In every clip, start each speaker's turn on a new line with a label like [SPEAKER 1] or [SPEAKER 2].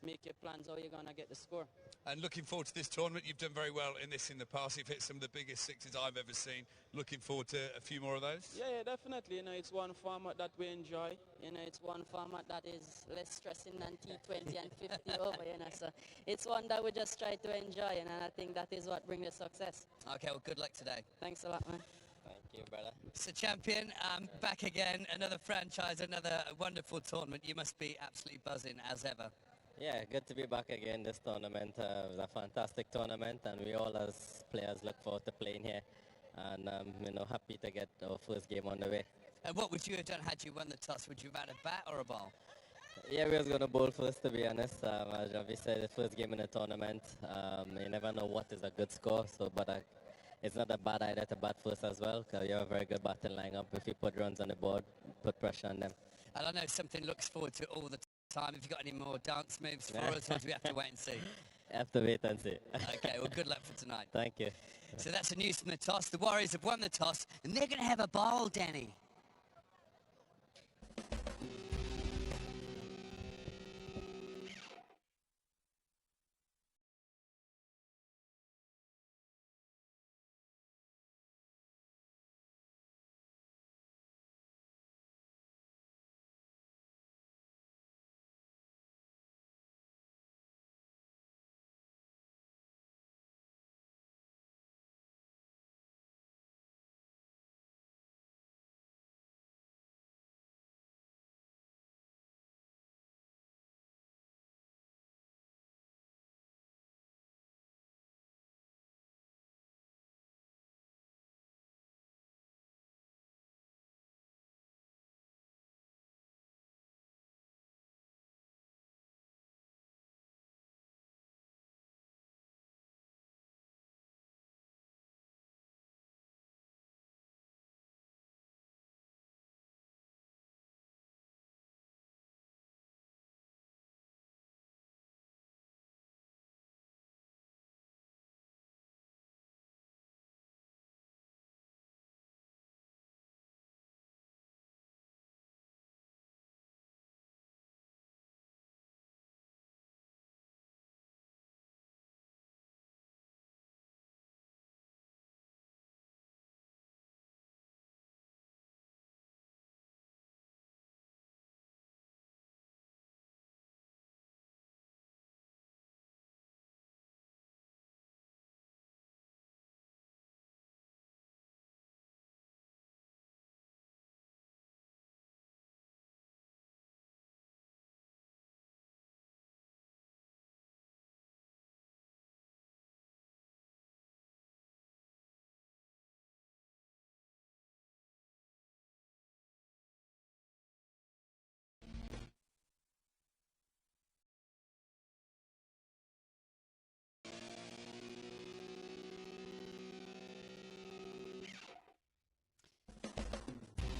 [SPEAKER 1] make your plans how you're going to get the score.
[SPEAKER 2] And looking forward to this tournament. You've done very well in this in the past. You've hit some of the biggest sixes I've ever seen. Looking forward to a few more of those?
[SPEAKER 1] Yeah, definitely. You know, it's one format that we enjoy. You know, it's one format that is less stressing than T20 and 50 over, you know. So it's one that we just try to enjoy, and I think that is what brings the success.
[SPEAKER 3] Okay, well, good luck today.
[SPEAKER 1] Thanks a lot, man.
[SPEAKER 4] Thank you, brother.
[SPEAKER 3] So, champion, back again, another franchise, another wonderful tournament. You must be absolutely buzzing as ever.
[SPEAKER 4] Yeah, good to be back again this tournament. It was a fantastic tournament, and we all as players look forward to playing here. And, you know, happy to get our first game on the way.
[SPEAKER 3] And what would you have done had you won the toss? Would you have had a bat or a ball?
[SPEAKER 4] Yeah, we was going to bowl first, to be honest. As Ravi said, the first game in the tournament, you never know what is a good score. So, but it's not a bad idea to bat first as well, because you have a very good batting lineup. If you put runs on the board, put pressure on them.
[SPEAKER 3] And I know something looks forward to all the time. Have you got any more dance moves for us, or do we have to wait and see?
[SPEAKER 4] Have to wait and see.
[SPEAKER 3] Okay, well, good luck for tonight.
[SPEAKER 4] Thank you.
[SPEAKER 3] So that's the news from the toss. The Warriors have won the toss, and they're going to have a ball, Danny.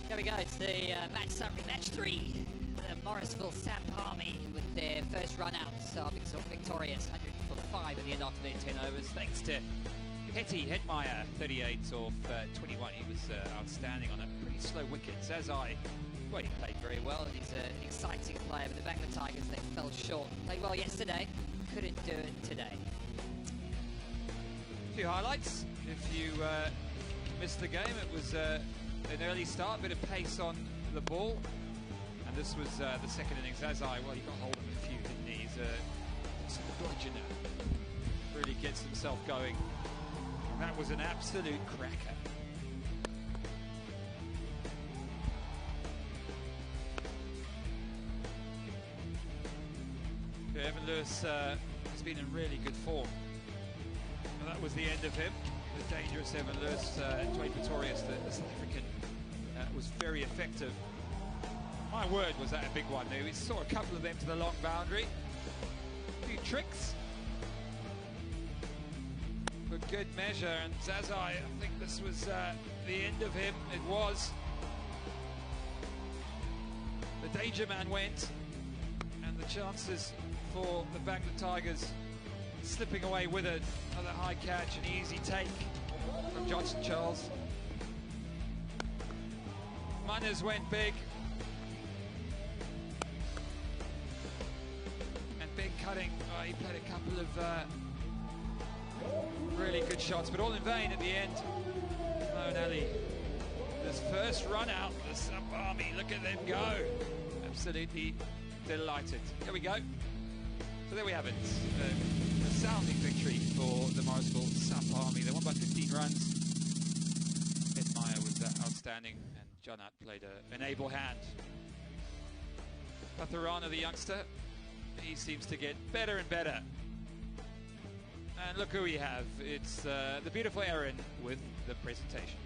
[SPEAKER 5] Here we go, it's the match summary, match 3. The Morrisville Sap Army with their first run out, victorious, 100 for 5 at the end after their 10 overs.
[SPEAKER 6] Thanks to Hetty Hetmeyer, 38 off 21. He was outstanding on a pretty slow wicket. Zazai, well, he played very well.
[SPEAKER 5] He's an exciting player, but the Bangor Tigers, they fell short. Played well yesterday, couldn't do it today.
[SPEAKER 6] A few highlights. If you missed the game, it was an early start, bit of pace on the ball, and this was the second innings. Zazai, well, he got hold of a few, didn't he? He's really gets himself going. That was an absolute cracker. Evan Lewis has been in really good form. Well, that was the end of him. The dangerous Evan Lewis, Dwayne Pretorius, the South African, was very effective. My word, was that a big one there. We saw a couple of them to the long boundary. A few tricks. For good measure, and Zazai, I think this was the end of him. It was. The danger man went, and the chances for the Bangor Tigers slipping away with it. Another high catch, an easy take from Johnson Charles. Munners went big. And big cutting. He played a couple of really good shots, but all in vain at the end. Moeen Ali, this first run out, the Sump Army, look at them go. Absolutely delighted. Here we go. So there we have it. A resounding victory for the Morrisville Sump Army. They won by 15 runs. Ed Meyer was outstanding, and Jonat played an able hand. Patharana, the youngster, he seems to get better and better. And look who we have. It's the beautiful Erin with the presentation.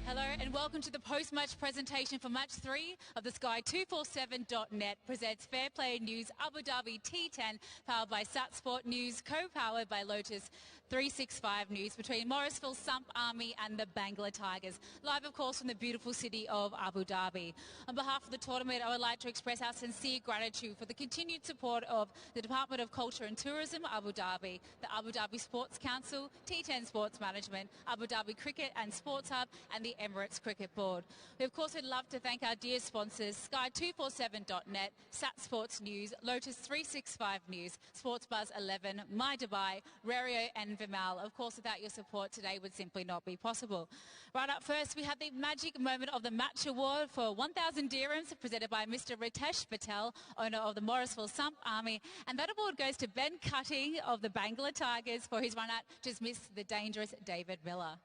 [SPEAKER 7] Hello and welcome to the post-match presentation for Match 3 of the Sky247.net presents Fair Play News Abu Dhabi T10, powered by Sat Sport News, co-powered by Lotus 365 News, between Morrisville Sump Army and the Bangla Tigers. Live, of course, from the beautiful city of Abu Dhabi. On behalf of the tournament, I would like to express our sincere gratitude for the continued support of the Department of Culture and Tourism, Abu Dhabi, the Abu Dhabi Sports Council, T10 Sports Management, Abu Dhabi Cricket and Sports Hub, and the Emirates Cricket Board. We, of course, would love to thank our dear sponsors, Sky247.net, Sat Sports News, Lotus 365 News, Sports Buzz 11, My Dubai, Rario and Vimal. Of course, without your support today would simply not be possible. Right up first, we have the magic moment of the match award for 1,000 dirhams presented by Mr. Ritesh Patel, owner of the Morrisville Sump Army. And that award goes to Ben Cutting of the Bangla Tigers for his run out, just missed the dangerous David Miller.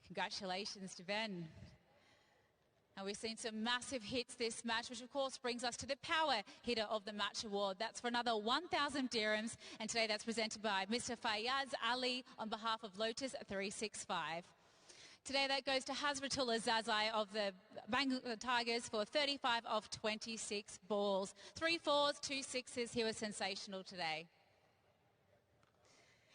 [SPEAKER 7] Congratulations to Ben. And we've seen some massive hits this match, which of course brings us to the power hitter of the match award. That's for another 1,000 dirhams, and today that's presented by Mr. Fayyaz Ali on behalf of Lotus 365. Today that goes to Hazratullah Zazai of the Bangla Tigers for 35 of 26 balls. 3 4s, 2 6s. He was sensational today.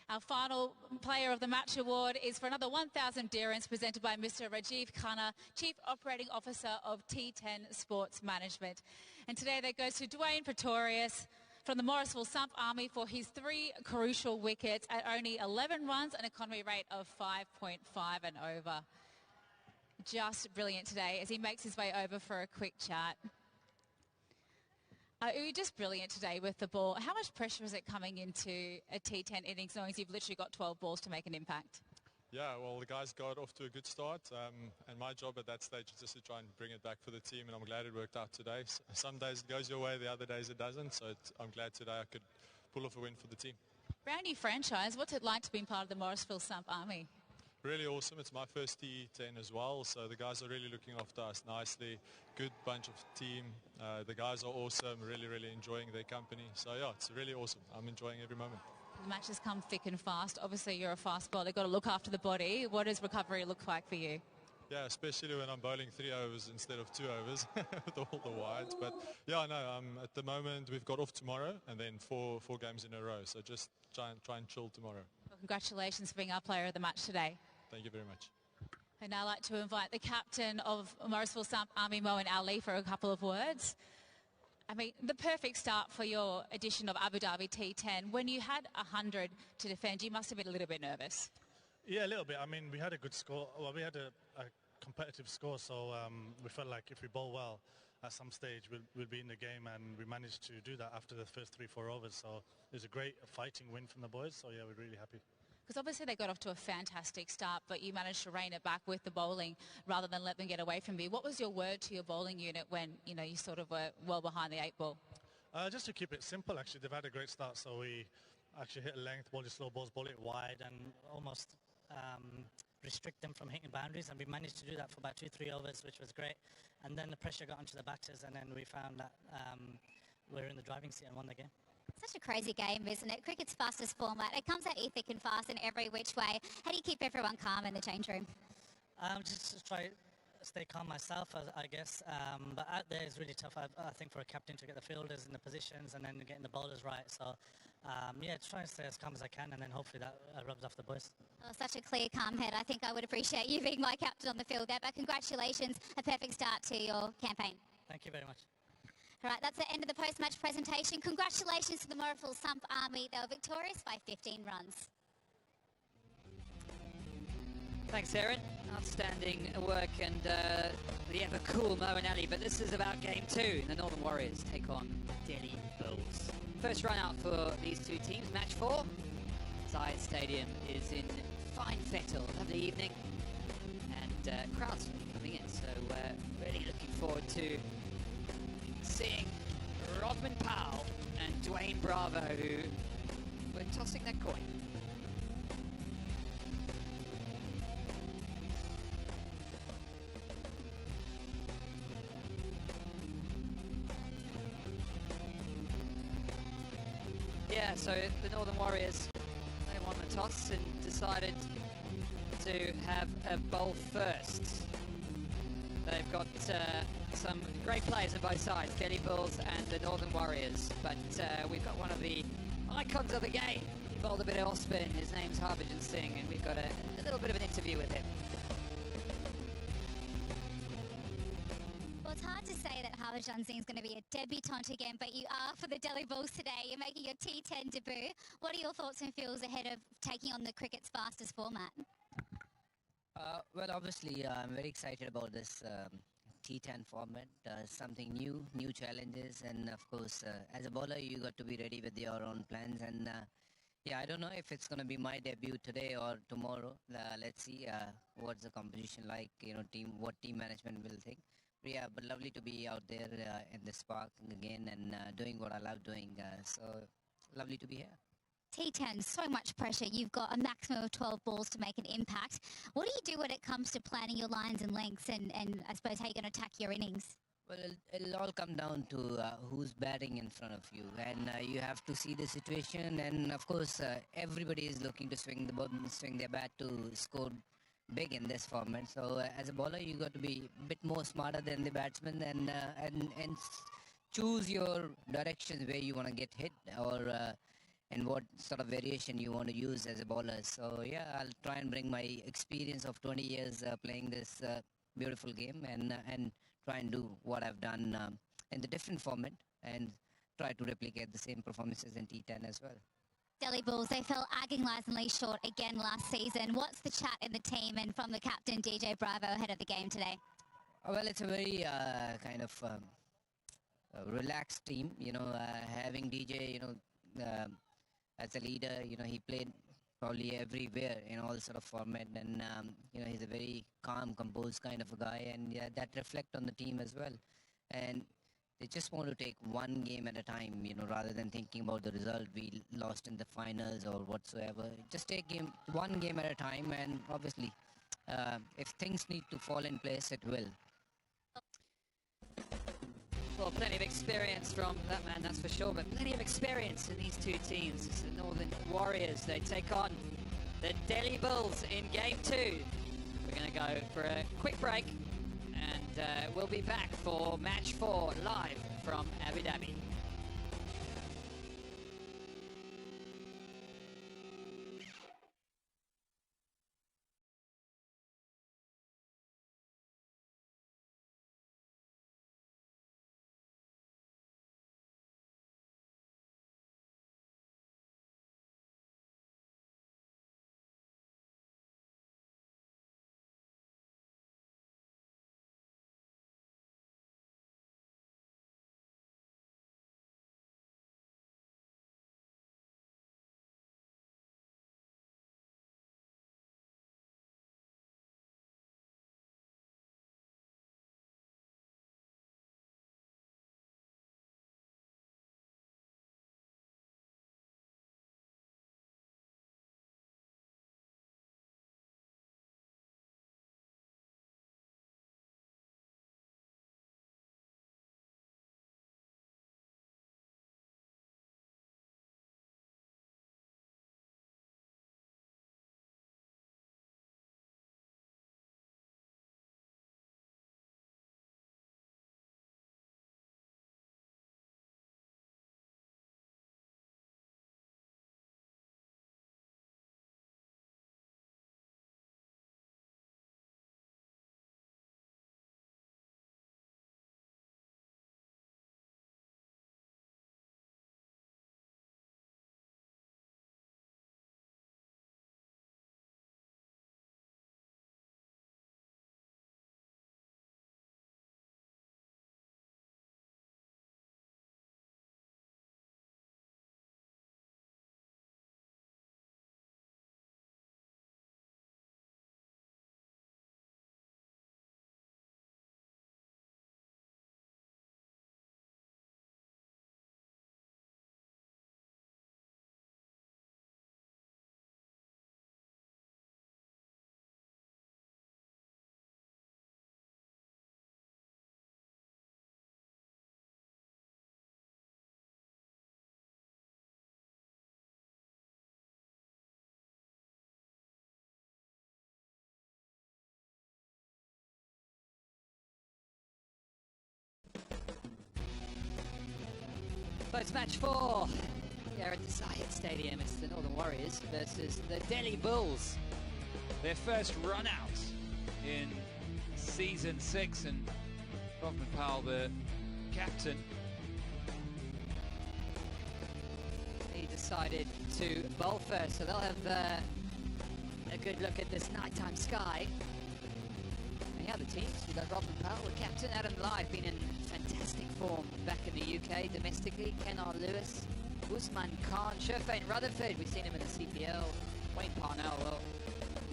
[SPEAKER 7] Our final player of the match award is for another 1,000 dirhams presented by Mr. Rajiv Khanna, Chief Operating Officer of T10 Sports Management. And today that goes to Dwayne Pretorius from the Morrisville Sump Army for his 3 crucial wickets at only 11 runs, an economy rate of 5.5 and over. Just brilliant today as he makes his way over for a quick chat. You're just brilliant today with the ball. How much pressure is it coming into a T10 innings knowing you've literally got 12 balls to make an impact?
[SPEAKER 8] Yeah, well, the guys got off to a good start, and my job at that stage is just to try and bring it back for the team, and I'm glad it worked out today. Some days it goes your way, the other days it doesn't, so I'm glad today I could pull off a win for the team.
[SPEAKER 7] Brand new franchise. What's it like to be part of the Morrisville Sump Army?
[SPEAKER 8] Really awesome. It's my first T10 as well, so the guys are really looking after us nicely. Good bunch of team. The guys are awesome, really, really enjoying their company. So, yeah, it's really awesome. I'm enjoying every moment.
[SPEAKER 7] The match has come thick and fast. Obviously, you're a fast bowler. You've got to look after the body. What does recovery look like for you?
[SPEAKER 8] Yeah, especially when I'm bowling 3 overs instead of 2 overs with all the wides. But, yeah, no, at the moment we've got off tomorrow and then four games in a row. So just try and chill tomorrow.
[SPEAKER 7] Well, congratulations for being our player of the match today.
[SPEAKER 8] Thank you very much.
[SPEAKER 7] I'd now like to invite the captain of Morrisville Sump Army, Moeen Ali, for a couple of words. I mean, the perfect start for your edition of Abu Dhabi T10. When you had 100 to defend, you must have been a little bit nervous.
[SPEAKER 9] Yeah, a little bit. I mean, we had a good score. Well, we had a competitive score, so we felt like if we bowl well at some stage, we'll be in the game, and we managed to do that after the first 3-4 overs. So it was a great fighting win from the boys, so yeah, we're really happy.
[SPEAKER 7] Because obviously they got off to a fantastic start, but you managed to rein it back with the bowling rather than let them get away from you. What was your word to your bowling unit when, you know, you sort of were well behind the 8 ball?
[SPEAKER 9] Just to keep it simple, actually. They've had a great start, so we actually hit a length, ball slow balls, bowl it wide, and almost restrict them from hitting boundaries. And we managed to do that for about 2-3 overs, which was great. And then the pressure got onto the batters, and then we found that we were in the driving seat and won the game.
[SPEAKER 10] Such a crazy game, isn't it? Cricket's fastest format. It comes out thick and fast in every which way. How do you keep everyone calm in the change room?
[SPEAKER 11] Just try to stay calm myself, I guess. But out there is really tough, I think, for a captain to get the fielders in the positions and then getting the bowlers right. So, yeah, try and stay as calm as I can, and then hopefully that rubs off the boys.
[SPEAKER 10] Oh, such a clear, calm head. I think I would appreciate you being my captain on the field there. But congratulations, a perfect start to your campaign.
[SPEAKER 11] Thank you very much.
[SPEAKER 10] All right, that's the end of the post-match presentation. Congratulations to the Morrisville Sump Army. They were victorious by 15 runs.
[SPEAKER 5] Thanks, Erin. Outstanding work and the ever cool Mo and Ali, but this is about game 2. The Northern Warriors take on Delhi Bulls. First run out for these two teams, match 4. Zayed Stadium is in fine fettle, lovely evening, and crowds coming in, so really looking forward to seeing Rodman Powell and Dwayne Bravo, who were tossing that coin. Yeah, so the Northern Warriors, they won the toss and decided to have a bowl first. They've got some great players on both sides, Delhi Bulls and the Northern Warriors, but we've got one of the icons of the game. He bowled a bit of off-spin. His name's Harbhajan Singh, and we've got a little bit of an interview with him.
[SPEAKER 10] Well, it's hard to say that Harbhajan Singh is going to be a debutant again, but you are for the Delhi Bulls today. You're making your T10 debut. What are your thoughts and feels ahead of taking on the cricket's fastest format?
[SPEAKER 12] Well, obviously, I'm very excited about this T10 format. Something new challenges, and of course, as a bowler, you got to be ready with your own plans. And yeah, I don't know if it's going to be my debut today or tomorrow. Let's see what's the competition like. What team management will think. But yeah, but lovely to be out there in the spark again and doing what I love doing. So lovely to be here.
[SPEAKER 10] T10, so much pressure. You've got a maximum of 12 balls to make an impact. What do you do when it comes to planning your lines and lengths and I suppose how you're going to attack your innings?
[SPEAKER 12] Well, it'll all come down to who's batting in front of you, and you have to see the situation. And of course, everybody is looking to swing their bat to score big in this format. So as a bowler, you got to be a bit more smarter than the batsman and choose your directions where you want to get hit or and what sort of variation you want to use as a bowler. So yeah, I'll try and bring my experience of 20 years playing this beautiful game and try and do what I've done in the different format and try to replicate the same performances in T10 as well.
[SPEAKER 10] Delhi Bulls, they fell agonisingly short again last season. What's the chat in the team and from the captain, DJ Bravo, ahead of the game today?
[SPEAKER 12] Well, it's a very kind of relaxed team, having DJ, as a leader, he played probably everywhere in all sort of format, and he's a very calm, composed kind of a guy, and yeah, that reflect on the team as well. And they just want to take one game at a time, rather than thinking about the result we lost in the finals or whatsoever. Just take one game at a time, and obviously, if things need to fall in place, it will.
[SPEAKER 5] Well, plenty of experience from that man, that's for sure, but plenty of experience in these two teams. It's the Northern Warriors. They take on the Delhi Bulls in game 2. We're going to go for a quick break, and we'll be back for match 4 live from Abu Dhabi. Well, it's match 4 here at the Zayed Stadium. It's the Northern Warriors versus the Delhi Bulls.
[SPEAKER 6] Their first run out in season 6, and Rothman Powell, the captain,
[SPEAKER 5] he decided to bowl first, so they'll have a good look at this nighttime sky. And yeah, the teams, we've got Rothman Powell, the captain, Adam Lyth, been in fantastic form back in the UK domestically, Kennard Lewis, Usman Khan, Sherfane Rutherford, we've seen him in the CPL, Wayne Parnell, well,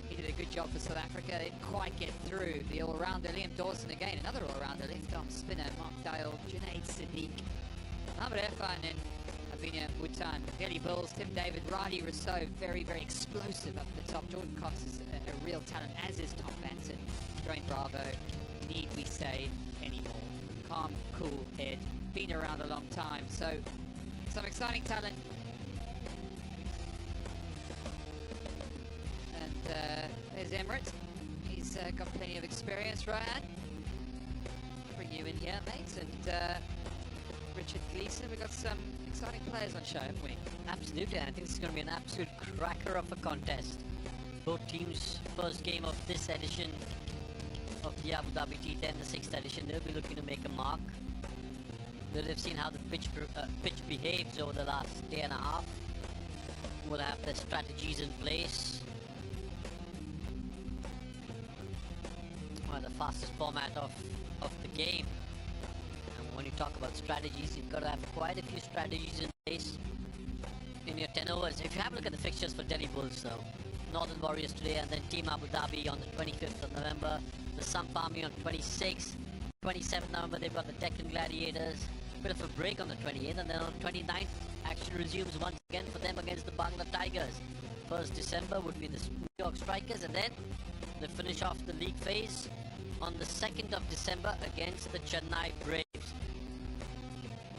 [SPEAKER 5] he did a good job for South Africa, didn't quite get through. The all-rounder, Liam Dawson again, another all-rounder, left-arm spinner, Mark Dale, Junaid Sadiq, Mohamed Irfan and Avinia Bhutan. Delhi Bulls, Tim David, Riley Rousseau, very, very explosive up the top. Jordan Cox is a real talent, as is Tom Banton. Dwayne Bravo, need we say anymore? Calm, cool head, been around a long time, so some exciting talent. And there's Emirates. He's got plenty of experience, Ryan. Bring you in here, mate. And Richard Gleeson, we've got some exciting players on show, haven't we?
[SPEAKER 13] Absolutely, I think this is going to be an absolute cracker of a contest. Both teams' first game of this edition of the Abu Dhabi T10, the 6th edition, they'll be looking to make a mark. They'll have seen how the pitch behaves over the last day and a half. We'll have their strategies in place. Well, the fastest format of the game. And when you talk about strategies, you've got to have quite a few strategies in place in your 10 overs. If you have a look at the fixtures for Delhi Bulls, though, Northern Warriors today, and then Team Abu Dhabi on the 25th of November, the Samp Army on 26th, 27th November they've got the Deccan Gladiators, bit of a break on the 28th, and then on 29th action resumes once again for them against the Bangla Tigers. 1st December would be the New York Strikers, and then they finish off the league phase on the 2nd of December against the Chennai Braves.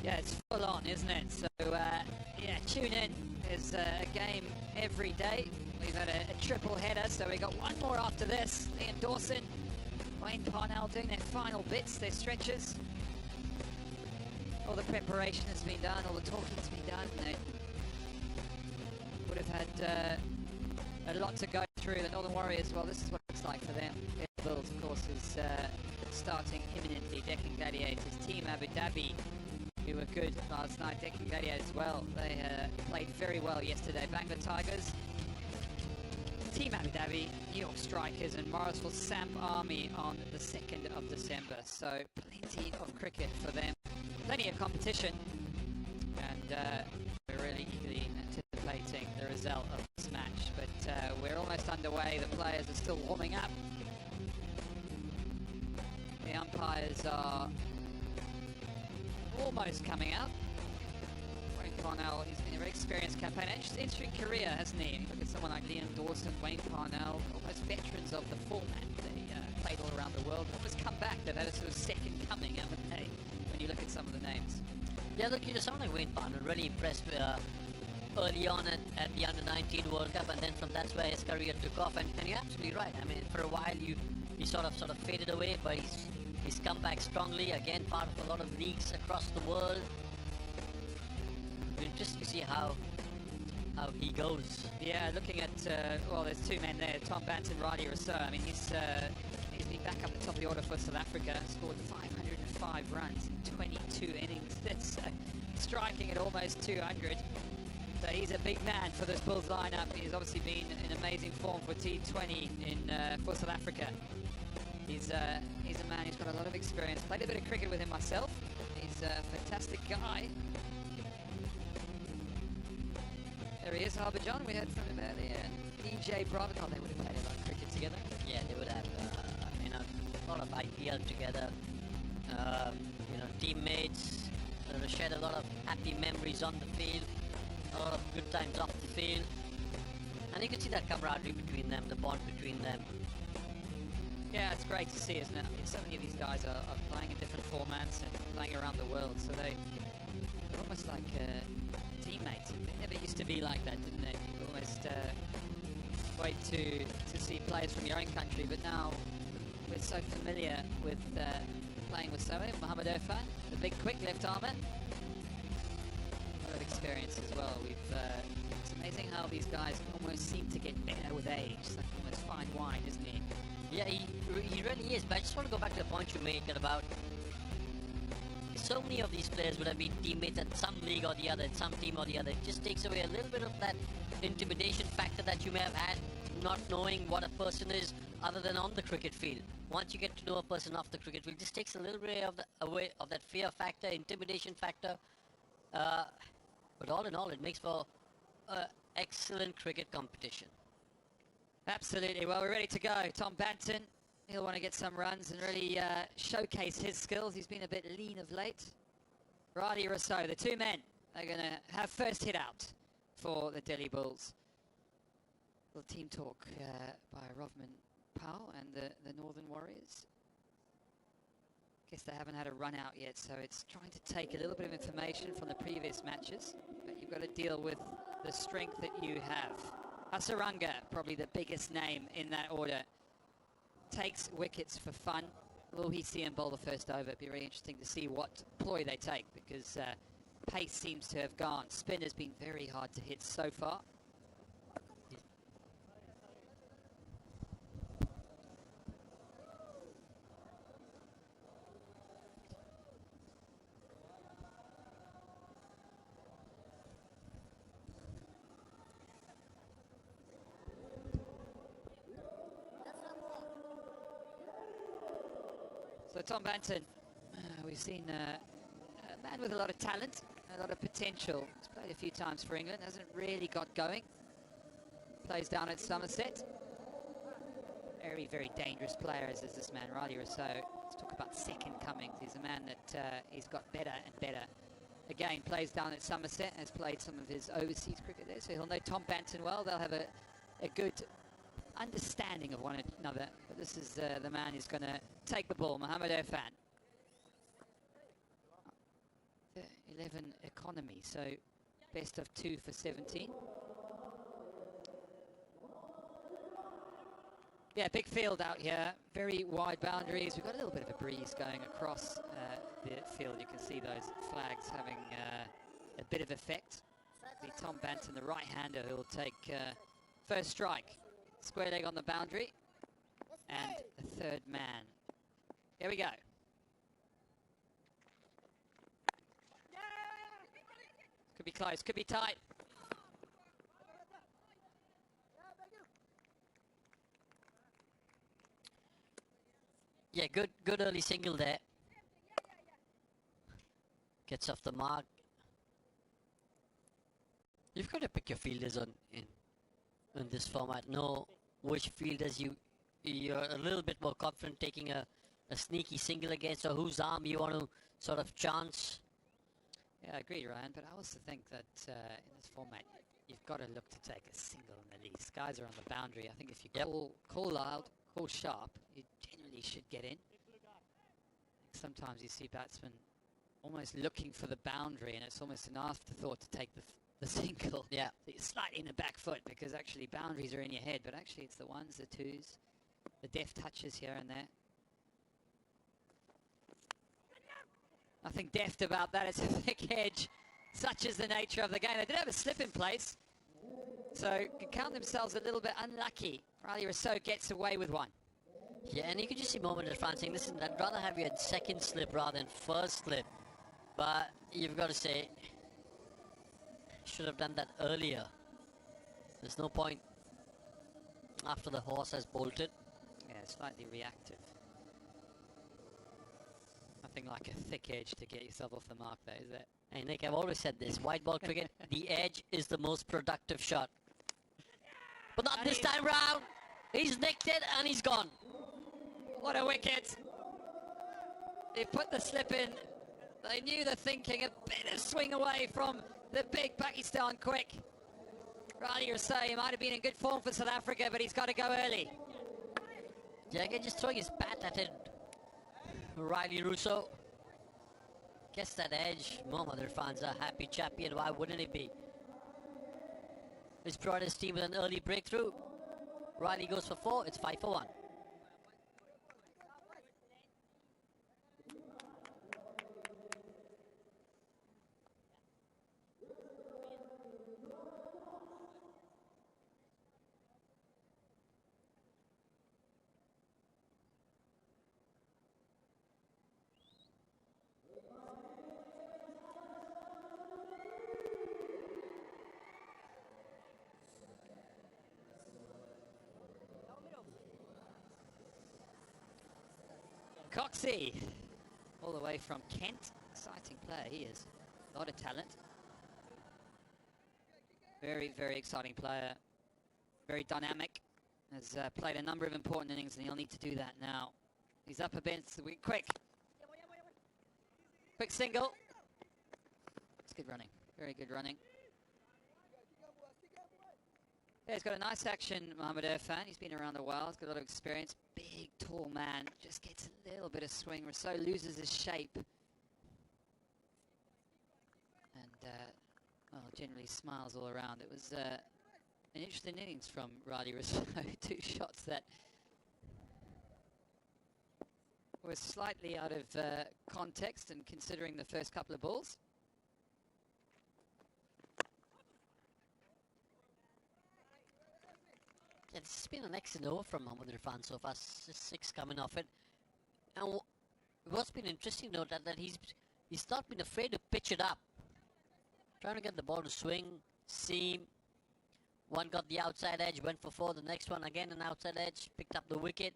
[SPEAKER 5] Yeah, it's full on, isn't it? So, yeah, tune in. There's a game every day. We've had a triple header, so we got one more after this. Liam Dawson, Wayne Parnell doing their final bits, their stretches. All the preparation has been done, all the talking's been done. They would have had a lot to go through. The Northern Warriors, well, this is what it's like for them. The Bulls, of course, is starting imminently. Deccan Gladiators, Team Abu Dhabi, who were good last night. Deccan Gladiators, well, they played very well yesterday. Bangla Tigers, Team Abu Dhabi, New York Strikers, and Morrisville Samp Army on the 2nd of December. So plenty of cricket for them, plenty of competition, and we're really eagerly anticipating the result of this match. But we're almost underway. The players are still warming up. The umpires are almost coming out. Wayne Parnell, he's been a very experienced campaign. Interesting career, hasn't he? Look at someone like Liam Dawson, Wayne Parnell, almost veterans of the format. They played all around the world. Almost come back. They've had a sort of second coming, haven't they? When you look at some of the names.
[SPEAKER 13] Yeah, look, you just sound like Wayne Parnell. Really impressed early on at the Under-19 World Cup, and then from that's where his career took off. And you're absolutely right. I mean, for a while he sort of faded away, but he's come back strongly. Again, part of a lot of leagues across the world. Just to see how he goes.
[SPEAKER 5] Yeah, looking at well, there's two men there, Tom Banton, Riley Rousseau. I mean, he's been back up the top of the order for South Africa. Scored 505 runs in 22 innings. That's striking at almost 200. So he's a big man for this Bulls lineup. He's obviously been in amazing form for T20 for South Africa. He's a man who's got a lot of experience. Played a bit of cricket with him myself. He's a fantastic guy. There he is, Harbhajan. We heard from him earlier. DJ Bravo. Oh, they would have played a lot of cricket together.
[SPEAKER 13] Yeah, they would have. A lot of IPL together. Teammates. Shared a lot of happy memories on the field. A lot of good times off the field. And you can see that camaraderie between them, the bond between them.
[SPEAKER 5] Yeah, it's great to see, isn't it? I mean, so many of these guys are playing in different formats and playing around the world, so they're almost like teammates. It never used to be like that, didn't it? You almost wait to see players from your own country, but now we're so familiar with playing with so many. Mohamed Irfan, the big quick left armer. experience as well. It's amazing how these guys almost seem to get better with age. It's like almost fine wine, isn't he?
[SPEAKER 13] Yeah, he really is. But I just want to go back to the point you made about so many of these players would have been teammates at some league or the other, at some team or the other. It just takes away a little bit of that intimidation factor that you may have had, not knowing what a person is other than on the cricket field. Once you get to know a person off the cricket field, it just takes a little bit of away of that fear factor, intimidation factor. But all in all, it makes for excellent cricket competition.
[SPEAKER 5] Absolutely. Well, we're ready to go. Tom Banton, he'll want to get some runs and really showcase his skills. He's been a bit lean of late. Riley Rousseau, the two men are going to have first hit out for the Delhi Bulls. Little team talk by Rovman Powell and the Northern Warriors. Guess they haven't had a run out yet, so it's trying to take a little bit of information from the previous matches, but you've got to deal with the strength that you have. Hasaranga, probably the biggest name in that order, takes wickets for fun. Will he see him bowl the first over? It'd be very interesting to see what ploy they take, because pace seems to have gone. Spin has been very hard to hit so far. So Tom Banton, we've seen a man with a lot of talent, a lot of potential. He's played a few times for England, hasn't really got going. Plays down at Somerset. Very, very dangerous player is this man, Riley Rousseau. Let's talk about second comings. He's a man that he's got better and better. Again, plays down at Somerset, has played some of his overseas cricket there, so he'll know Tom Banton well. They'll have a good understanding of one another. But this is the man who's going to take the ball, Mohamed Irfan. 11 economy, so best of 2 for 17. Yeah, big field out here, very wide boundaries. We've got a little bit of a breeze going across the field. You can see those flags having a bit of effect. It'll be Tom Banton, the right-hander, who will take first strike. Square leg on the boundary, and the third man. Here we go. Could be close, could be tight.
[SPEAKER 13] Yeah, good early single there. Gets off the mark. You've got to pick your fielders in this format. Know which fielders you're a little bit more confident taking a sneaky single against, or whose arm you want to sort of chance.
[SPEAKER 5] Yeah, I agree, Ryan, but I also think that in this format, you've got to look to take a single in the least. Guys are on the boundary. I think if you call loud, call sharp, you generally should get in. Sometimes you see batsmen almost looking for the boundary, and it's almost an afterthought to take the single.
[SPEAKER 13] Yeah.
[SPEAKER 5] So you're slightly in the back foot, because actually boundaries are in your head, but actually it's the ones, the twos, the deft touches here and there. Nothing deft about that. It's a thick edge. Such is the nature of the game. They did have a slip in place, so can count themselves a little bit unlucky. Riley Rousseau gets away with one.
[SPEAKER 13] Yeah, and you can just see Mohamed Irfan saying, listen, I'd rather have you at second slip rather than first slip. But you've got to say, should have done that earlier. There's no point after the horse has bolted.
[SPEAKER 5] Yeah, slightly reactive. Nothing like a thick edge to get yourself off the mark there, is it?
[SPEAKER 13] Hey Nick, I've always said this, white ball cricket, the edge is the most productive shot. But not this time round. He's nicked it and he's gone.
[SPEAKER 5] What a wicket. They put the slip in. They knew the thinking, a bit of swing away from the big Pakistan quick. Riley Rousseau, he might have been in good form for South Africa, but he's got to go early.
[SPEAKER 13] Jagger just throwing his bat at it. Riley Rousseau gets that edge. Mohamed Irfan's a happy chappy, and why wouldn't he be? He's brought his team with an early breakthrough. Riley goes for 4. It's 5 for 1.
[SPEAKER 5] Coxey, all the way from Kent. Exciting player he is. A lot of talent. Very, very exciting player. Very dynamic. Has played a number of important innings, and he'll need to do that now. He's up against the wicket. Quick. Quick single. It's good running. Very good running. Yeah, he's got a nice action, Mohamed Irfan. He's been around a while. He's got a lot of experience. Big, tall man. Just gets a little bit of swing. Rousseau loses his shape. And, well, generally smiles all around. It was an interesting innings from Riley Rousseau. 2 shots that were slightly out of context, and considering the first couple of balls.
[SPEAKER 13] Yeah, this has been an excellent over from Mohamed Irfan so far. 6 coming off it. And what's been interesting to note that he's not been afraid to pitch it up. Trying to get the ball to swing, seam. One got the outside edge, went for 4. The next one again an outside edge, picked up the wicket.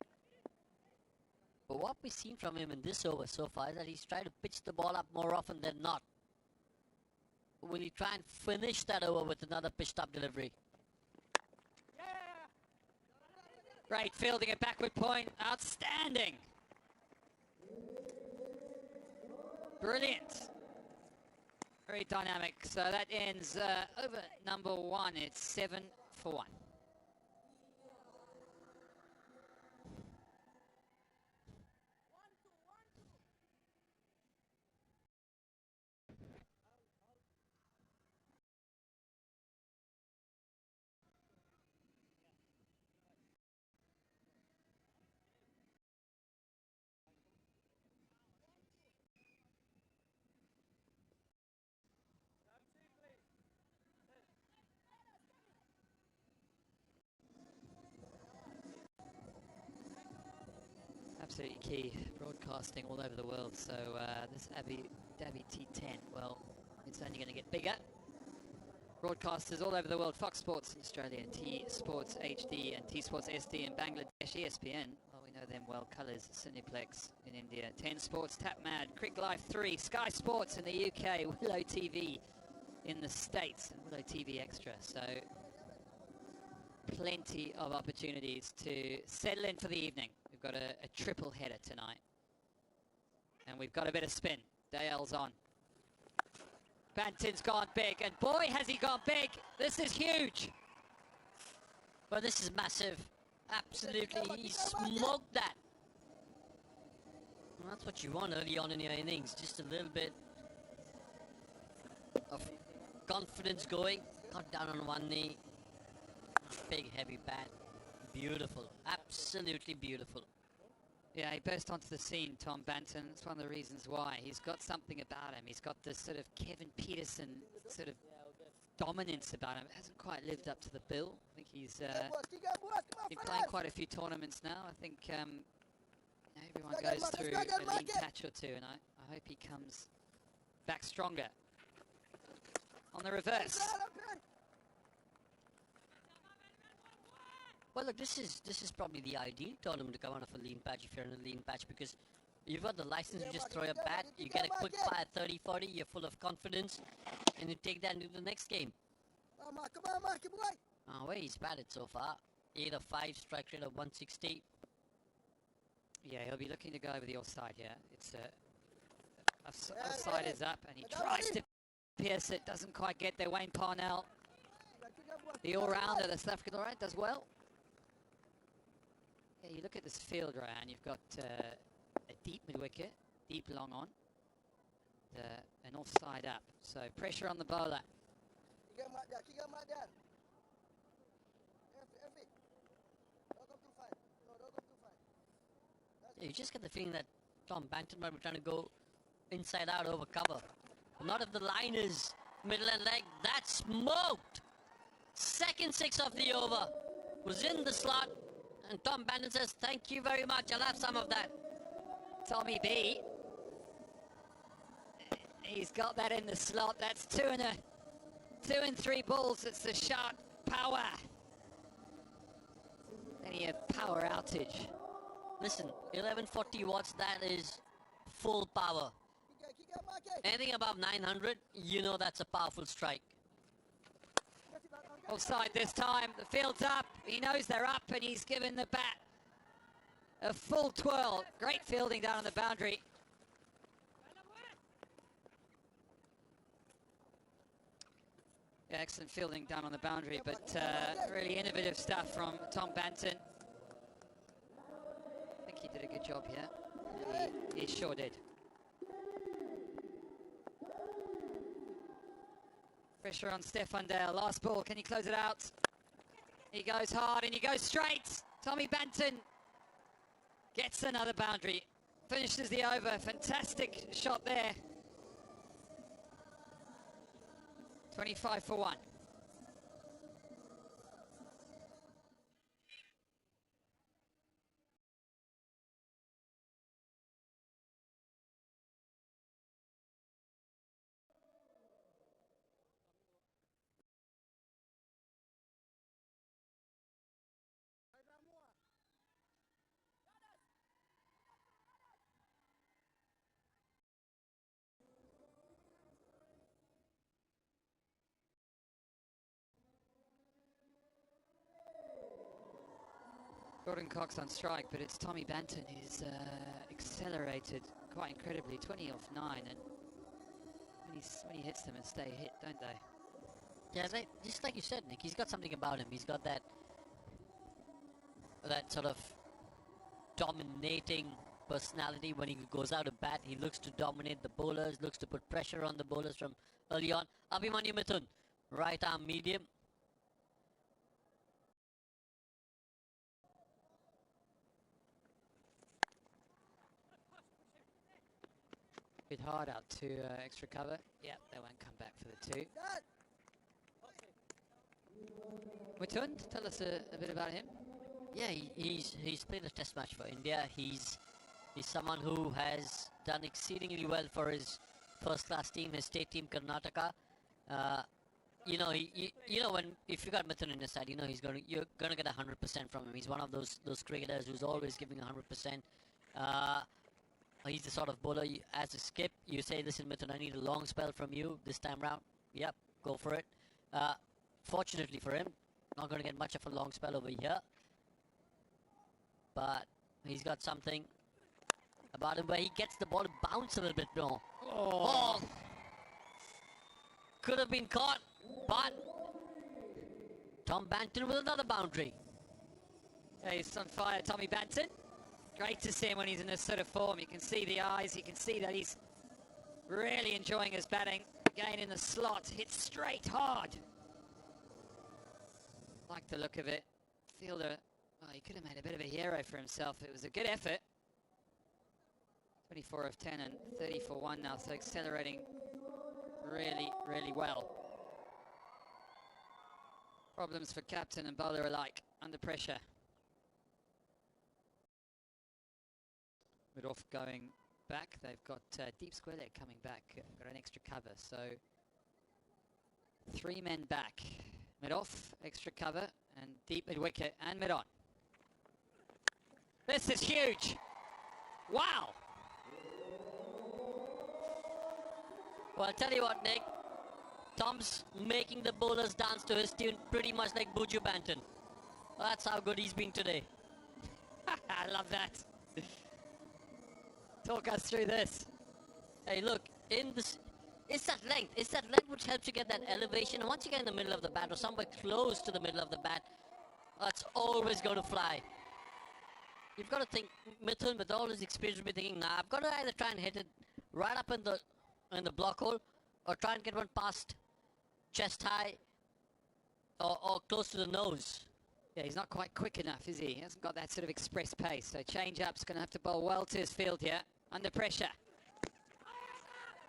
[SPEAKER 13] But what we've seen from him in this over so far is that he's tried to pitch the ball up more often than not. Will he try and finish that over with another pitched up delivery?
[SPEAKER 5] Great fielding at backward point. Outstanding. Brilliant. Very dynamic. So that ends over number 1. It's 7 for 1. Absolutely key. Broadcasting all over the world. So this Dhabi T10, well, it's only going to get bigger. Broadcasters all over the world. Fox Sports in Australia, T Sports HD and T Sports SD in Bangladesh, ESPN. Well, we know them well. Colours, Cineplex in India. 10 Sports, TapMad, Crick Life 3, Sky Sports in the UK, Willow TV in the States, and Willow TV Extra. So plenty of opportunities to settle in for the evening. We've got a triple header tonight. And we've got a bit of spin. Dale's on. Banton's gone big, and boy has he gone big. This is huge.
[SPEAKER 13] Well, this is massive. Absolutely, he smoked that. Well, that's what you want early on in your innings. Just a little bit of confidence going. Got down on one knee. Big heavy bat. Beautiful, absolutely beautiful.
[SPEAKER 5] Yeah, he burst onto the scene, Tom Banton. That's one of the reasons why. He's got something about him. He's got this sort of Kevin Peterson sort of dominance about him. It hasn't quite lived up to the bill. I think he's been playing quite a few tournaments now. I think everyone goes through a lean patch or two, and I hope he comes back stronger. On the reverse.
[SPEAKER 13] Well, look, this is probably the ideal tournament to come out of a lean patch if you're in a lean patch, because you've got the license to just throw your bat, you get a quick fire 30-40, you're full of confidence, and you take that into the next game. Oh, where he's batted so far. 8 of 5, strike rate of 160.
[SPEAKER 5] Yeah, he'll be looking to go over the offside here. It's offside is up, and he tries to pierce it, doesn't quite get there. Wayne Parnell, the all-rounder, the South African all-right, does well. Yeah, you look at this field, Ryan, you've got a deep mid-wicket, deep long on, an offside up. So pressure on the bowler.
[SPEAKER 13] Yeah, you just get the feeling that Tom Banton might be trying to go inside out over cover. Not if the line is middle and leg. That's smoked! Second 6 of the over was in the slot, and Tom Banton says, thank you very much, I'll have some of that.
[SPEAKER 5] Tommy B. He's got that in the slot. That's 2 and 3 balls. It's the sharp power. Then he had power outage.
[SPEAKER 13] Listen, 1140 watts, that is full power. Anything above 900, you know that's a powerful strike.
[SPEAKER 5] Offside this time, the field's up, he knows they're up and he's given the bat a full twirl. Great fielding down on the boundary. Yeah, excellent fielding down on the boundary, but really innovative stuff from Tom Banton. I think he did a good job here. He sure did. Pressure on Stefan Dale. Last ball, can he close it out? He goes hard and he goes straight. Tommy Banton gets another boundary. Finishes the over. Fantastic shot there. 25 for 1. Gordon Cox on strike, but it's Tommy Banton who's accelerated quite incredibly. 20 off 9, and when he hits them and stay hit, don't they?
[SPEAKER 13] Yeah, just like you said, Nick, he's got something about him. He's got that sort of dominating personality. When he goes out to bat, he looks to dominate the bowlers, looks to put pressure on the bowlers from early on. Abhimanyu Mithun, right arm medium.
[SPEAKER 5] Bit hard out to extra cover. Yeah, they won't come back for the 2. Mithun, tell us a bit about him.
[SPEAKER 13] Yeah, he's played a test match for India. He's someone who has done exceedingly well for his first-class team, his state team, Karnataka. You know, if you got Mithun in the side, you know you're gonna get 100% from him. He's one of those cricketers who's always giving 100%. He's the sort of bowler, as a skip, you say, listen, Mithun, I need a long spell from you this time round. Yep, go for it. Fortunately for him, not going to get much of a long spell over here. But he's got something about him where he gets the ball to bounce a little bit more. Oh! Could have been caught, but Tom Banton with another boundary.
[SPEAKER 5] Yeah, he's on fire, Tommy Banton. Great to see him when he's in this sort of form. You can see the eyes, you can see that he's really enjoying his batting. Again in the slot, hits straight hard. Like the look of it. Fielder, well, he could have made a bit of a hero for himself. It was a good effort. 24 of 10 and 30 for 1 now, so accelerating really, really well. Problems for captain and bowler alike, under pressure. Mid-off going back, they've got deep square leg coming back, got an extra cover, so 3 men back. Mid-off, extra cover, and deep mid-wicket, and mid-on. This is huge! Wow!
[SPEAKER 13] Well, I'll tell you what, Nick, Tom's making the bowlers dance to his tune pretty much like Buju Banton. That's how good he's been today.
[SPEAKER 5] I love that. Talk us through this.
[SPEAKER 13] Hey, look, it's that length. It's that length which helps you get that elevation. And once you get in the middle of the bat or somewhere close to the middle of the bat, that's always going to fly. You've got to think, Mithun, with all his experience, will be thinking, nah, I've got to either try and hit it right up in the block hole or try and get one past chest high or close to the nose.
[SPEAKER 5] Yeah, he's not quite quick enough, is he? He hasn't got that sort of express pace. So change-up's going to have to bowl well to his field here, under pressure.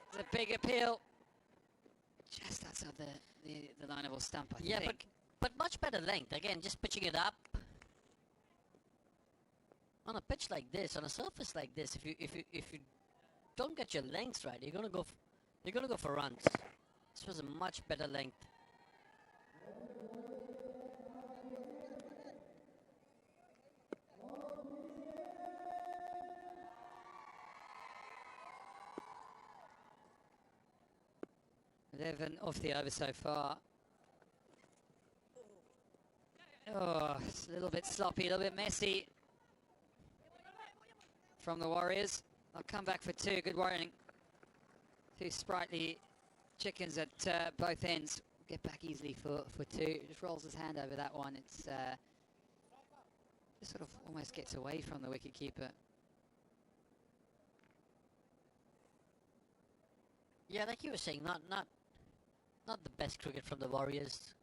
[SPEAKER 5] It's a big appeal. Just outside the lineable stump, I think.
[SPEAKER 13] But much better length. Again, just pitching it up. On a pitch like this, on a surface like this, if you don't get your lengths right, you're gonna go for runs. This was a much better length.
[SPEAKER 5] 11 off the over so far. Oh, it's a little bit sloppy, a little bit messy from the Warriors. They'll come back for two. Good warning. Two sprightly chickens at both ends. Get back easily for two. Just rolls his hand over that one. It's just sort of almost gets away from the wicketkeeper.
[SPEAKER 13] Yeah, like you were saying, not the best cricket from the Warriors.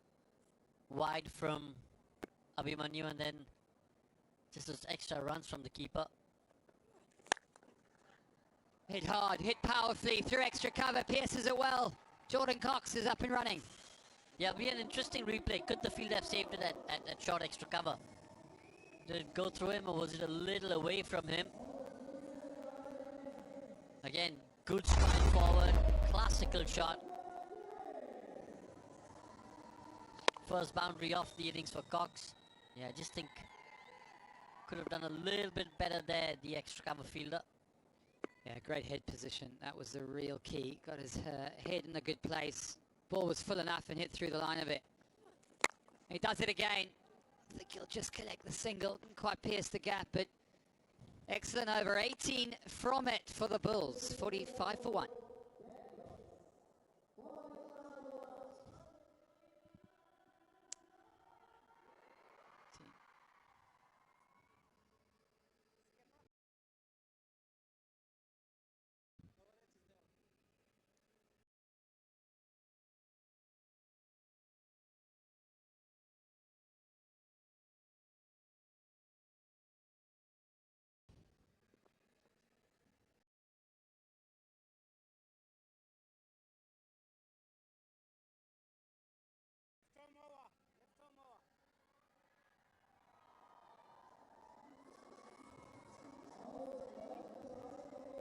[SPEAKER 13] Wide from Abhimanyu, and then just those extra runs from the keeper.
[SPEAKER 5] Hit hard, hit powerfully, through extra cover, pierces it well. Jordan Cox is up and running.
[SPEAKER 13] Yeah, it'll be an interesting replay. Could the field have saved it at short extra cover? Did it go through him, or was it a little away from him? Again, good stride forward, classical shot. First boundary off the innings for Cox. Yeah, I just think could have done a little bit better there, the extra cover fielder.
[SPEAKER 5] Yeah, great head position. That was the real key. Got his head in a good place. Ball was full enough and hit through the line of it. He does it again. I think he'll just collect the single. Didn't quite pierce the gap, but excellent over. 18 from it for the Bulls. 45 for 1.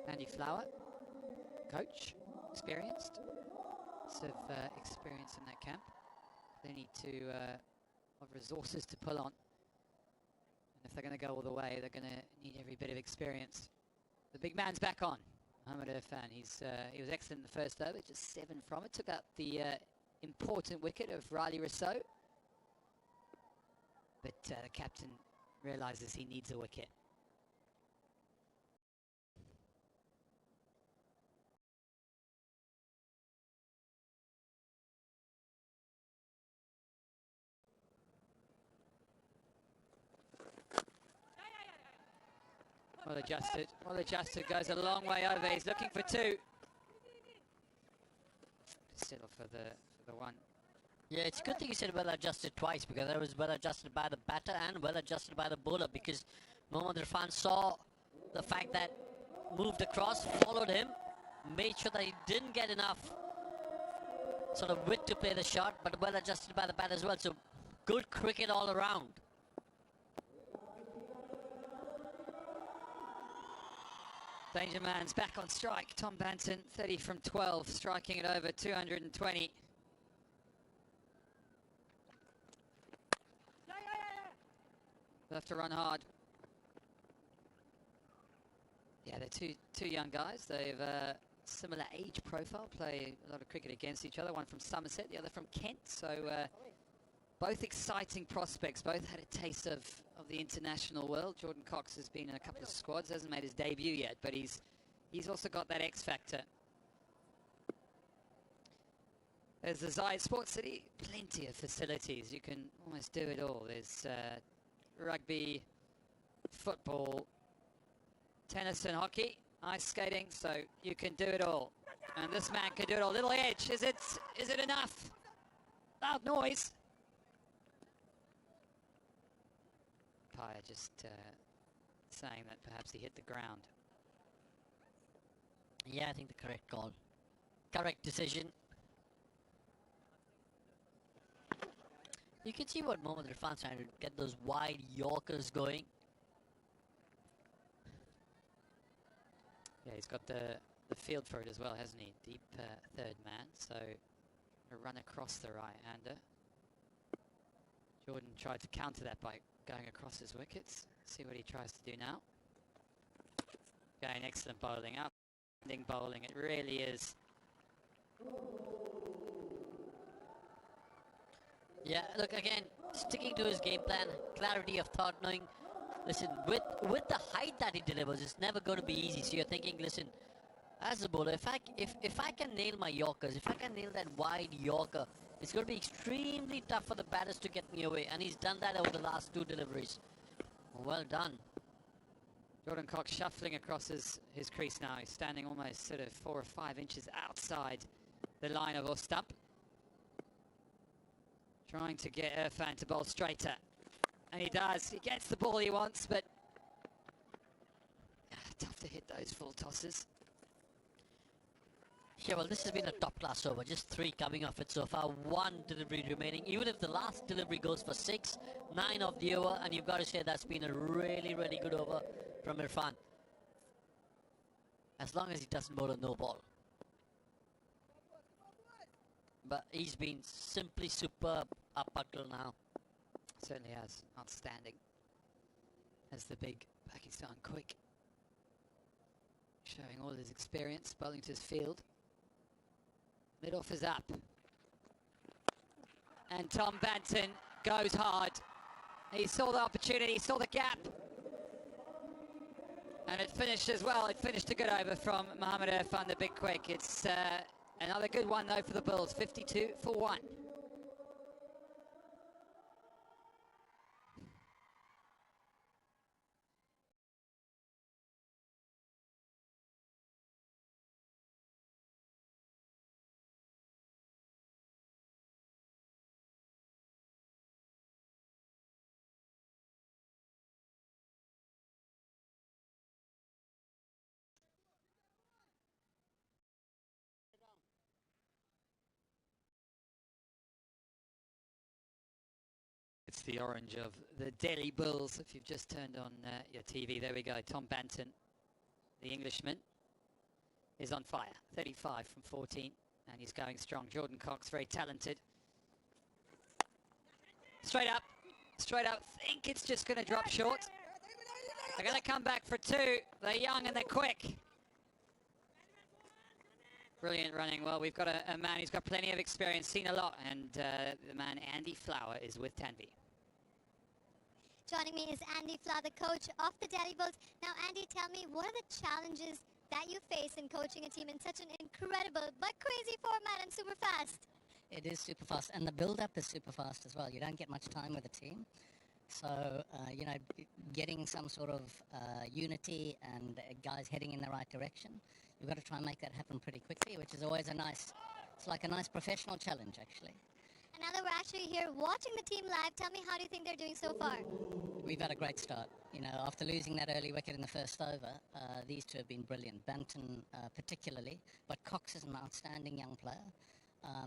[SPEAKER 5] Andy Flower, coach, experienced. Lots of experience in that camp. Plenty of resources to pull on. And if they're going to go all the way, they're going to need every bit of experience. The big man's back on. Mohamed Irfan, he was excellent in the first over, just 7 from it. Took out the important wicket of Riley Rousseau. But the captain realizes he needs a wicket. Well adjusted, goes a long way over. He's looking for two. Settle for the one.
[SPEAKER 13] Yeah, it's a good thing you said well adjusted twice, because that was well adjusted by the batter and well adjusted by the bowler, because Mohamed Irfan saw the fact that moved across, followed him, made sure that he didn't get enough sort of width to play the shot, but well adjusted by the bat as well. So good cricket all around.
[SPEAKER 5] Danger man's back on strike. Tom Banton, 30 from 12, striking it over 220. They'll have to run hard. Yeah, they're two young guys. They've similar age profile, play a lot of cricket against each other. One from Somerset, the other from Kent. So both exciting prospects. Both had a taste of the international world. Jordan Cox has been in a couple of squads, hasn't made his debut yet, but he's also got that X factor. There's the Zayed Sports City, plenty of facilities. You can almost do it all. There's rugby, football, tennis and hockey, ice skating, so you can do it all. And this man can do it all. Little edge, is it enough? Loud noise. Umpire just saying that perhaps he hit the ground.
[SPEAKER 13] Yeah, I think the correct call. Correct decision. You can see what Mohamed Irfan's trying to get those wide Yorkers going.
[SPEAKER 5] Yeah, he's got the field for it as well, hasn't he? Deep third man, so a run across the right-hander. Jordan tried to counter that by going across his wickets. See what he tries to do now. Again, excellent bowling, outstanding bowling. It really is
[SPEAKER 13] Yeah, look, again, sticking to his game plan, clarity of thought, knowing, listen, with the height that he delivers, it's never going to be easy. So you're thinking, listen, as a bowler, if I can nail my Yorkers, if I can nail that wide Yorker, it's going to be extremely tough for the batters to get me away. And he's done that over the last 2 deliveries. Well done.
[SPEAKER 5] Jordan Cox shuffling across his crease now. He's standing almost sort of 4 or 5 inches outside the line of off stump. Trying to get Irfan to bowl straighter. And he does. He gets the ball he wants, but tough to hit those full tosses.
[SPEAKER 13] Yeah, well, this has been a top-class over. Just 3 coming off it so far. 1 delivery remaining. Even if the last delivery goes for 6, 9 of the over, and you've got to say that's been a really, really good over from Irfan. As long as he doesn't bowl a no ball. But he's been simply superb up until now.
[SPEAKER 5] Certainly has. Outstanding. As the big Pakistan quick. Showing all his experience, bowling to his field. Mid-off is up. And Tom Banton goes hard. He saw the opportunity, he saw the gap. And it finished as well. It finished a good over from Mohammad Irfan, the big quick. It's another good one, though, for the Bulls. 52 for 1. It's the orange of the Delhi Bulls. If you've just turned on your TV, there we go. Tom Banton, the Englishman, is on fire. 35 from 14, and he's going strong. Jordan Cox, very talented. Straight up. Think it's just going to drop short. They're going to come back for 2. They're young and they're quick. Brilliant running. Well, we've got a man who's got plenty of experience, seen a lot, and the man Andy Flower is with Tanvi.
[SPEAKER 10] Joining me is Andy Flower, the coach of the Delhi Bulls. Now, Andy, tell me, what are the challenges that you face in coaching a team in such an incredible but crazy format and super fast?
[SPEAKER 14] It is super fast, and the build-up is super fast as well. You don't get much time with the team. So, getting some sort of unity and guys heading in the right direction, you've got to try and make that happen pretty quickly, which is always it's like a nice professional challenge, actually.
[SPEAKER 10] And now that we're actually here watching the team live, tell me, how do you think they're doing so far?
[SPEAKER 14] We've had a great start. After losing that early wicket in the first over, these 2 have been brilliant. Banton particularly, but Cox is an outstanding young player.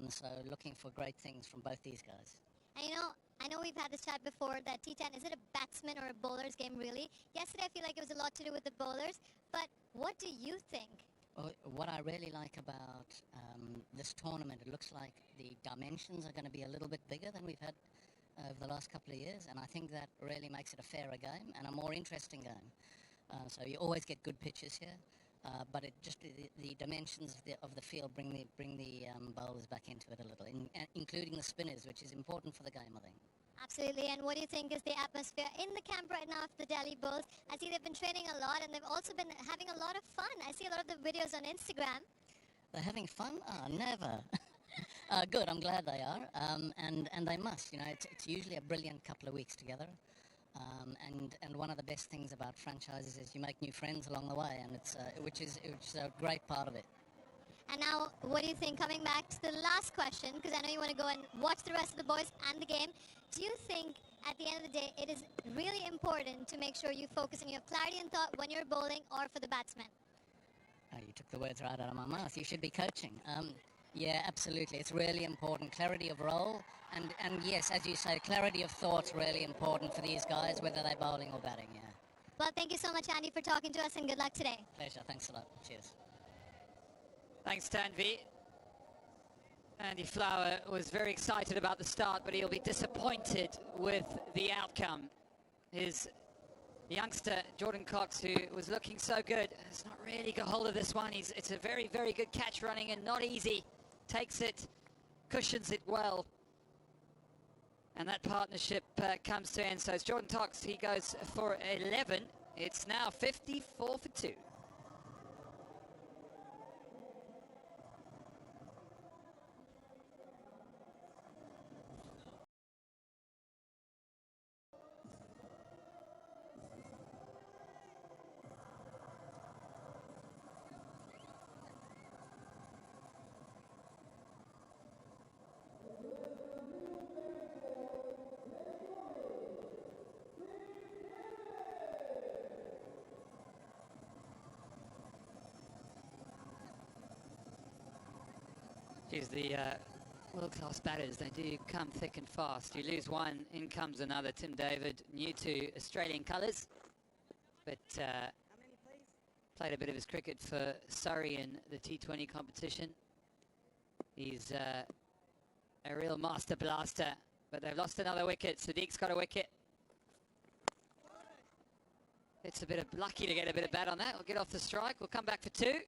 [SPEAKER 14] So looking for great things from both these guys.
[SPEAKER 10] And I know we've had this chat before, that T10, is it a batsman or a bowler's game, really? Yesterday, I feel like it was a lot to do with the bowlers, but what do you think?
[SPEAKER 14] Well, what I really like about this tournament, it looks like the dimensions are going to be a little bit bigger than we've had over the last couple of years, and I think that really makes it a fairer game and a more interesting game. So you always get good pitches here, but it just the dimensions of the field bring the bowlers back into it a little, including the spinners, which is important for the game, I think.
[SPEAKER 10] Absolutely. And what do you think is the atmosphere in the camp right now for the Delhi Bulls? I see they've been training a lot, and they've also been having a lot of fun. I see a lot of the videos on Instagram.
[SPEAKER 14] They're having fun? Never. Good, I'm glad they are. And they must. It's usually a brilliant couple of weeks together. And one of the best things about franchises is you make new friends along the way, and which is a great part of it.
[SPEAKER 10] And now, what do you think, coming back to the last question, because I know you want to go and watch the rest of the boys and the game, do you think at the end of the day it is really important to make sure you focus and you have clarity in thought when you're bowling or for the batsman?
[SPEAKER 14] You took the words right out of my mouth. You should be coaching. Yeah, absolutely. It's really important. Clarity of role, and yes, as you say, clarity of thought's really important for these guys, whether they're bowling or batting, yeah.
[SPEAKER 10] Well, thank you so much, Andy, for talking to us, and good luck today.
[SPEAKER 14] Pleasure. Thanks a lot. Cheers.
[SPEAKER 5] Thanks, Tanvi. Andy Flower was very excited about the start, but he'll be disappointed with the outcome. His youngster, Jordan Cox, who was looking so good, has not really got hold of this one. It's a very, very good catch running and not easy. Takes it, cushions it well. And that partnership comes to end. So it's Jordan Tox, he goes for 11. It's now 54 for 2. Geez, the world-class batters, they do come thick and fast. You lose one, in comes another. Tim David, new to Australian colours, but played a bit of his cricket for Surrey in the T20 competition. He's a real master blaster, but they've lost another wicket. Sadiq's got a wicket. It's a bit of lucky to get a bit of bat on that. We'll get off the strike. We'll come back for 2.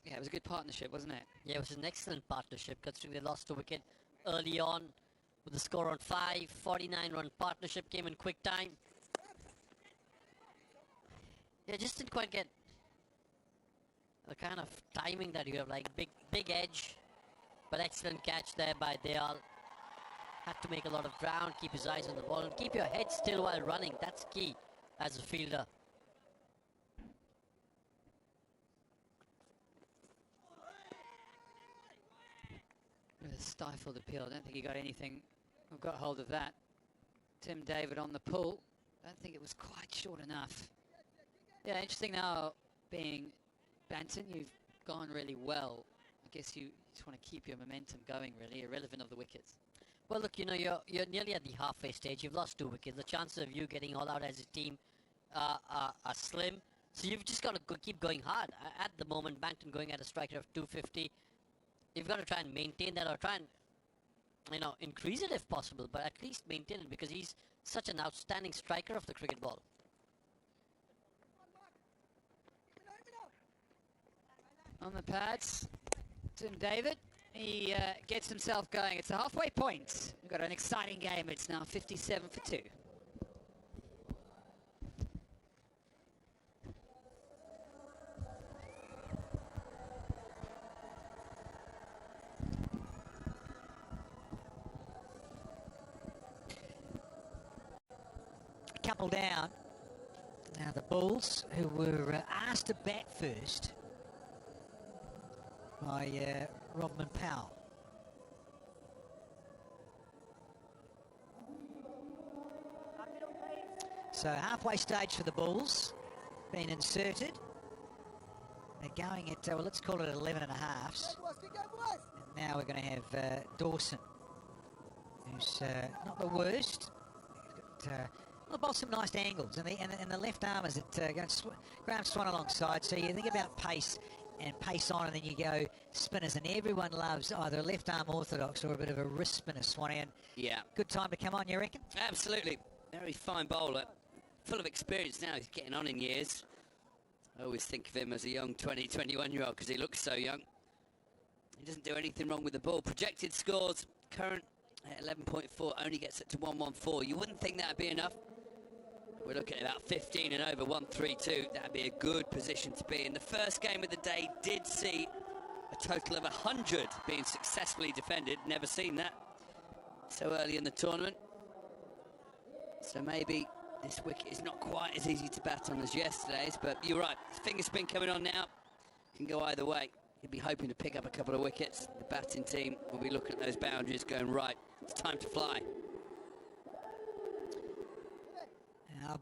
[SPEAKER 5] Yeah, it was a good partnership, wasn't it?
[SPEAKER 13] Yeah, it was an excellent partnership, considering they lost a wicket early on with the score on 5. 49-run partnership came in quick time. Yeah, just didn't quite get the kind of timing that you have, like big edge, but excellent catch there by Dayal. Had to make a lot of ground, keep his eyes on the ball, and keep your head still while running. That's key as a fielder.
[SPEAKER 5] Stifled appeal. I don't think he got anything. I've got hold of that. Tim David on the pull. I don't think it was quite short enough. Yeah, interesting now being Banton. You've gone really well. I guess you just want to keep your momentum going, really, irrelevant of the wickets.
[SPEAKER 13] Well, look, you know, you're nearly at the halfway stage. You've lost 2 wickets. The chances of you getting all out as a team are slim. So you've just got to keep going hard. At the moment, Banton going at a strike rate of 250. You've got to try and maintain that, or try and, you know, increase it if possible, but at least maintain it, because he's such an outstanding striker of the cricket ball.
[SPEAKER 5] On the pads, Tim David, he gets himself going. It's a halfway point. We've got an exciting game. It's now 57 for 2.
[SPEAKER 15] Couple down. Now the Bulls, who were asked to bat first by Rodman Powell. So halfway stage for the Bulls, been inserted. They're going at, well, let's call it 11 and a halves. And now we're going to have Dawson, who's not the worst. He's got the ball some nice angles, and the left armers that Graham Swan alongside. So you think about pace and pace on, and then you go spinners, and everyone loves either a left arm orthodox or a bit of a wrist spinner, Swanee. And
[SPEAKER 3] yeah,
[SPEAKER 15] good time to come on, you reckon?
[SPEAKER 3] Absolutely, very fine bowler, full of experience now. He's getting on in years. I always think of him as a young 20, 21-year-old because he looks so young. He doesn't do anything wrong with the ball. Projected scores, current at 11.4, only gets it to 114. You wouldn't think that'd be enough. We're looking at about 15 and over 132. That'd be a good position to be in. The first game of the day did see a total of 100 being successfully defended. Never seen that so early in the tournament. So maybe this wicket is not quite as easy to bat on as yesterday's, but you're right. Finger spin coming on now. Can go either way. You'll be hoping to pick up a couple of wickets. The batting team will be looking at those boundaries going, right, it's time to fly.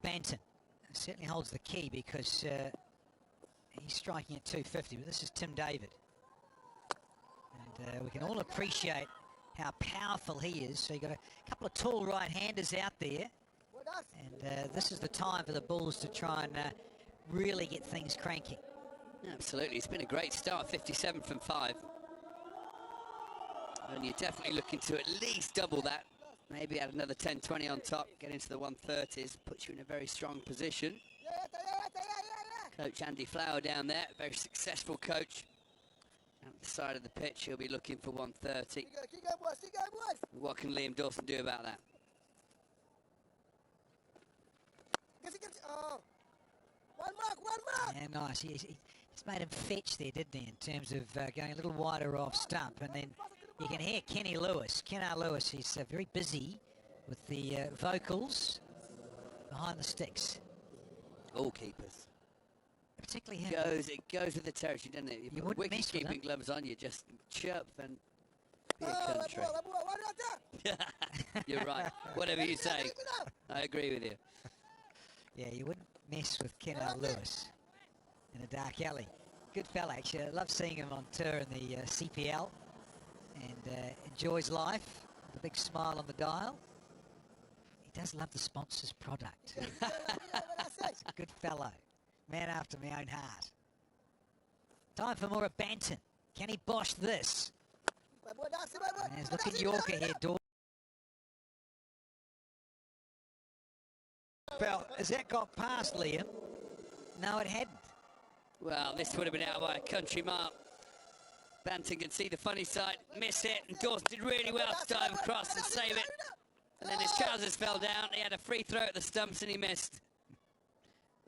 [SPEAKER 15] Banton certainly holds the key because he's striking at 250, but this is Tim David. And we can all appreciate how powerful he is. So you've got a couple of tall right-handers out there. And this is the time for the Bulls to try and really get things cranking.
[SPEAKER 3] Absolutely, it's been a great start, 57 from 5. And you're definitely looking to at least double that. Maybe add another 10, 20 on top, get into the 130s, puts you in a very strong position. Coach Andy Flower down there, very successful coach. Out the side of the pitch, he'll be looking for 130.
[SPEAKER 16] Keep going, boys. Keep going, boys.
[SPEAKER 3] What can Liam Dawson do about that?
[SPEAKER 16] Get it. Oh. One mark.
[SPEAKER 15] Yeah, nice. He's made him fetch there, didn't he, in terms of going a little wider off stump. And then you can hear Kenny Lewis. Kenna Lewis, he's very busy with the vocals behind the sticks.
[SPEAKER 3] All keepers.
[SPEAKER 15] Particularly him.
[SPEAKER 3] It goes with the territory, doesn't it?
[SPEAKER 15] You wouldn't mess with
[SPEAKER 3] wicket-keeping gloves on, you just chirp and be a country. You're right. Whatever you say, I agree with you.
[SPEAKER 15] Yeah, you wouldn't mess with Kenna Lewis in a dark alley. Good fella, actually. I love seeing him on tour in the CPL and enjoys life with a big smile on the dial. He does love the sponsor's product. He's a good fellow. Man after my own heart. Time for more of Banton. Can he bosh this? And he's looking Yorker here, Dawson. Has that got past Liam? No, it hadn't.
[SPEAKER 3] Well, this would have been out by a country mile. Banton can see the funny side, miss it, and Dawson did really well to dive across and save it. And then his trousers fell down. He had a free throw at the stumps and he missed.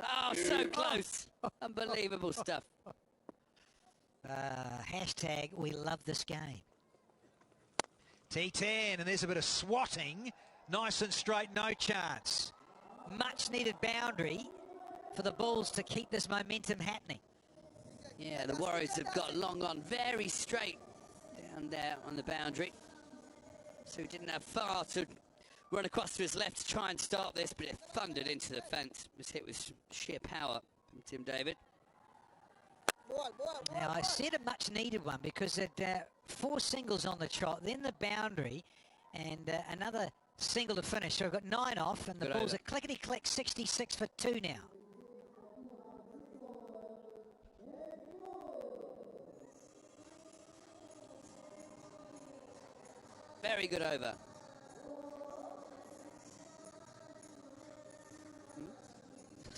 [SPEAKER 3] Oh, so close. Unbelievable stuff.
[SPEAKER 15] Hashtag we love this game.
[SPEAKER 17] T10, and there's a bit of swatting. Nice and straight, no chance.
[SPEAKER 15] Much needed boundary for the Bulls to keep this momentum happening.
[SPEAKER 3] Yeah, the Warriors have got long on very straight down there on the boundary. So he didn't have far to run across to his left to try and start this, but it thundered into the fence. It was hit with sheer power from Tim David.
[SPEAKER 15] Now, I said a much-needed one because it 4 singles on the trot, then the boundary, and another single to finish. So we've got 9 off, and the
[SPEAKER 3] Good
[SPEAKER 15] Bulls
[SPEAKER 3] over.
[SPEAKER 15] are clickety-click 66 for 2 now.
[SPEAKER 3] Very good over.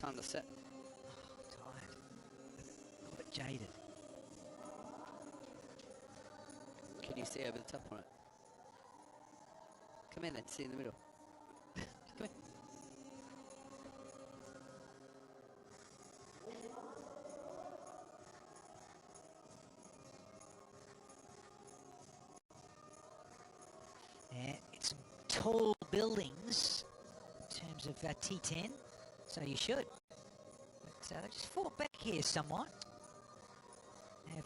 [SPEAKER 3] Time to set.
[SPEAKER 15] Tired. A bit jaded.
[SPEAKER 3] Can you see over the top on it? Come in then, see in the middle. Come in.
[SPEAKER 15] Yeah, it's tall buildings in terms of T10, so you should. But they just fought back here somewhat.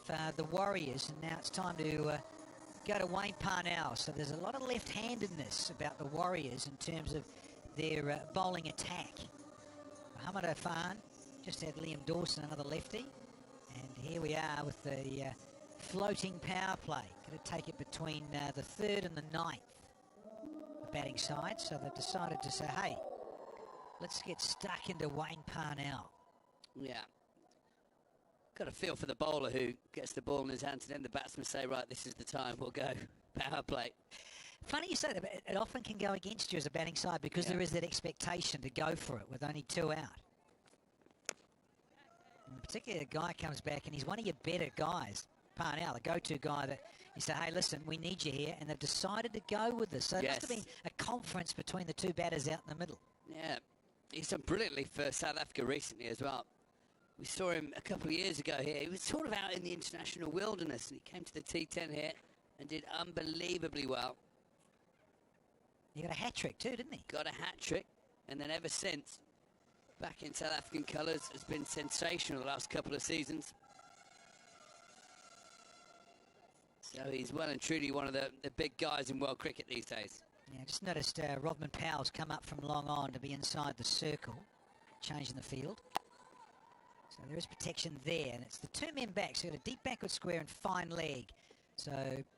[SPEAKER 15] Have the Warriors, and now it's time to go to Wayne Parnell. So there's a lot of left-handedness about the Warriors in terms of their bowling attack. Muhammad Afan just had Liam Dawson, another lefty. And here we are with the floating power play. Going to take it between the 3rd and the 9th, the batting side. So they've decided to say, hey, let's get stuck into Wayne Parnell.
[SPEAKER 3] Yeah. Got a feel for the bowler who gets the ball in his hands, and then the batsman say, right, this is the time, we'll go. Power play.
[SPEAKER 15] Funny you say that, but it often can go against you as a batting side because there is that expectation to go for it with only 2 out. And particularly a guy comes back and he's one of your better guys, Parnell, a go-to guy that you say, hey, listen, we need you here, and they've decided to go with this. So it must have been a conference between the 2 batters out in the middle.
[SPEAKER 3] Yeah, he's done brilliantly for South Africa recently as well. We saw him a couple of years ago here. He was sort of out in the international wilderness, and he came to the T10 here and did unbelievably well.
[SPEAKER 15] He got a hat-trick too, didn't he?
[SPEAKER 3] Got a hat-trick, and then ever since, back in South African colours, has been sensational the last couple of seasons. So he's well and truly one of the big guys in world cricket these days.
[SPEAKER 15] Yeah, just noticed Rodman Powell's come up from long on to be inside the circle, changing the field. So there is protection there, and it's the 2 men back, so you've got a deep backward square and fine leg. So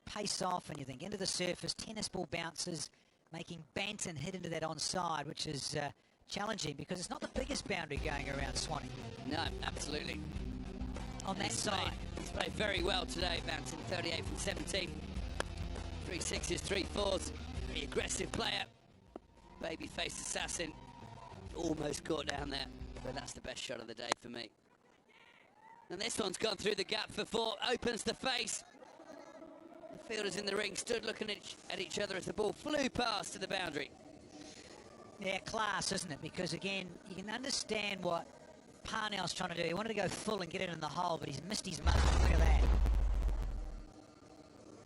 [SPEAKER 15] pace off, and you think into the surface, tennis ball bounces, making Banton hit into that onside, which is challenging because it's not the biggest boundary going around Swanee.
[SPEAKER 3] No, absolutely.
[SPEAKER 15] On that side.
[SPEAKER 3] He's played very well today, Banton, 38 from 17. 3 6s, 3 4s. Very aggressive player. Baby-faced assassin. Almost caught down there, but that's the best shot of the day for me. And this one's gone through the gap for 4, opens the face. The fielders in the ring stood looking at each other as the ball flew past to the boundary.
[SPEAKER 15] Yeah, class, isn't it? Because, again, you can understand what Parnell's trying to do. He wanted to go full and get it in the hole, but he's missed his mark. Look at that.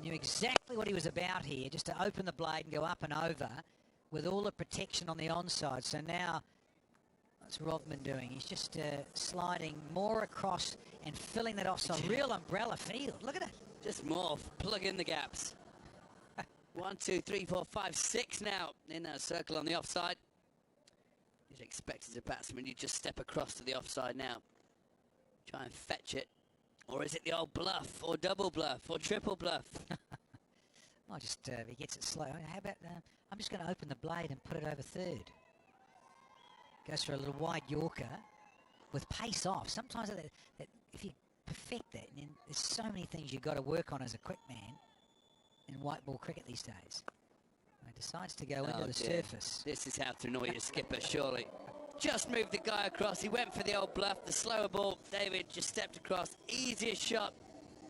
[SPEAKER 15] Knew exactly what he was about here, just to open the blade and go up and over with all the protection on the onside. So now, what's Rodman doing? He's just sliding more across and filling that offside. Real umbrella field. Look at it.
[SPEAKER 3] Just more. Plug in the gaps. 1, 2, 3, 4, 5, 6 now in that circle on the offside. You'd expect as a batsman, you just step across to the offside now. Try and fetch it. Or is it the old bluff, or double bluff, or triple bluff?
[SPEAKER 15] Oh, just he gets it slow. How about, I'm just going to open the blade and put it over third. Goes for a little wide Yorker with pace off. Sometimes that if you perfect that, and there's so many things you've got to work on as a quick man in white ball cricket these days. He decides to go into the surface.
[SPEAKER 3] This is how to annoy your skipper, surely. Just moved the guy across. He went for the old bluff, the slower ball. David just stepped across. Easiest shot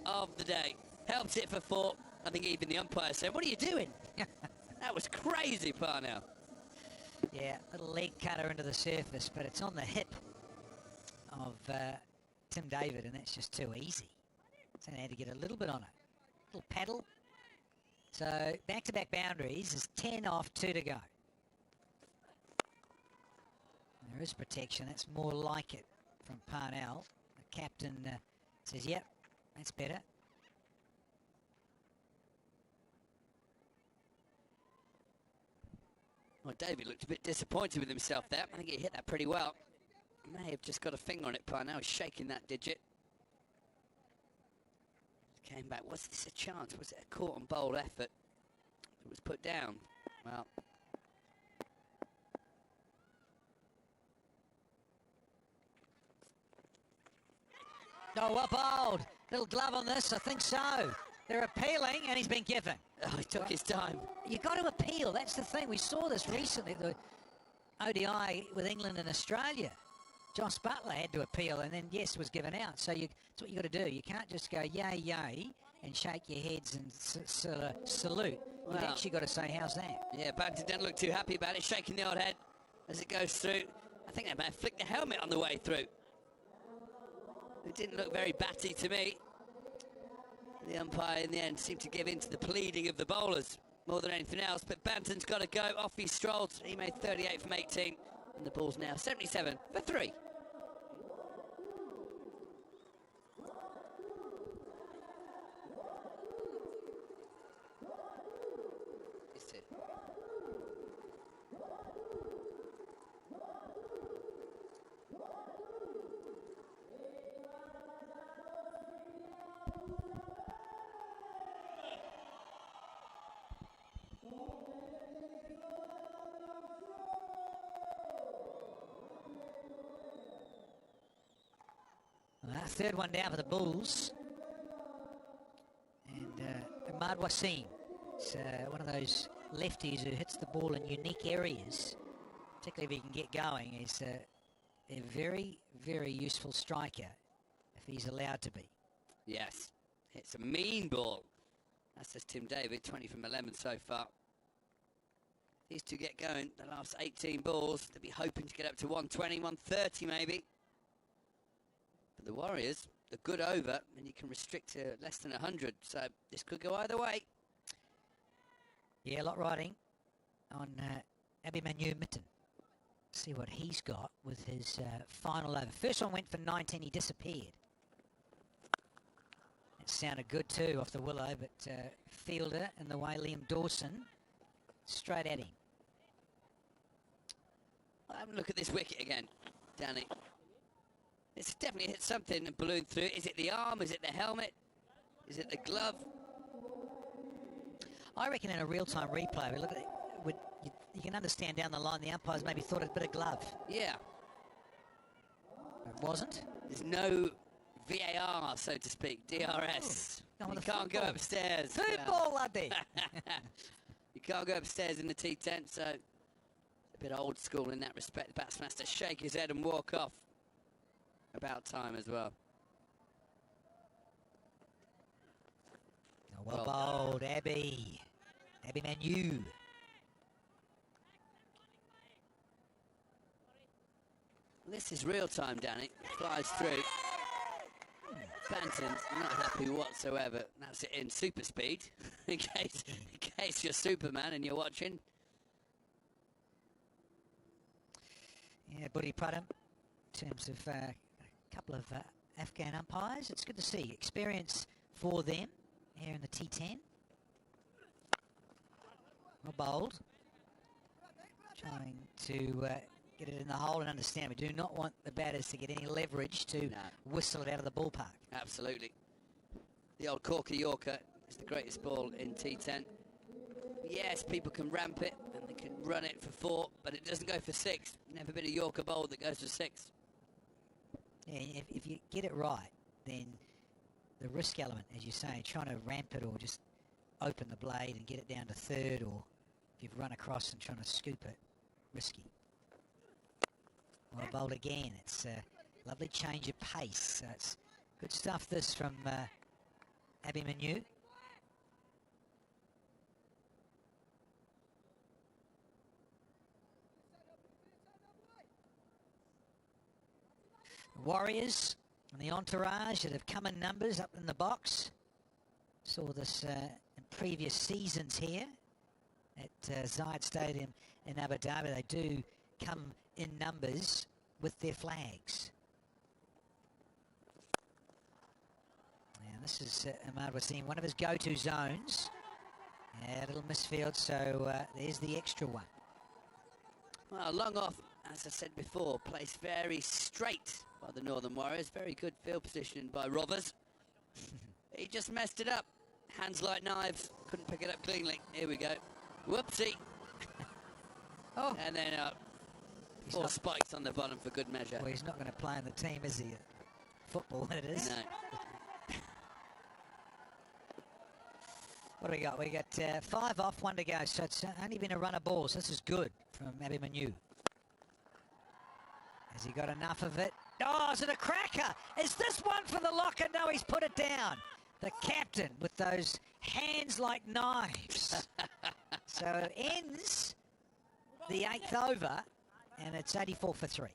[SPEAKER 3] of the day. Helped it for 4. I think even the umpire said, "What are you doing?" That was crazy, Parnell.
[SPEAKER 15] Yeah, little leg cutter into the surface, but it's on the hip of Tim David, and that's just too easy. So they had to get a little bit on it. Little paddle. So back-to-back boundaries is 10 off, 2 to go. There is protection. That's more like it from Parnell. The captain says, yep, that's better.
[SPEAKER 3] Well, David looked a bit disappointed with himself there. I think he hit that pretty well. May have just got a finger on it. Parnell shaking that digit. Came back. Was this a chance? Was it a caught and bowl effort? It was put down. Well.
[SPEAKER 15] Oh, well bowled. Little glove on this, I think so. They're appealing, and he's been given.
[SPEAKER 3] Oh, he took his time.
[SPEAKER 15] You've got to appeal. That's the thing. We saw this recently, the ODI with England and Australia. Joss Butler had to appeal, and then yes was given out. So that's what you got to do. You can't just go yay, yay, and shake your heads and salute. You've actually got to say, how's that?
[SPEAKER 3] Yeah, Bagton didn't look too happy about it, shaking the old head as it goes through. I think they may have flicked the helmet on the way through. It didn't look very batty to me. The umpire in the end seemed to give in to the pleading of the bowlers more than anything else, but Banton's got to go. Off he strolled. He made 38 from 18, and the ball's now 77 for 3.
[SPEAKER 15] Third one down for the Bulls. And Ahmad Wasim, it's one of those lefties who hits the ball in unique areas, particularly if he can get going. He's a very, very useful striker if he's allowed to be.
[SPEAKER 3] Yes, it's a mean ball. That's just Tim David, 20 from 11 so far. These two get going, the last 18 balls, they'll be hoping to get up to 120, 130 maybe. The Warriors, a good over, and you can restrict to less than 100, so this could go either way.
[SPEAKER 15] Yeah, a lot riding on Abhimanyu Mitten. See what he's got with his final over. First one went for 19, he disappeared. It sounded good too off the willow, but fielder in the way, Liam Dawson, straight at him.
[SPEAKER 3] I'll have a look at this wicket again, Danny. It's definitely hit something and ballooned through. Is it the arm? Is it the helmet? Is it the glove?
[SPEAKER 15] I reckon in a real-time replay, we look at it, you can understand down the line the umpires maybe thought it a bit of glove.
[SPEAKER 3] Yeah.
[SPEAKER 15] It wasn't.
[SPEAKER 3] There's no VAR, so to speak, DRS. You can't go upstairs.
[SPEAKER 15] Football, laddie.
[SPEAKER 3] You can't go upstairs in the T10, so a bit old school in that respect. The batsman has to shake his head and walk off. About time as well.
[SPEAKER 15] Well bowled, Abby Manu.
[SPEAKER 3] This is real time, Danny. Flies through. Banton's not happy whatsoever. That's it in super speed, in case you're Superman and you're watching.
[SPEAKER 15] Yeah, Buddy Pradham, in terms of a couple of Afghan umpires. It's good to see experience for them here in the T10. Well bowled. Trying to get it in the hole and understand we do not want the batters to get any leverage to whistle it out of the ballpark.
[SPEAKER 3] Absolutely. The old corker Yorker is the greatest ball in T10. Yes, people can ramp it and they can run it for 4, but it doesn't go for 6. Never been a Yorker bowl that goes for 6.
[SPEAKER 15] Yeah, if you get it right, then the risk element, as you say, trying to ramp it or just open the blade and get it down to 3rd, or if you've run across and trying to scoop it, risky. Well bowled again. It's a lovely change of pace. So it's good stuff, this from Abby Manu. Warriors and the entourage that have come in numbers up in the box. Saw this in previous seasons here at Zayed Stadium in Abu Dhabi. They do come in numbers with their flags. And this is Ahmad Wasim, one of his go-to zones. Yeah, a little misfield, so there's the extra one.
[SPEAKER 3] Well, long off, as I said before, placed very straight by the Northern Warriors. Very good field position by Rovers. He just messed it up. Hands like knives. Couldn't pick it up cleanly. Here we go. Whoopsie.
[SPEAKER 15] Oh.
[SPEAKER 3] And then 4 spikes on the bottom for good measure.
[SPEAKER 15] Well, he's not going to play in the team, is he? Football, it is.
[SPEAKER 3] No.
[SPEAKER 15] What do we got? We got 5 off, 1 to go. So it's only been a run of balls. This is good from Abby Manu. Has he got enough of it? Oh, is it a cracker? Is this one for the locker? No, he's put it down. The captain with those hands like knives. So it ends the 8th over, and it's 84 for 3.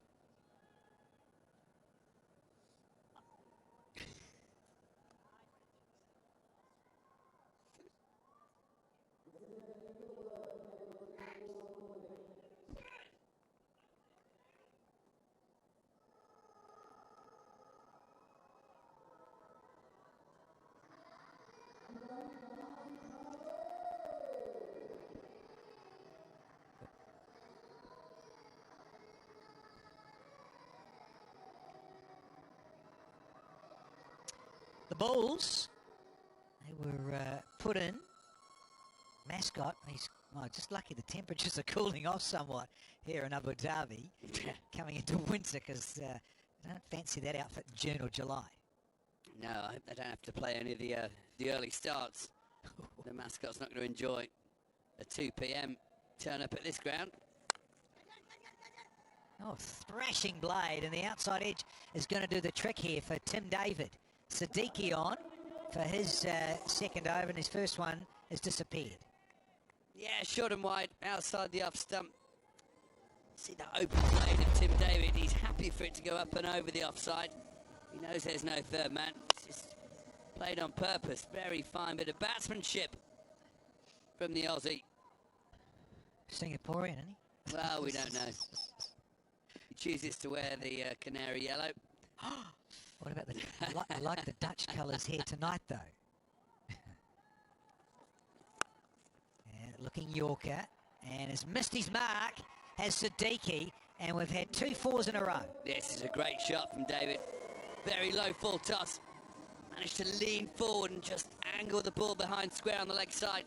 [SPEAKER 15] The Bulls, they were put in. Mascot, he's just lucky the temperatures are cooling off somewhat here in Abu Dhabi, coming into winter, because I don't fancy that outfit in June or July.
[SPEAKER 3] No, I hope they don't have to play any of the early starts. The mascot's not going to enjoy a 2 p.m. turn up at this ground.
[SPEAKER 15] Oh, thrashing blade, and the outside edge is going to do the trick here for Tim David. Siddiqui on for his second over, and his first one has disappeared.
[SPEAKER 3] Yeah, short and wide, outside the off stump. See that open blade of Tim David. He's happy for it to go up and over the offside. He knows there's no third man. It's just played on purpose. Very fine bit of batsmanship from the Aussie.
[SPEAKER 15] Singaporean, isn't he?
[SPEAKER 3] Well, we don't know. He chooses to wear the canary yellow.
[SPEAKER 15] What about I like the Dutch colours here tonight, though. And looking Yorker, and has missed his mark, has Siddiqui, and we've had 2 4s in a row.
[SPEAKER 3] This is a great shot from David. Very low full toss. Managed to lean forward and just angle the ball behind square on the leg side.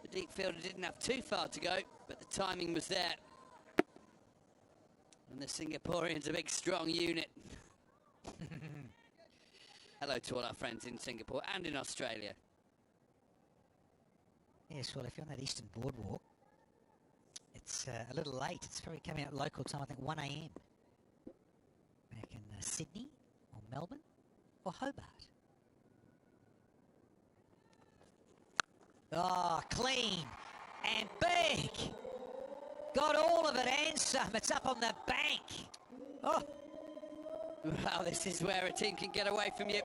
[SPEAKER 3] The deep fielder didn't have too far to go, but the timing was there. And the Singaporeans, a big strong unit. Hello to all our friends in Singapore and in Australia.
[SPEAKER 15] Yes, well, if you're on that Eastern Boardwalk, it's a little late. It's probably coming out local time, I think 1 a.m. back in Sydney or Melbourne or Hobart. Oh, clean and big. Got all of it and some. It's up on the bank. Oh.
[SPEAKER 3] Wow, this is where a team can get away from you.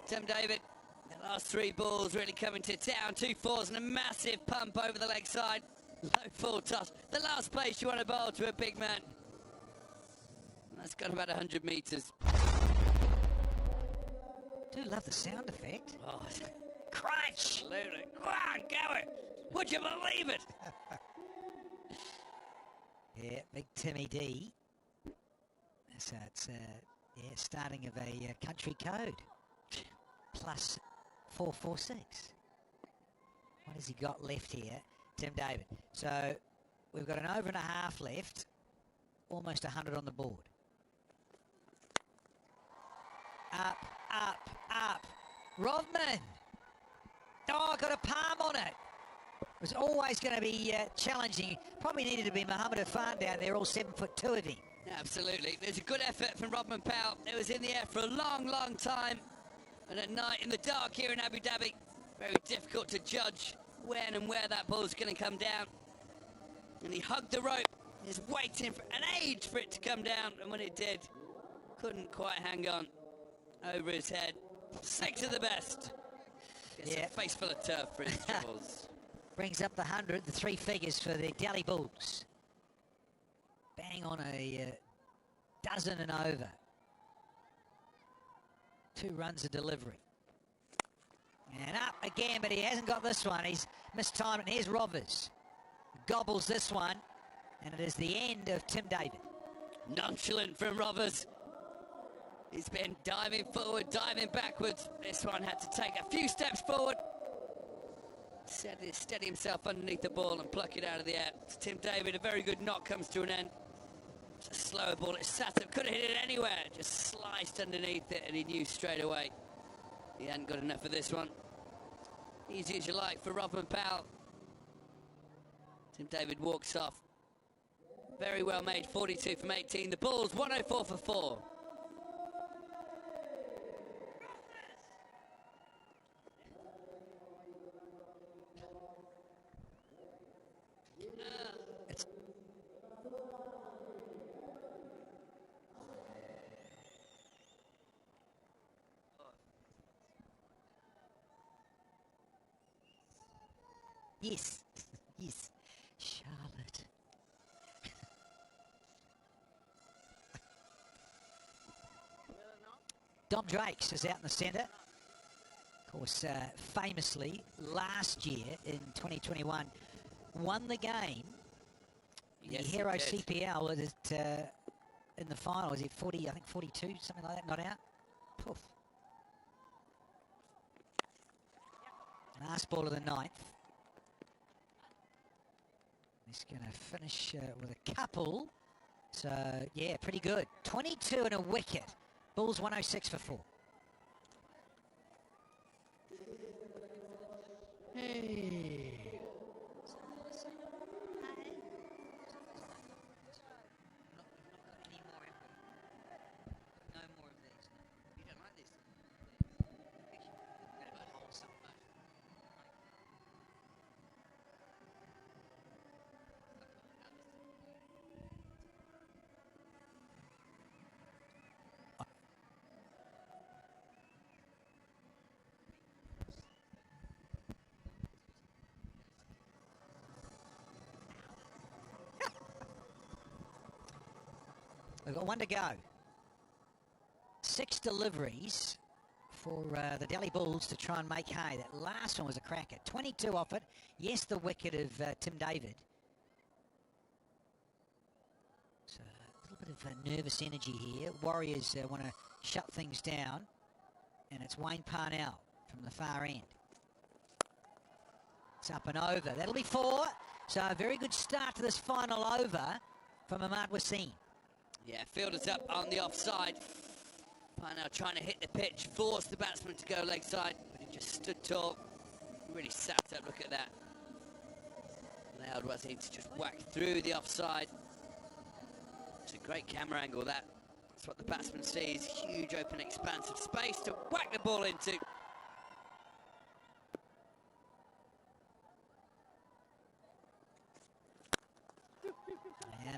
[SPEAKER 3] Tim David, the last 3 balls really coming to town. 2 fours and a massive pump over the leg side. Low full toss. The last place you want to bowl to a big man. And that's got about 100 metres.
[SPEAKER 15] Do love the sound effect.
[SPEAKER 3] Oh,
[SPEAKER 15] crunch!
[SPEAKER 3] Absolutely. Go on, go it. Would you believe it?
[SPEAKER 15] Yeah, big Timmy D. So it's starting of a country code. Plus 446. What has he got left here, Tim David? So we've got an over and a half left. Almost 100 on the board. Up, up, up. Rodman. Oh, got a palm on it. It was always going to be challenging. Probably needed to be Mohammed Afan down there, all 7'2" of him.
[SPEAKER 3] Absolutely. There's a good effort from Rodman Powell. It was in the air for a long, long time. And at night in the dark here in Abu Dhabi, very difficult to judge when and where that ball's going to come down. And he hugged the rope. He's waiting for an age for it to come down. And when it did, couldn't quite hang on. Over his head. 6 of the best. Gets a face full of turf for his troubles.
[SPEAKER 15] Brings up the 100, the 3 figures for the Delhi Bulls. Bang on a dozen and over. 2 runs of delivery. And up again, but he hasn't got this one. He's mistimed it. Here's Rovers. Gobbles this one. And it is the end of Tim David.
[SPEAKER 3] Nonchalant from Rovers. He's been diving forward, diving backwards. This one had to take a few steps forward. Steady himself underneath the ball and pluck it out of the air. It's Tim David, a very good knock comes to an end. It's a slower ball, it sat up, could have hit it anywhere. Just sliced underneath it and he knew straight away he hadn't got enough of this one. Easy as you like for Rodman Powell. Tim David walks off. Very well made, 42 from 18. The Bulls, 104 for 4.
[SPEAKER 15] Yes, yes, Charlotte. Dom Drakes is out in the centre. Of course, famously, last year in 2021, won the game.
[SPEAKER 3] Yes,
[SPEAKER 15] the Hero CPL was in the final. Was it 40, I think 42, something like that, not out? Poof. Last ball of the 9th. He's going to finish with a couple. So, yeah, pretty good. 22 and a wicket. Bulls 106 for 4. Hey. We've got 1 to go. 6 deliveries for the Delhi Bulls to try and make hay. That last one was a cracker. 22 off it. Yes, the wicket of Tim David. So a little bit of nervous energy here. Warriors want to shut things down. And it's Wayne Parnell from the far end. It's up and over. That'll be 4. So a very good start to this final over from Ahmad Wasim.
[SPEAKER 3] Yeah, fielder's up on the offside. Parnell trying to hit the pitch, force the batsman to go leg side, but he just stood tall. Really sat up, look at that. Allowed Wasim to just whack through the offside. It's a great camera angle, that. That's what the batsman sees, huge open expanse of space to whack the ball into.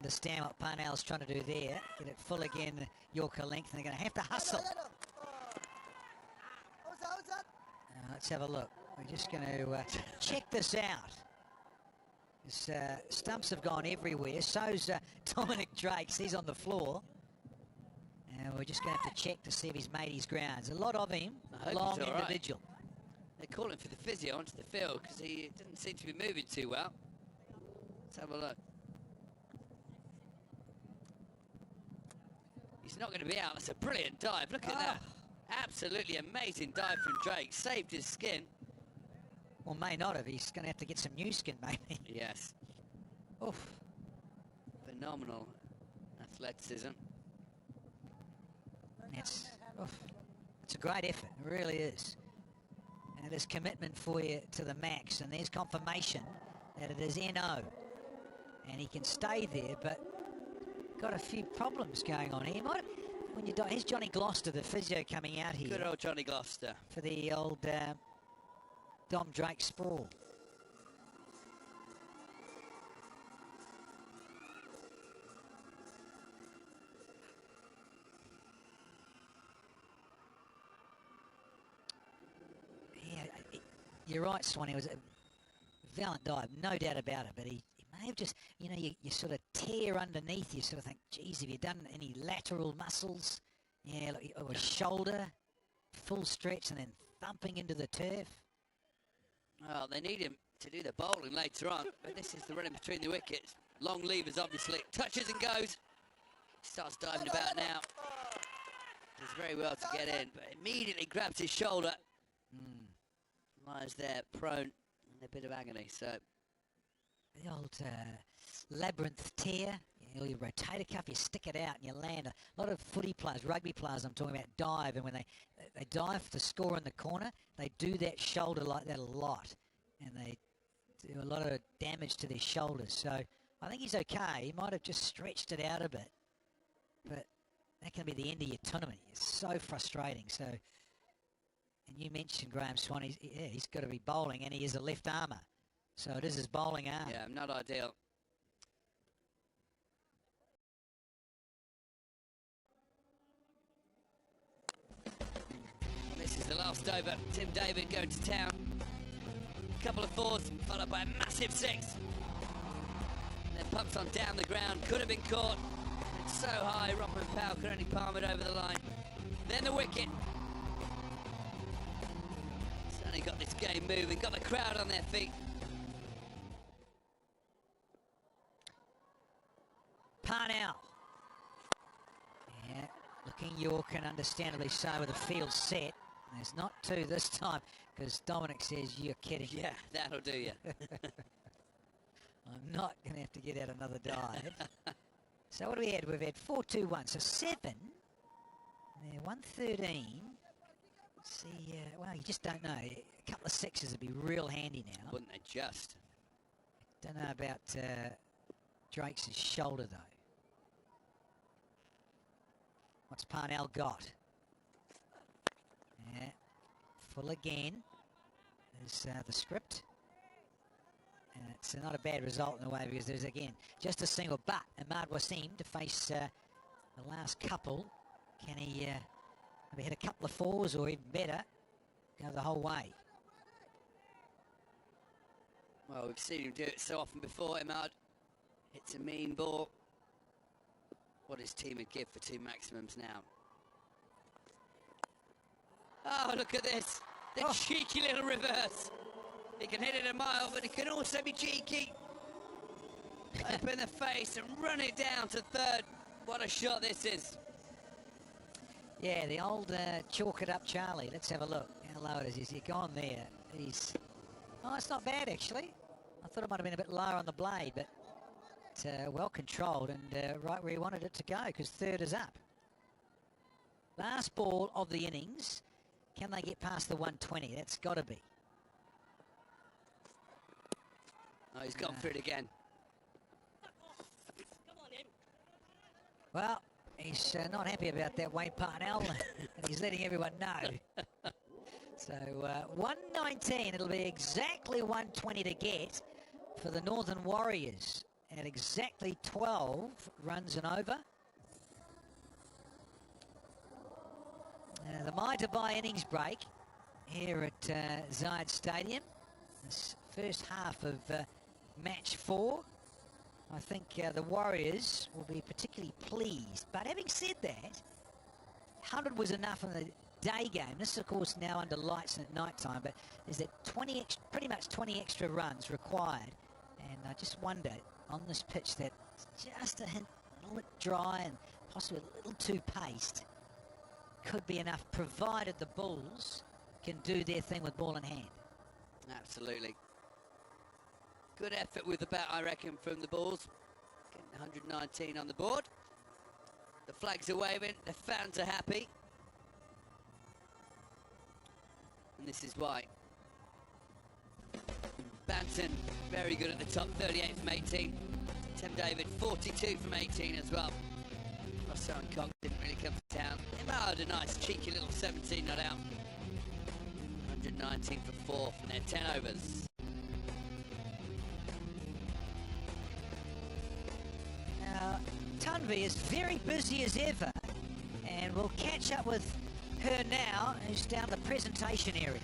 [SPEAKER 15] understand what Parnell's trying to do there. Get it full again, Yorker length, and they're going to have to hustle. Let's have a look. We're just going to check this out. His, stumps have gone everywhere. So's Dominic Drakes. He's on the floor. And we're just going to have to check to see if he's made his grounds. A lot of him, long individual.
[SPEAKER 3] Right. They're calling for the physio onto the field because he didn't seem to be moving too well. Let's have a look. He's not going to be out. That's a brilliant dive. Look at that. Absolutely amazing dive from Drake. Saved his skin.
[SPEAKER 15] Well, may not have. He's going to have to get some new skin, maybe.
[SPEAKER 3] Yes.
[SPEAKER 15] Oof.
[SPEAKER 3] Phenomenal athleticism.
[SPEAKER 15] It's a great effort. It really is. And there's commitment for you to the max. And there's confirmation that it is NO. And he can stay there, but got a few problems going on here. When you die, here's Johnny Gloucester, the physio, coming out here.
[SPEAKER 3] Good old Johnny Gloucester.
[SPEAKER 15] For the old Dom Drake sprawl. Yeah, you're right, Swanee. It was a valiant dive, no doubt about it, but he may have just, you know, you sort of tear underneath, you sort of think, geez, have you done any lateral muscles? Yeah, or a shoulder, full stretch, and then thumping into the turf.
[SPEAKER 3] Well, they need him to do the bowling later on, but this is the running between the wickets. Long levers, obviously. Touches and goes. Starts diving about now. Does very well to get in, but immediately grabs his shoulder. Lies there, prone, in a bit of agony, so...
[SPEAKER 15] The old labyrinth tear. You rotate a cuff, you stick it out, and you land. A lot of footy players, rugby players I'm talking about, dive, and when they dive to score in the corner, they do that shoulder like that a lot, and they do a lot of damage to their shoulders. So I think he's okay. He might have just stretched it out a bit, but that can be the end of your tournament. It's so frustrating. So, and you mentioned Graham Swan. He's got to be bowling, and he is a left armour, so it is his bowling arm.
[SPEAKER 3] Yeah, not ideal. This is the last over. Tim David going to town. A couple of fours, followed by a massive six. Then pumps on down the ground. Could have been caught. It's so high, Robin Powell could only palm it over the line. Then the wicket. Certainly got this game moving. Got the crowd on their feet.
[SPEAKER 15] Parnell. Yeah, looking York, and understandably so, with the field set. There's not two this time, because Dominic says, you're kidding.
[SPEAKER 3] Yeah, that'll do you.
[SPEAKER 15] I'm not going to have to get out another dive. So what do we had? We've had 4-2-1, so 7. There, 113. Let's see, well, you just don't know. A couple of sixes would be real handy now.
[SPEAKER 3] Wouldn't they just?
[SPEAKER 15] Don't know about Drake's shoulder, though. What's Parnell got? Yeah, full again is the script. And it's not a bad result in a way, because there's, again, just a single. But Ahmad Wasim to face the last couple. Can he maybe hit a couple of fours, or even better, go the whole way?
[SPEAKER 3] Well, we've seen him do it so often before. Ahmad hits a mean ball. What his team would give for 2 maximums now. Oh, look at this. The cheeky little reverse. He can hit it a mile, but he can also be cheeky. Open the face and run it down to third. What a shot this is.
[SPEAKER 15] Yeah, the old chalk it up Charlie. Let's have a look how low it is. Is he gone there? He's... Oh, it's not bad, actually. I thought it might have been a bit lower on the blade, but well controlled and right where he wanted it to go, because third is up. Last ball of the innings. Can they get past the 120? That's got to be.
[SPEAKER 3] Oh, he's gone for it again.
[SPEAKER 15] Well, he's not happy about that, Wayne Parnell. And he's letting everyone know. So 119, it'll be exactly 120 to get for the Northern Warriors at exactly 12 runs and over. The Mai-Dubai innings break here at Zayed Stadium. This first half of match 4. I think the Warriors will be particularly pleased. But having said that, 100 was enough in the day game. This is, of course, now under lights and at night time, but there's that pretty much 20 extra runs required. And I just wonder, on this pitch, that just a hint, a little bit dry and possibly a little too paced, could be enough, provided the Bulls can do their thing with ball in hand.
[SPEAKER 3] Absolutely. Good effort with the bat, I reckon, from the Bulls. Getting 119 on the board. The flags are waving, the fans are happy. And this is why. Banton, very good at the top, 38 from 18. Tim David, 42 from 18 as well. Russell and Cox didn't really come to town. They had a nice cheeky little 17 not out. 119 for 4 from their 10 overs.
[SPEAKER 15] Now, Tunvi is very busy as ever, and we'll catch up with her now, who's down the presentation area.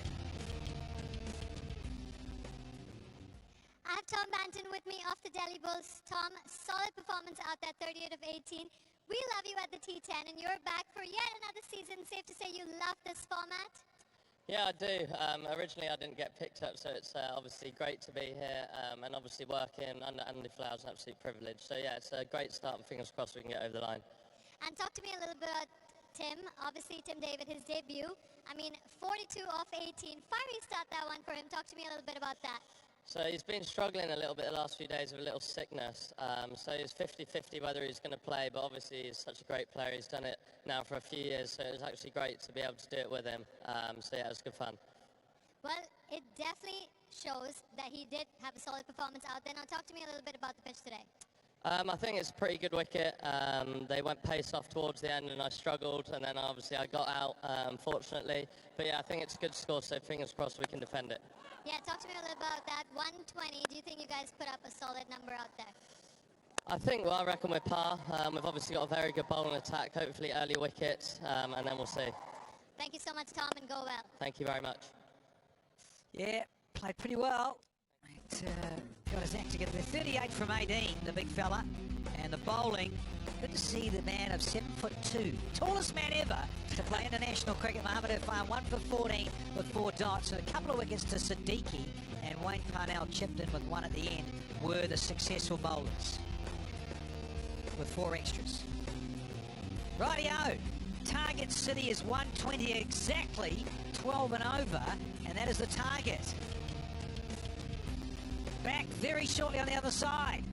[SPEAKER 10] I have Tom Banton with me off the Delhi Bulls. Tom, solid performance out there, 38 of 18. We love you at the T10, and you're back for yet another season. Safe to say you love this format?
[SPEAKER 4] Yeah, I do. Originally, I didn't get picked up, so it's obviously great to be here, and obviously working under Andy Flower is an absolute privilege. So yeah, it's a great start, and fingers crossed we can get over the line.
[SPEAKER 10] And talk to me a little bit about Tim. Obviously, Tim David, his debut. I mean, 42 off 18. Fiery start that one for him. Talk to me a little bit about that.
[SPEAKER 4] So he's been struggling a little bit the last few days with a little sickness. So he's 50-50 whether he's going to play, but obviously he's such a great player. He's done it now for a few years, so it was actually great to be able to do it with him. So yeah, it was good fun.
[SPEAKER 10] Well, it definitely shows that he did have a solid performance out there. Now talk to me a little bit about the pitch today.
[SPEAKER 4] I think it's a pretty good wicket. They went pace off towards the end and I struggled, and then obviously I got out, unfortunately. But yeah, I think it's a good score, so fingers crossed we can defend it.
[SPEAKER 10] Yeah, talk to me a little about that. 120, do you think you guys put up a solid number out there?
[SPEAKER 4] I reckon we're par. We've obviously got a very good bowling attack, hopefully early wickets, and then we'll see.
[SPEAKER 10] Thank you so much, Tom, and go well.
[SPEAKER 4] Thank you very much.
[SPEAKER 15] Yeah, played pretty well. Got his act together. 38 from 18, the big fella. And the bowling, good to see the man of 7'2", tallest man ever to play international cricket. Mohammad Irfan, 1 for 14 with 4 dots. And a couple of wickets to Siddiqui, and Wayne Parnell chipped in with 1 at the end, were the successful bowlers with 4 extras. Rightio, target city is 120 exactly, 12 and over, and that is the target. Back very shortly on the other side.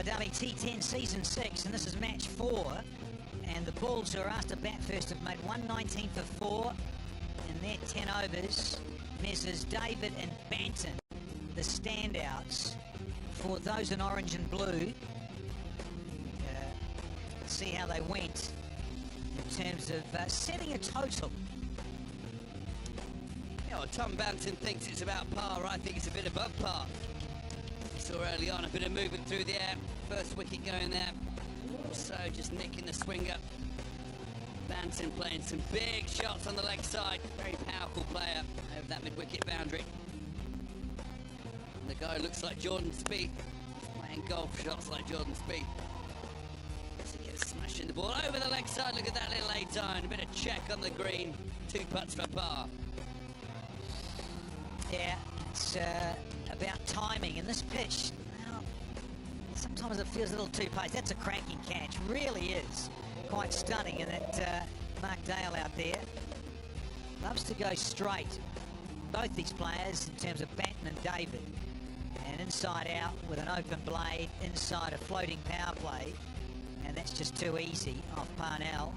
[SPEAKER 15] Abu Dhabi T10 Season 6, and this is match 4. And the Bulls, who are asked to bat first, have made 119 for 4 in their 10 overs. Messrs David and Banton, the standouts for those in orange and blue. See how they went in terms of setting a total.
[SPEAKER 3] You know, Tom Banton thinks it's about par. I think it's a bit above par. We saw early on a bit of movement through the air. First wicket going there. So just nicking the swinger. Banton playing some big shots on the leg side. Very powerful player over that mid-wicket boundary. And the guy looks like Jordan Spieth. Playing golf shots like Jordan Spieth. Smashing the ball over the leg side. Look at that little 8-iron. A bit of check on the green. 2 putts for par.
[SPEAKER 15] Yeah, it's about timing. And this pitch, well, sometimes it feels a little too pace. That's a cracking catch. Really is. Quite stunning. And that Mark Dale out there loves to go straight. Both these players in terms of Banton and David. And inside out with an open blade. Inside a floating power play. And that's just too easy off Parnell.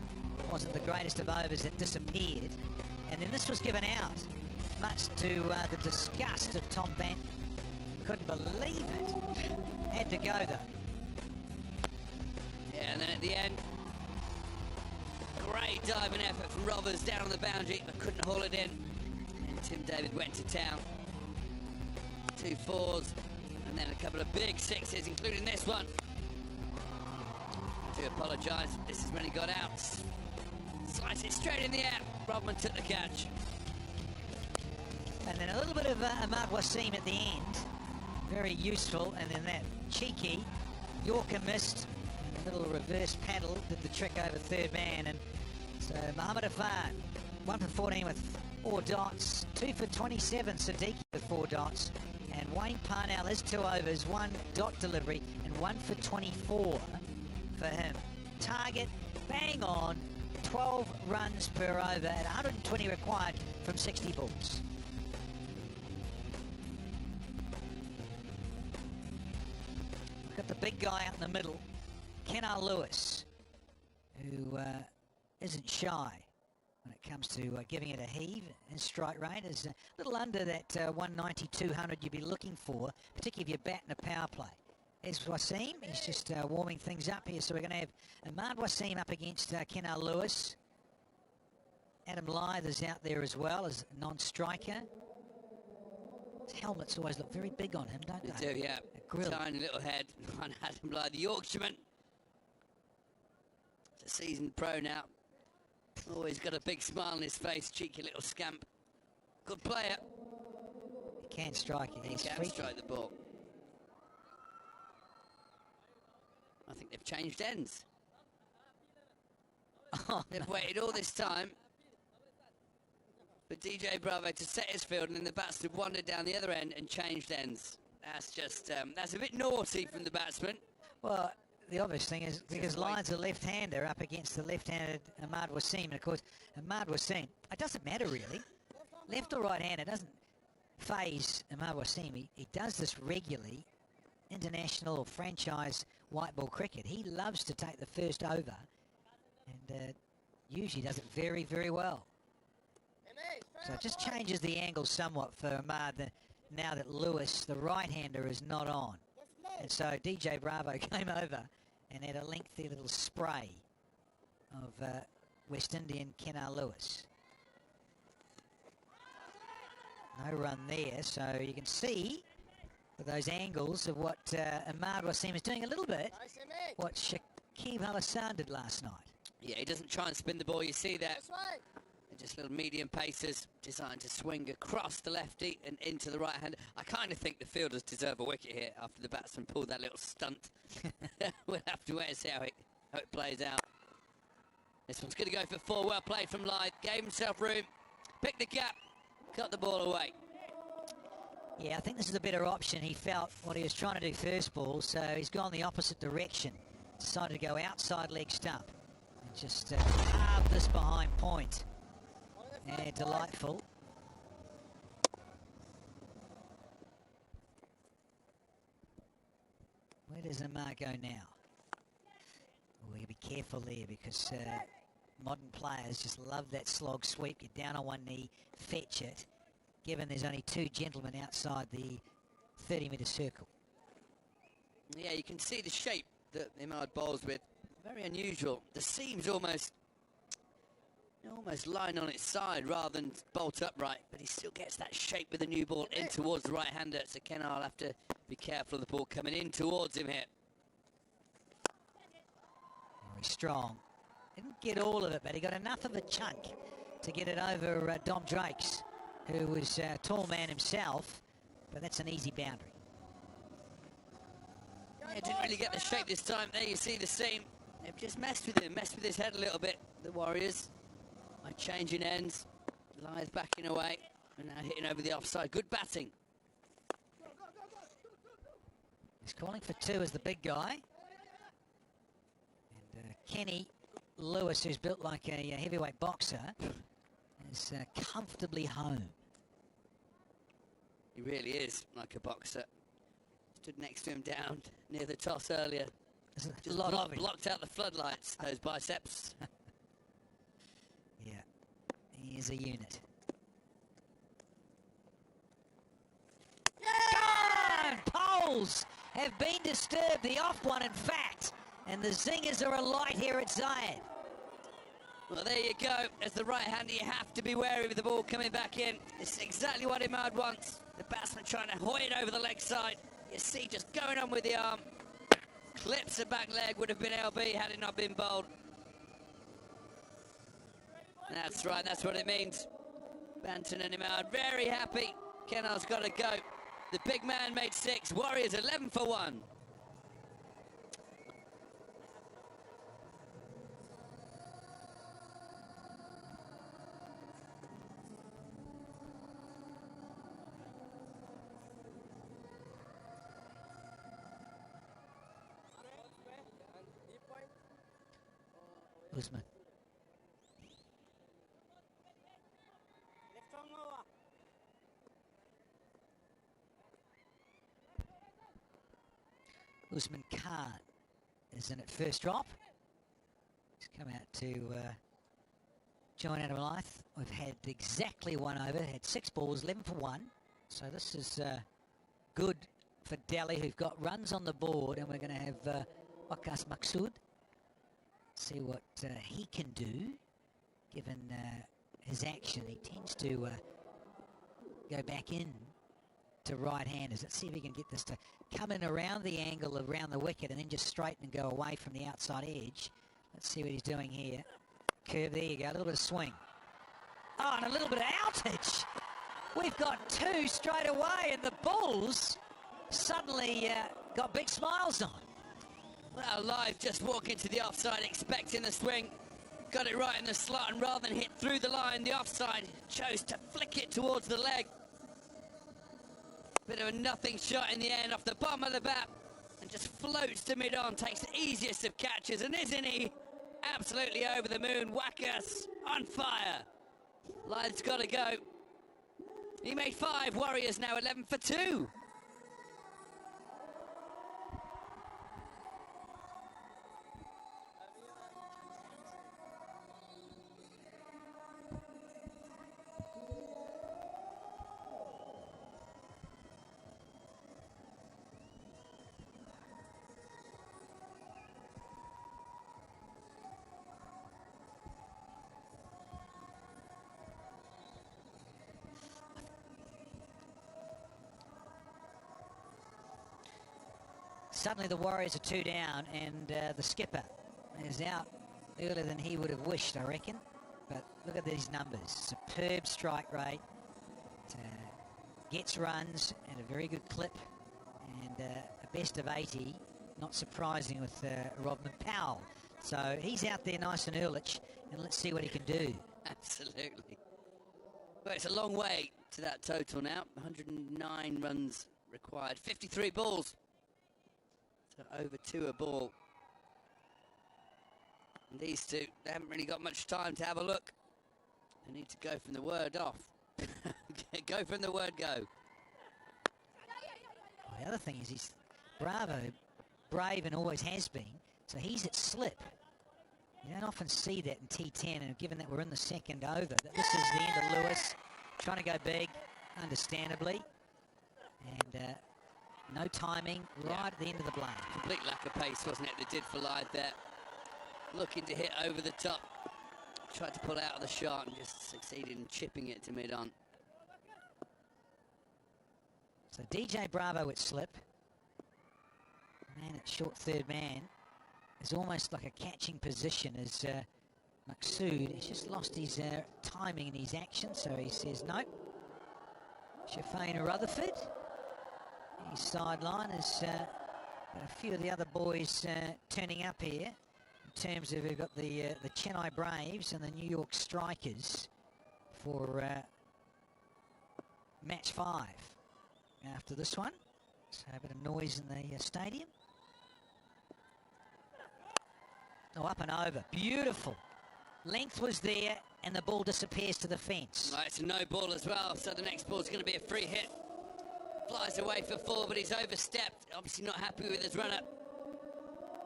[SPEAKER 15] Wasn't the greatest of overs, that disappeared. And then this was given out, much to the disgust of Tom Banton. Couldn't believe it. Had to go though.
[SPEAKER 3] Yeah, and then at the end, great diving effort from Roberts down on the boundary, but couldn't haul it in. And Tim David went to town. 2 4s, and then a couple of big 6s, including this one. I do apologise, this is when he got out. Slice it straight in the air. Rodman took the catch.
[SPEAKER 15] And then a little bit of Ahmad Wasim at the end. Very useful. And then that cheeky Yorker missed. A little reverse paddle did the trick over third man. And so Mohamed Afan, 1 for 14 with 4 dots. 2 for 27, Siddiqui with 4 dots. And Wayne Parnell has 2 overs, 1 dot delivery, and 1 for 24 for him. Target, bang on, 12 runs per over at 120 required from 60 balls. We've got the big guy out in the middle, Kenna Lewis, who isn't shy when it comes to giving it a heave and strike rate. Is a little under that 190, 200 you'd be looking for, particularly if you're batting a power play. There's Wasim, he's just warming things up here. So we're going to have Ahmad Wasim up against Kenna Lewis. Adam Lyth is out there as well as non-striker. His helmets always look very big on him, don't they?
[SPEAKER 3] They do, yeah. Tiny little head on Adam Lyth, the Yorkshireman. He's a seasoned pro now. Always got a big smile on his face, cheeky little scamp. Good player.
[SPEAKER 15] He can strike it.
[SPEAKER 3] He can strike the ball. I think they've changed ends.
[SPEAKER 15] Oh,
[SPEAKER 3] they've waited all this time for DJ Bravo to set his field, and then the batsman wandered down the other end and changed ends. That's just, that's a bit naughty from the batsman.
[SPEAKER 15] Well, the obvious thing is because Lyth's a left-hander up against the left-handed Ahmad Wasim, and of course Ahmad Wasim, it doesn't matter really, left or right-hander, doesn't phase Ahmad Wasim. He does this regularly, international or franchise white ball cricket. He loves to take the first over, and usually does it very, very well. So it just changes the angle somewhat for Ahmad now that Lewis, the right-hander, is not on. And so DJ Bravo came over and had a lengthy little spray of West Indian Kenna Lewis. No run there, so you can see with those angles of what Ahmad Wasim is doing a little bit what Shakib Al Hassan did last night.
[SPEAKER 3] Yeah, he doesn't try and spin the ball, you see that. They're just little medium paces designed to swing across the lefty and into the right hand. I kind of think the fielders deserve a wicket here after the batsman pulled that little stunt. We'll have to wait and see how it plays out. This one's going to go for 4. Well played from Lyth. Gave himself room, picked the gap, cut the ball away.
[SPEAKER 15] Yeah, I think this is a better option. He felt what he was trying to do first ball, so he's gone the opposite direction. Decided to go outside leg stump and just carve this behind point. Yeah, delightful. Where Where does MR go now? We're going to be careful there because modern players just love that slog sweep. Get down on one knee, fetch it, given there's only two gentlemen outside the 30-metre circle.
[SPEAKER 3] Yeah, you can see the shape that Imad bowls with. Very unusual. The seam's almost lying on its side rather than bolt upright, but he still gets that shape with the new ball in towards the right-hander. So Kenna will have to be careful of the ball coming in towards him here.
[SPEAKER 15] Very strong. Didn't get all of it, but he got enough of a chunk to get it over Dom Drakes, who was a tall man himself, but that's an easy boundary.
[SPEAKER 3] Yeah, didn't really get the shape this time. There you see the seam. They've just messed with him, messed with his head a little bit, the Warriors. By changing ends, Lyth backing away, and now hitting over the offside. Good batting.
[SPEAKER 15] He's calling for two as the big guy. And Kenny Lewis, who's built like a heavyweight boxer, is comfortably home.
[SPEAKER 3] He really is like a boxer. Stood next to him down near the toss earlier.
[SPEAKER 15] Just
[SPEAKER 3] Just blocked out the floodlights, those biceps.
[SPEAKER 15] Yeah, he is a unit. Yeah! Poles have been disturbed, the off one in fact, and the zingers are alight here at Zayed.
[SPEAKER 3] Well, there you go. As the right-hander, you have to be wary of the ball coming back in. It's exactly what Imad wants. The batsman trying to hoy it over the leg side. You see just going on with the arm. Clips the back leg, would have been LB had it not been bowled. That's right, that's what it means. Banton and Imad very happy. Kennar's got to go. The big man made 6. Warriors 11 for 1.
[SPEAKER 15] Usman. Usman Khan is in at first drop. He's come out to join Adam Lyth. We've had exactly one over, had 6 balls, 11 for 1. So this is good for Delhi, who've got runs on the board, and we're going to have Waqas Maqsood. See what he can do, given his action. He tends to go back in to right-handers. Let's see if he can get this to come in around the angle, around the wicket, and then just straighten and go away from the outside edge. Let's see what he's doing here. Curve, there you go, a little bit of swing. Oh, and a little bit of outage. We've got 2 straight away, and the Bulls suddenly got big smiles on.
[SPEAKER 3] Well, Lyth just walking to the offside, expecting the swing. Got it right in the slot, and rather than hit through the line, the offside chose to flick it towards the leg. Bit of a nothing shot in the end off the bottom of the bat, and just floats to mid-on, takes the easiest of catches, and isn't he absolutely over the moon? Waqas on fire. Lyth's got to go. He made 5. Warriors now 11 for 2.
[SPEAKER 15] Suddenly the Warriors are 2 down, and the skipper is out earlier than he would have wished, I reckon. But look at these numbers. Superb strike rate. Gets runs at a very good clip. And a best of 80, not surprising with Rodman Powell. So he's out there nice and early, and let's see what he can do.
[SPEAKER 3] Absolutely. Well, it's a long way to that total now. 109 runs required. 53 balls. So over 2 a ball. And these two, they haven't really got much time to have a look. They need to go from the word off. Go from the word go.
[SPEAKER 15] The other thing is Bravo brave and always has been. So he's at slip. You don't often see that in T10, and given that we're in the second over, this is the end of Lewis. Trying to go big, understandably. And no timing, right at the end of the blade.
[SPEAKER 3] Complete lack of pace, wasn't it, that did for Lyde there. Looking to hit over the top. Tried to pull out of the shot and just succeeded in chipping it to mid-on.
[SPEAKER 15] So DJ Bravo at slip. Man at short third man is almost like a catching position as Maqsood has just lost his timing in his action, so he says no. Shafane Rutherford, his sideline has got a few of the other boys turning up here. In terms of, we've got the Chennai Braves and the New York Strikers for match 5 after this one. So a bit of noise in the stadium. Oh, up and over. Beautiful. Length was there, and the ball disappears to the fence.
[SPEAKER 3] Right, it's a no ball as well, so the next ball's going to be a free hit. Flies away for 4, but he's overstepped. Obviously not happy with his run-up.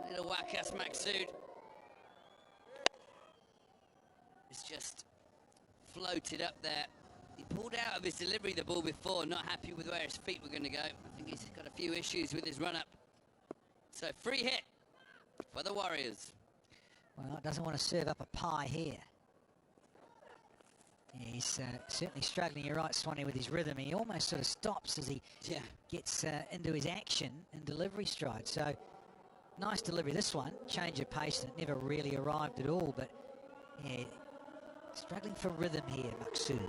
[SPEAKER 3] Little whack-ass Maqsood. It's just floated up there. He pulled out of his delivery the ball before, not happy with where his feet were going to go. I think he's got a few issues with his run-up. So free hit for the Warriors.
[SPEAKER 15] Well, doesn't want to serve up a pie here. Yeah, he's certainly struggling, you're right, Swanee, with his rhythm. He almost sort of stops as he gets into his action and delivery stride. So, nice delivery. This one, change of pace, and it never really arrived at all. But, yeah, struggling for rhythm here, Maqsood.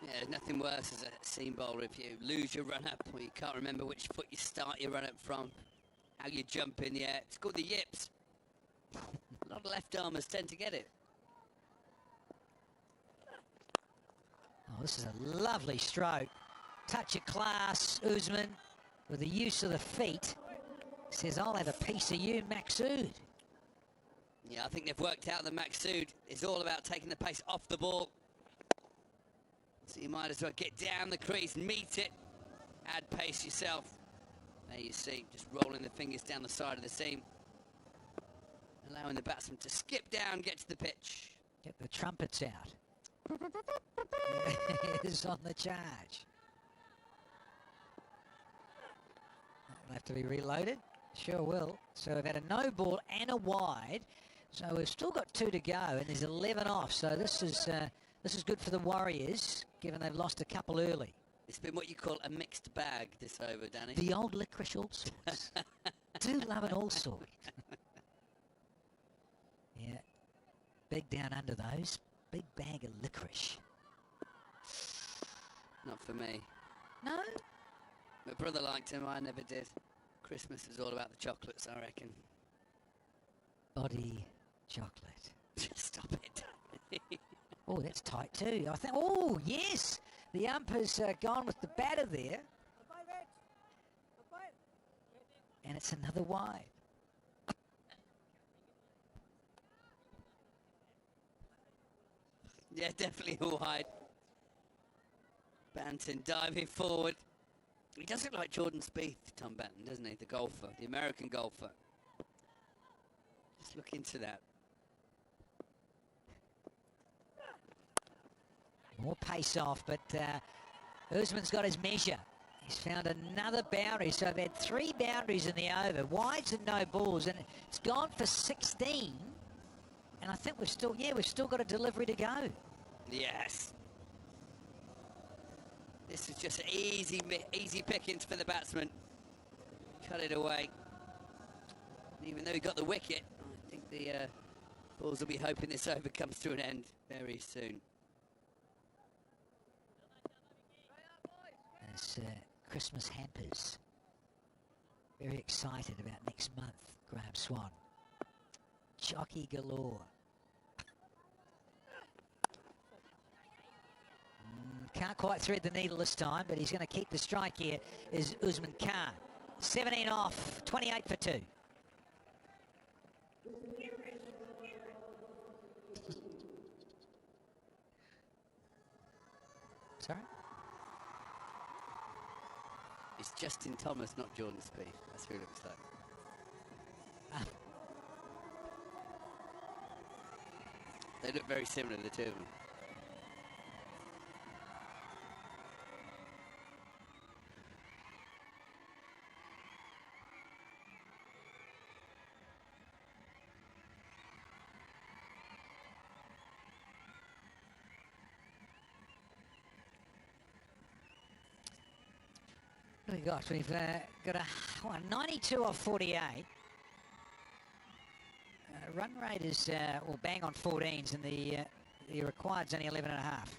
[SPEAKER 3] Yeah, there's nothing worse as a seam bowler if you lose your run-up or you can't remember which foot you start your run-up from, how you jump in the air. It's called the yips. A lot of left-armers tend to get it.
[SPEAKER 15] Oh, this is a lovely stroke. Touch of class, Usman, with the use of the feet. Says, I'll have a piece of you, Maqsood.
[SPEAKER 3] Yeah, I think they've worked out that Maqsood is all about taking the pace off the ball. So you might as well get down the crease, meet it, add pace yourself. There you see, just rolling the fingers down the side of the seam. Allowing the batsman to skip down, get to the pitch.
[SPEAKER 15] Get the trumpets out. Is on the charge. That'll have to be reloaded. Sure will. So we've had a no ball and a wide. So we've still got 2 to go, and there's 11 off. So this is good for the Warriors, given they've lost a couple early.
[SPEAKER 3] It's been what you call a mixed bag this over, Danny.
[SPEAKER 15] The old licorice all sorts. Do love an all sort. Yeah. Big down under those. Big bag of licorice.
[SPEAKER 3] Not for me.
[SPEAKER 15] No?
[SPEAKER 3] My brother liked him, I never did. Christmas is all about the chocolates, I reckon.
[SPEAKER 15] Body chocolate.
[SPEAKER 3] Stop it.
[SPEAKER 15] Oh, that's tight too. I think, oh, yes. The ump has gone with the batter there. And it's another wide.
[SPEAKER 3] Yeah, definitely a wide. Banton diving forward. He does look like Jordan Spieth, Tom Banton, doesn't he? The golfer, the American golfer. Just look into that.
[SPEAKER 15] More pace off, but Usman's got his measure. He's found another boundary, so they've had 3 boundaries in the over. Wides and no balls, and it's gone for 16. And I think we've still got a delivery to go.
[SPEAKER 3] Yes. This is just easy pickings for the batsman. Cut it away. And even though he got the wicket, I think the Bulls will be hoping this over comes to an end very soon.
[SPEAKER 15] There's Christmas hampers. Very excited about next month, Graham Swan. Jockey galore. Can't quite thread the needle this time, but he's going to keep the strike here, is Usman Khan. 17 off, 28 for 2. Sorry?
[SPEAKER 3] It's Justin Thomas, not Jordan Spieth. That's who it looks like. They look very similar, the two of them.
[SPEAKER 15] What have we got? We've got a 92 off 48. Run rate is well, bang on 14s, and the required's only 11 and a half.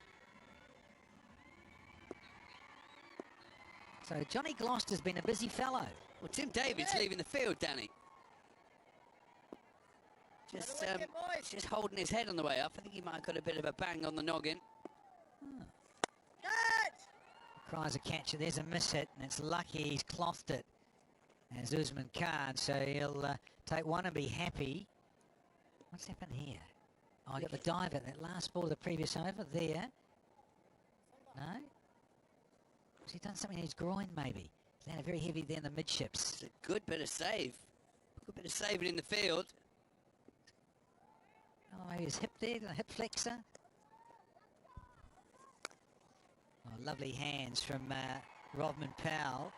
[SPEAKER 15] So Johnny Gloucester's been a busy fellow.
[SPEAKER 3] Well, Tim David's leaving the field, Danny. Just holding his head on the way up. I think he might have got a bit of a bang on the noggin.
[SPEAKER 15] Cries a catcher. There's a miss hit, and it's lucky he's clothed it as Usman Khan, so he'll take one and be happy. What's happened here? Oh, I got the dive at that last ball of the previous over there. No? Has he done something in his groin, maybe? He's landed very heavy there in the midships.
[SPEAKER 3] It's a good bit of save. Good bit of saving in the field.
[SPEAKER 15] Oh, maybe his hip there, the hip flexor. Oh, lovely hands from Rodman Powell.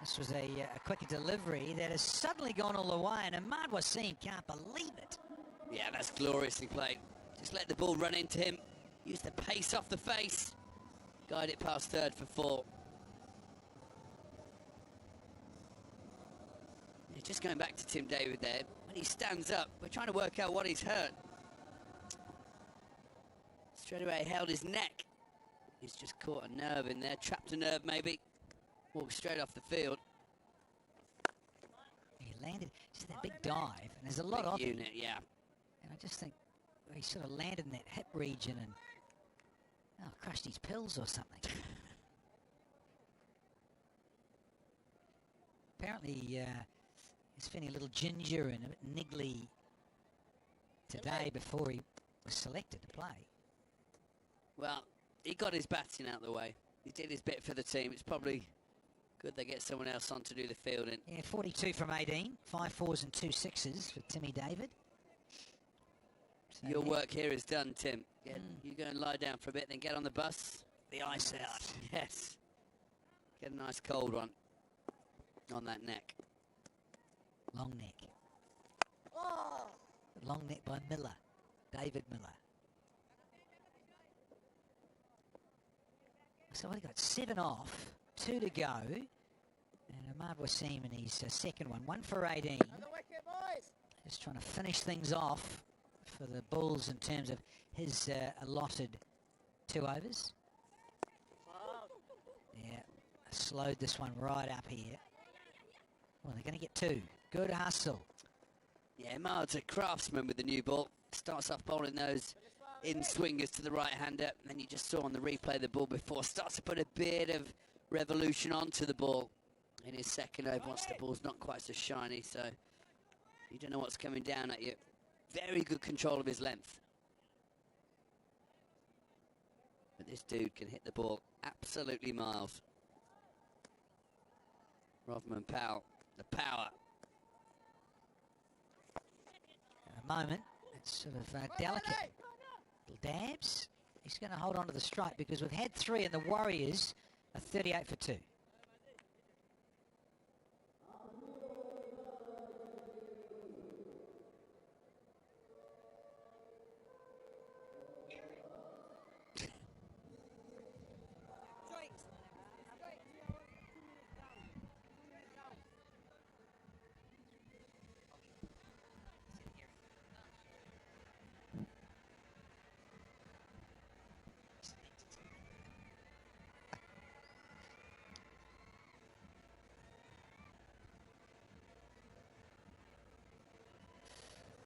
[SPEAKER 15] This was a quicker delivery that has suddenly gone all the way, and Ahmad Wasim can't believe it.
[SPEAKER 3] Yeah, that's gloriously played. Just let the ball run into him. Use the pace off the face. Guide it past third for 4. Yeah, just going back to Tim David there. When he stands up, we're trying to work out what he's hurt. Straight away held his neck. He's just caught a nerve in there, trapped a nerve maybe. Walked straight off the field.
[SPEAKER 15] He landed, just that big dive, and there's a lot of
[SPEAKER 3] unit, yeah.
[SPEAKER 15] And I just think he sort of landed in that hip region and crushed his pills or something. Apparently he's feeling a little ginger and a bit niggly today before he was selected to play.
[SPEAKER 3] Well, he got his batting out of the way. He did his bit for the team. It's probably good they get someone else on to do the fielding.
[SPEAKER 15] Yeah, 42 from 18. 5 4s and 2 6s for Timmy David. So
[SPEAKER 3] your work here is done, Tim. You go and lie down for a bit, then get on the bus.
[SPEAKER 15] The ice out.
[SPEAKER 3] Yes. Get a nice cold one on that neck.
[SPEAKER 15] Long neck. Long neck by Miller. David Miller. So we've got 7 off, 2 to go. And Ahmad Wasim in his second one. 1 for 18. Just trying to finish things off for the Bulls in terms of his allotted 2 overs. Yeah, slowed this one right up here. Well, they're going to get 2. Good hustle.
[SPEAKER 3] Yeah, Ahmad's a craftsman with the new ball. Starts off bowling those in-swingers to the right-hander. And then you just saw on the replay the ball before. Starts to put a bit of revolution onto the ball in his second over once the ball's not quite so shiny. So you don't know what's coming down at you. Very good control of his length. But this dude can hit the ball absolutely miles. Rodman Powell, the power.
[SPEAKER 15] At the moment, it's sort of delicate. Little dabs. He's going to hold on to the strike because we've had 3 and the Warriors are 38 for 2.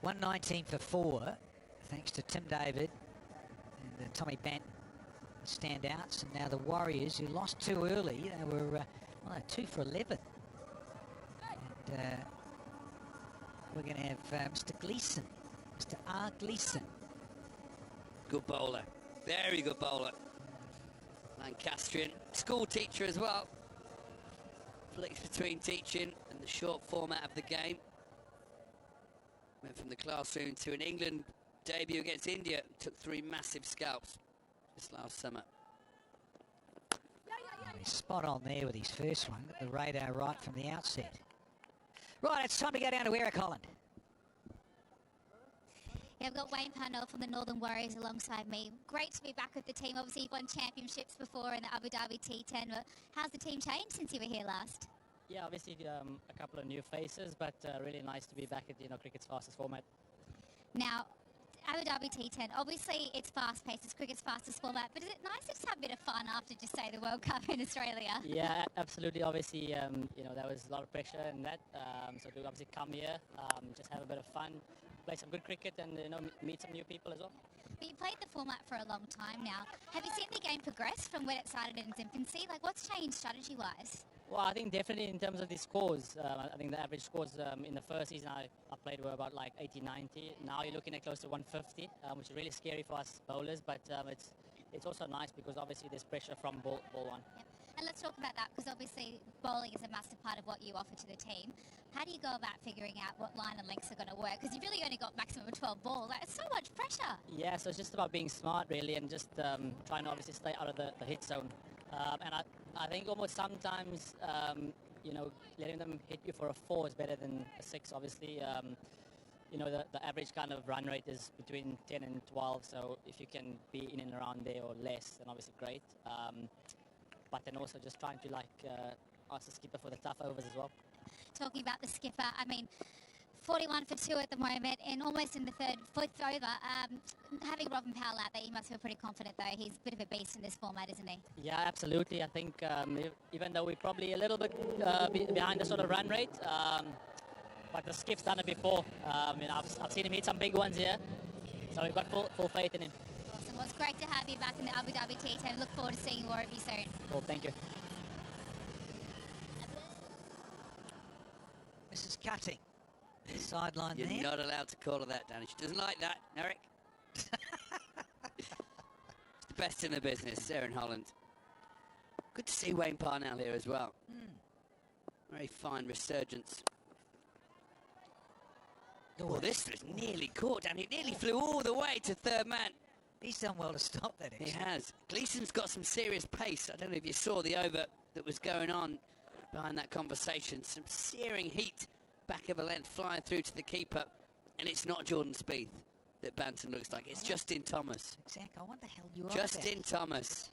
[SPEAKER 15] $119 for 4, thanks to Tim David and Tommy Bant, standouts. And now the Warriors, who lost 2 early, they were 2 for 11. And we're going to have Mr. Gleason, Mr. R. Gleason.
[SPEAKER 3] Good bowler, very good bowler. Lancastrian, school teacher as well. Flicks between teaching and the short format of the game. Went from the classroom to an England debut against India. Took 3 massive scalps this last summer.
[SPEAKER 15] He's spot on there with his first one. Got the radar right from the outset. Right, it's time to go down to Eric Holland.
[SPEAKER 10] Yeah, I've got Wayne Parnell from the Northern Warriors alongside me. Great to be back with the team. Obviously, you've won championships before in the Abu Dhabi T10. But how's the team changed since you were here last?
[SPEAKER 18] Yeah, obviously a couple of new faces, but really nice to be back at cricket's fastest format.
[SPEAKER 10] Now, Abu Dhabi T10, obviously it's fast-paced, it's cricket's fastest format, but is it nice to just have a bit of fun after just say the World Cup in Australia?
[SPEAKER 18] Yeah, absolutely. Obviously, there was a lot of pressure in that, so to obviously come here, just have a bit of fun, play some good cricket, and meet some new people as well.
[SPEAKER 10] But you played the format for a long time now. Have you seen the game progress from when it started in its infancy? Like, what's changed strategy-wise?
[SPEAKER 18] Well, I think definitely in terms of the scores, I think the average scores in the first season I played were about like 80, 90. Now you're looking at close to 150, which is really scary for us bowlers, but it's also nice because obviously there's pressure from ball one.
[SPEAKER 10] Yep. And let's talk about that because obviously bowling is a massive part of what you offer to the team. How do you go about figuring out what line and lengths are going to work? Because you've really only got maximum of 12 balls. Like, it's so much pressure.
[SPEAKER 18] Yeah, so it's just about being smart really and just trying to obviously stay out of the hit zone. And I think almost sometimes, letting them hit you for a 4 is better than a 6, obviously. The average kind of run rate is between 10 and 12, so if you can be in and around there or less, then obviously great. But then also just trying to ask the skipper for the tough overs as well.
[SPEAKER 10] Talking about the skipper, I mean, 41 for 2 at the moment and almost in the fourth over. Having Robin Powell out there, you must feel pretty confident though. He's a bit of a beast in this format, isn't he?
[SPEAKER 18] Yeah, absolutely. I think even though we're probably a little bit behind the sort of run rate, but the skip's done it before. I've seen him hit some big ones here, so we've got full faith in him.
[SPEAKER 10] Awesome. Well, it's great to have you back in the Abu Dhabi T10. Look forward to seeing more of you soon.
[SPEAKER 18] Well, thank you.
[SPEAKER 15] Mrs. Cutting. Sideline
[SPEAKER 3] You're
[SPEAKER 15] there.
[SPEAKER 3] not allowed to call her that, Danny. She doesn't like that, Eric. It's the best in the business, Sarah in Holland. Good to see Wayne Parnell here as well. Very fine resurgence. Oh, this was nearly caught, Danny. It nearly flew all the way to third man.
[SPEAKER 15] He's done well to stop that, actually.
[SPEAKER 3] He has. Gleeson's got some serious pace. I don't know if you saw the over that was going on behind that conversation. Some searing heat. Back of a length flying through to the keeper, and it's not Jordan Spieth that Banton looks like. It's Justin Thomas.
[SPEAKER 15] Exactly. What the hell you are?
[SPEAKER 3] Justin Thomas.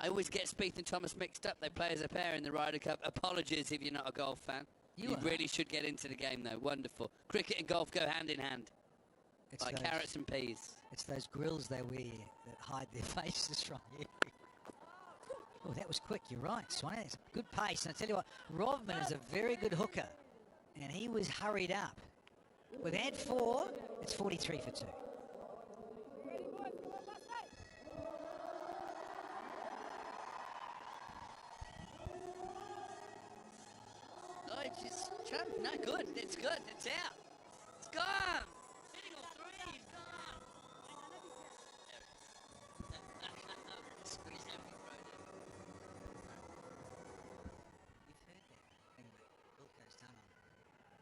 [SPEAKER 3] I always get Spieth and Thomas mixed up. They play as a pair in the Ryder Cup. Apologies if you're not a golf fan. You really should get into the game, though. Wonderful. Cricket and golf go hand in hand. It's like carrots and peas.
[SPEAKER 15] It's those grills they wear that hide their faces from you. Oh, that was quick. You're right, Swan. It's good pace. And I tell you what, Rovman is a very good hooker. And he was hurried up. With add 4, it's 43 for 2.
[SPEAKER 3] Oh, it's just no good. It's good. It's out. It's gone. Hitting all 3. It's gone. Squeeze every throw there.
[SPEAKER 15] You've heard that thing that Wilco's done on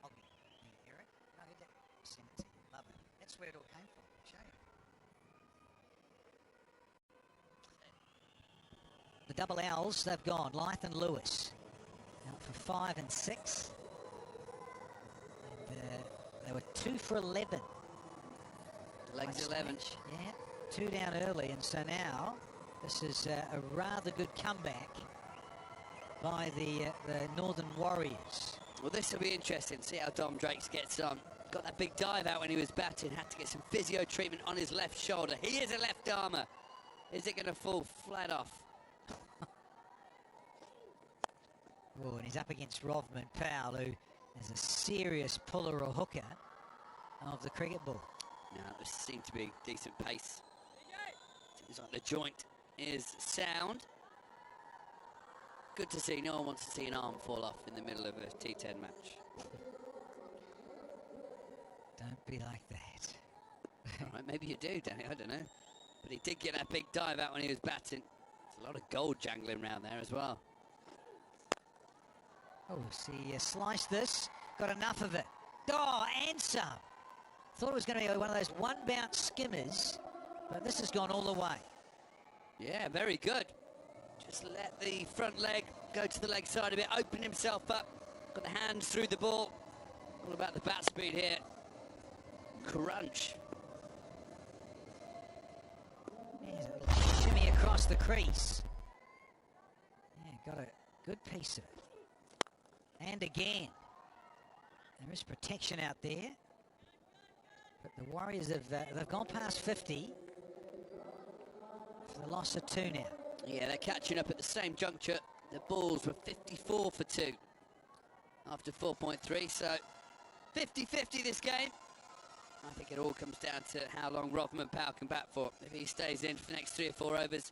[SPEAKER 15] Oggy and Eric? I heard that. Send it to you. Love it. That's where it all came from. Show you. The double L's, they've gone. Lyth and Lewis. Out for 5 and 6. And, they were 2 for 11.
[SPEAKER 3] Legs 11.
[SPEAKER 15] Yeah, 2 down early, and so now this is a rather good comeback by the Northern Warriors.
[SPEAKER 3] Well, this will be interesting. See how Dom Drakes gets on. Got that big dive out when he was batting. Had to get some physio treatment on his left shoulder. He is a left armer. Is it going to fall flat off?
[SPEAKER 15] Oh, and he's up against Rovman Powell, who is a serious puller or hooker of the cricket ball.
[SPEAKER 3] Now, there seemed to be decent pace. Seems like the joint is sound. Good to see. No one wants to see an arm fall off in the middle of a T10 match.
[SPEAKER 15] Don't be like that.
[SPEAKER 3] All right, maybe you do, Danny. I don't know. But he did get that big dive out when he was batting. There's a lot of gold jangling around there as well.
[SPEAKER 15] Oh, see, sliced this, got enough of it. Oh, and some. Thought it was going to be one of those one-bounce skimmers, but this has gone all the way.
[SPEAKER 3] Yeah, very good. Just let the front leg go to the leg side a bit, open himself up, got the hands through the ball. All about the bat speed here. Crunch.
[SPEAKER 15] There's a shimmy across the crease. Yeah, got a good piece of it. And again. There is protection out there. But the Warriors have they've gone past 50. For the loss of 2 now.
[SPEAKER 3] Yeah, they're catching up at the same juncture. The balls were 54 for 2 after 4.3, so 50-50 this game. I think it all comes down to how long Rovman Powell can bat for. If he stays in for the next 3 or 4 overs,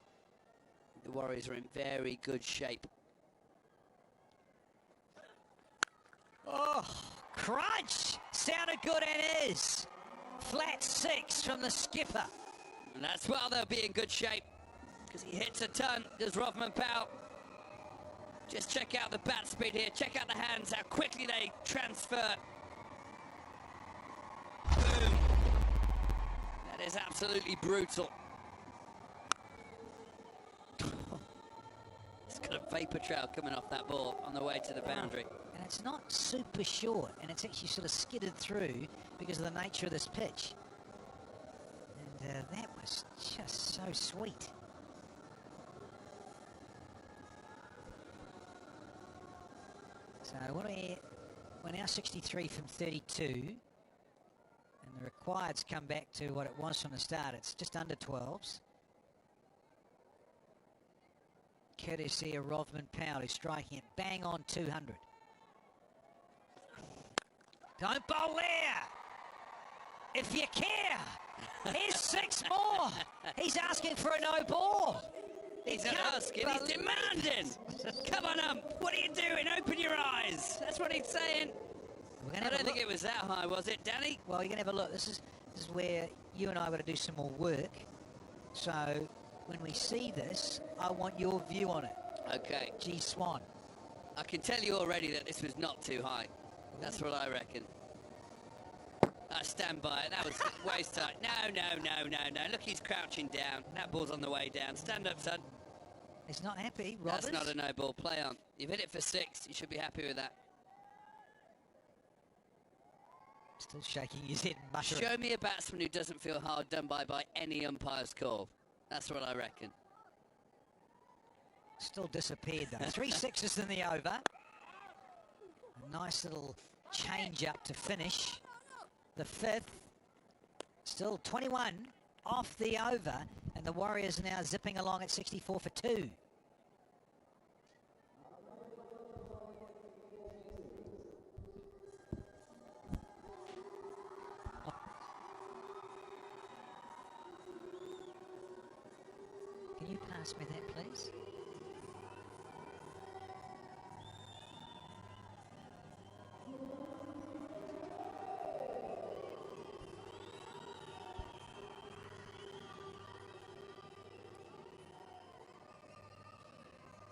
[SPEAKER 3] the Warriors are in very good shape.
[SPEAKER 15] Oh, crunch! Sounded good and is. Flat 6 from the skipper.
[SPEAKER 3] And that's why they'll be in good shape, because he hits a ton, does Rovman Powell. Just check out the bat speed here, check out the hands, how quickly they transfer. Boom. That is absolutely brutal. It's got a vapor trail coming off that ball on the way to the boundary.
[SPEAKER 15] And it's not super short, and it's actually sort of skidded through because of the nature of this pitch. And that was just so sweet. So we're now 63 from 32, and the required's come back to what it was from the start. It's just under 12s. Courtesy of Rovman Powell, who's striking it bang on 200. Don't bowl there! If you care! Here's 6 more! He's asking for a no ball!
[SPEAKER 3] He's not asking, he's demanding! Come on, what are you doing? Open your eyes! That's what he's saying. I don't think it was that high, was it, Danny?
[SPEAKER 15] Well, you can have a look. This is where you and I got to do some more work. So when we see this, I want your view on it.
[SPEAKER 3] Okay.
[SPEAKER 15] G Swan.
[SPEAKER 3] I can tell you already that this was not too high. That's what I reckon. I stand by it. That was waist tight. No. Look, he's crouching down. That ball's on the way down. Stand up, son.
[SPEAKER 15] He's not happy, Roberts.
[SPEAKER 3] That's not a no ball. Play on. You've hit it for 6. You should be happy with that.
[SPEAKER 15] Still shaking his head and muttering.
[SPEAKER 3] Show me a batsman who doesn't feel hard done by any umpire's call. That's what I reckon.
[SPEAKER 15] Still disappeared, though. 3 6s in the over. A nice little change up to finish. The 5th, still 21 off the over, and the Warriors are now zipping along at 64 for 2. Can you pass me that, please?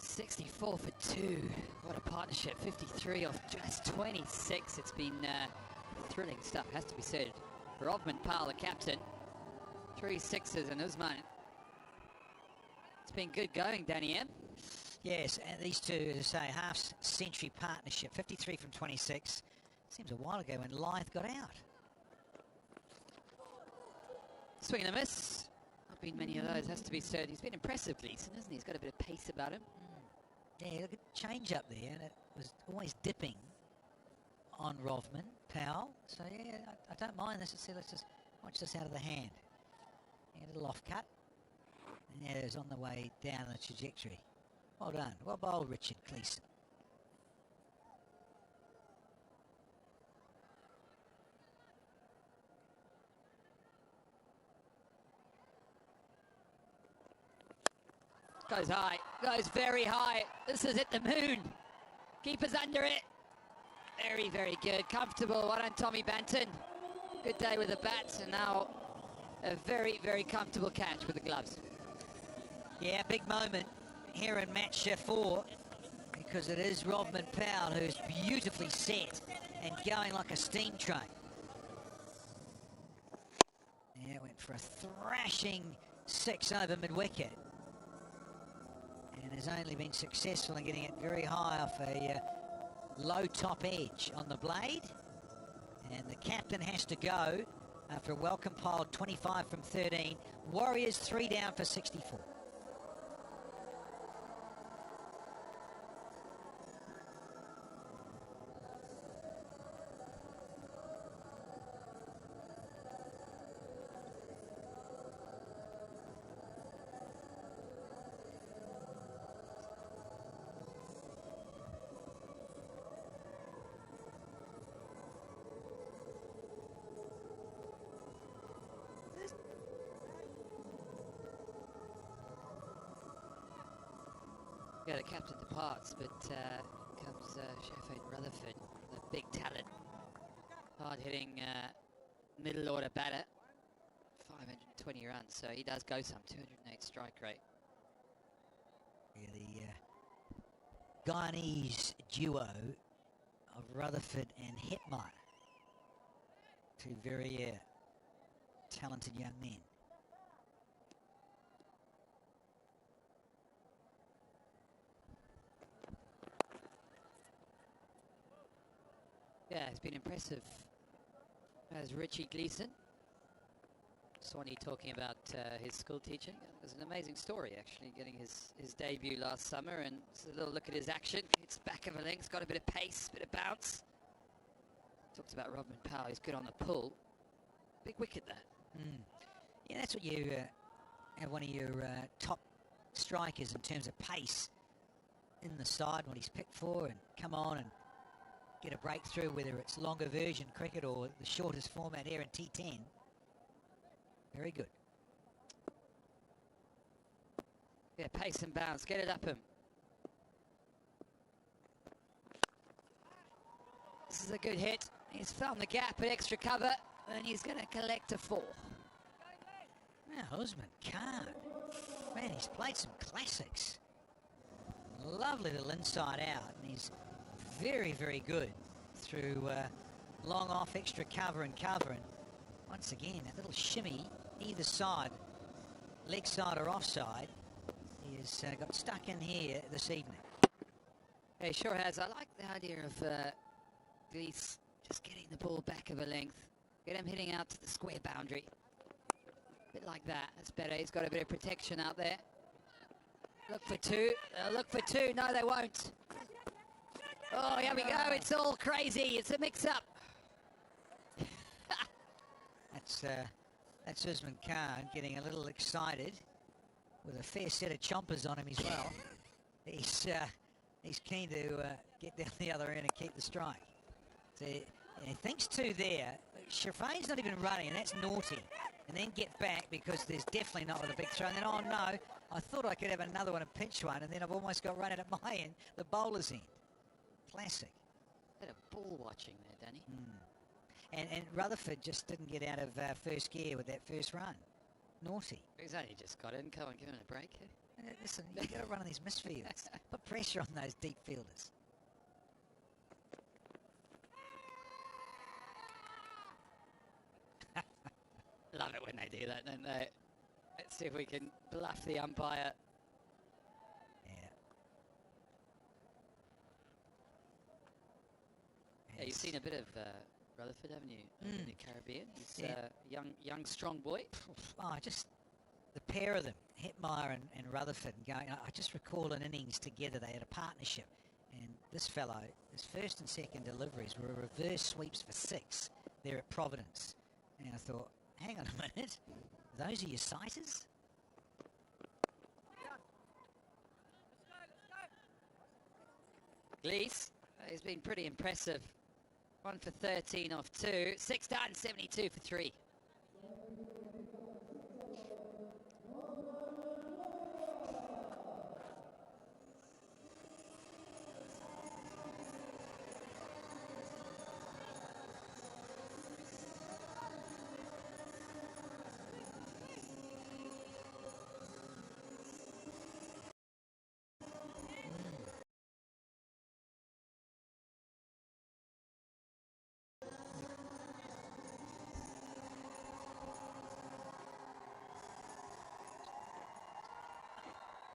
[SPEAKER 5] $64 for 2. What a partnership. 53 off just 26. It's been thrilling stuff, has to be said. Rovman Powell, the captain. 3 6s and Usman. It's been good going, Danny M.
[SPEAKER 15] Yes, and these two, as I say, half-century partnership. 53 from 26. Seems a while ago when Lyth got out.
[SPEAKER 5] Swing and a miss. Not been many of those, has to be said. He's been impressive, Gleeson, hasn't he? He's got a bit of pace about him.
[SPEAKER 15] Yeah, look at change up there, and it was always dipping on Rovman Powell. So yeah, I don't mind this. Let's just watch this out of the hand. Yeah, a little off cut, and yeah, it's on the way down the trajectory. Well done. Well bowled, Richard Gleeson.
[SPEAKER 5] Goes high, goes very high. This is at the moon. Keeper's under it. Very, very good. Comfortable. Well done, Tommy Banton. Good day with the bats, and now a very, very comfortable catch with the gloves.
[SPEAKER 15] Yeah, big moment here in match 4. because it is Rodman Powell who's beautifully set and going like a steam train. Yeah, it went for a thrashing 6 over mid-wicket. And has only been successful in getting it very high off a low top edge on the blade. And the captain has to go after a well-compiled 25 from 13. Warriors 3 down for 64.
[SPEAKER 5] Yeah, the captain departs, but comes Sheffield Rutherford, the big talent, hard-hitting middle order batter, 520 runs, so he does go some, 208 strike rate.
[SPEAKER 15] Yeah, the Guyanese duo of Rutherford and Hetmeyer, two very talented young men.
[SPEAKER 5] Yeah, it's been impressive as Richie Gleason. Swanee talking about his school teaching. It was an amazing story, actually, getting his debut last summer. And it's a little look at his action. It's back of a length, got a bit of pace, bit of bounce. Talked about Rodman Powell, he's good on the pull. Big wicket, that.
[SPEAKER 15] Yeah, that's what you have one of your top strikers in terms of pace in the side, what he's picked for, and come on and get a breakthrough, whether it's longer version cricket or the shortest format here in T10. Very good.
[SPEAKER 5] Yeah, pace and bounce. Get it up him. This is a good hit. He's found the gap at extra cover, and he's going to collect a 4.
[SPEAKER 15] Now, Usman Khan. Man, he's played some classics. Lovely little inside out, and he's very, very good through long off, extra cover and cover. And once again, that little shimmy either side, leg side or offside, he has got stuck in here this evening.
[SPEAKER 5] Yeah, he sure has. I like the idea of Glees just getting the ball back of a length, get him hitting out to the square boundary. A bit like that. That's better. He's got a bit of protection out there. Look for 2. Look for 2. No, they won't. Oh, here we go. It's all crazy. It's a mix-up.
[SPEAKER 15] That's Usman Khan getting a little excited with a fair set of chompers on him as well. He's keen to get down the other end and keep the strike. So he thinks 2 there. Shafane's not even running, and that's naughty. And then get back because there's definitely not with a big throw. And then, oh no, I thought I could have another one and pinch one, and then I've almost got run out at my end, the bowler's end. Classic.
[SPEAKER 5] Bit of ball watching there, Danny.
[SPEAKER 15] And Rutherford just didn't get out of first gear with that first run. Naughty.
[SPEAKER 5] He's only just got in. Come on, give him a break.
[SPEAKER 15] Listen, you've got to run on these misfields. Put pressure on those deep fielders.
[SPEAKER 5] Love it when they do that, don't they? Let's see if we can bluff the umpire. Yeah, you've seen a bit of Rutherford, haven't you? In the Caribbean. He's a young, strong boy.
[SPEAKER 15] Oh, just the pair of them, Hetmeyer and Rutherford, going. I just recall an innings together. They had a partnership, and this fellow, his first and second deliveries were reverse sweeps for 6 there at Providence. And I thought, hang on a minute, those are your sighters?
[SPEAKER 5] Glees, he's been pretty impressive. 1 for 13 off 2. 6 done, 72 for 3.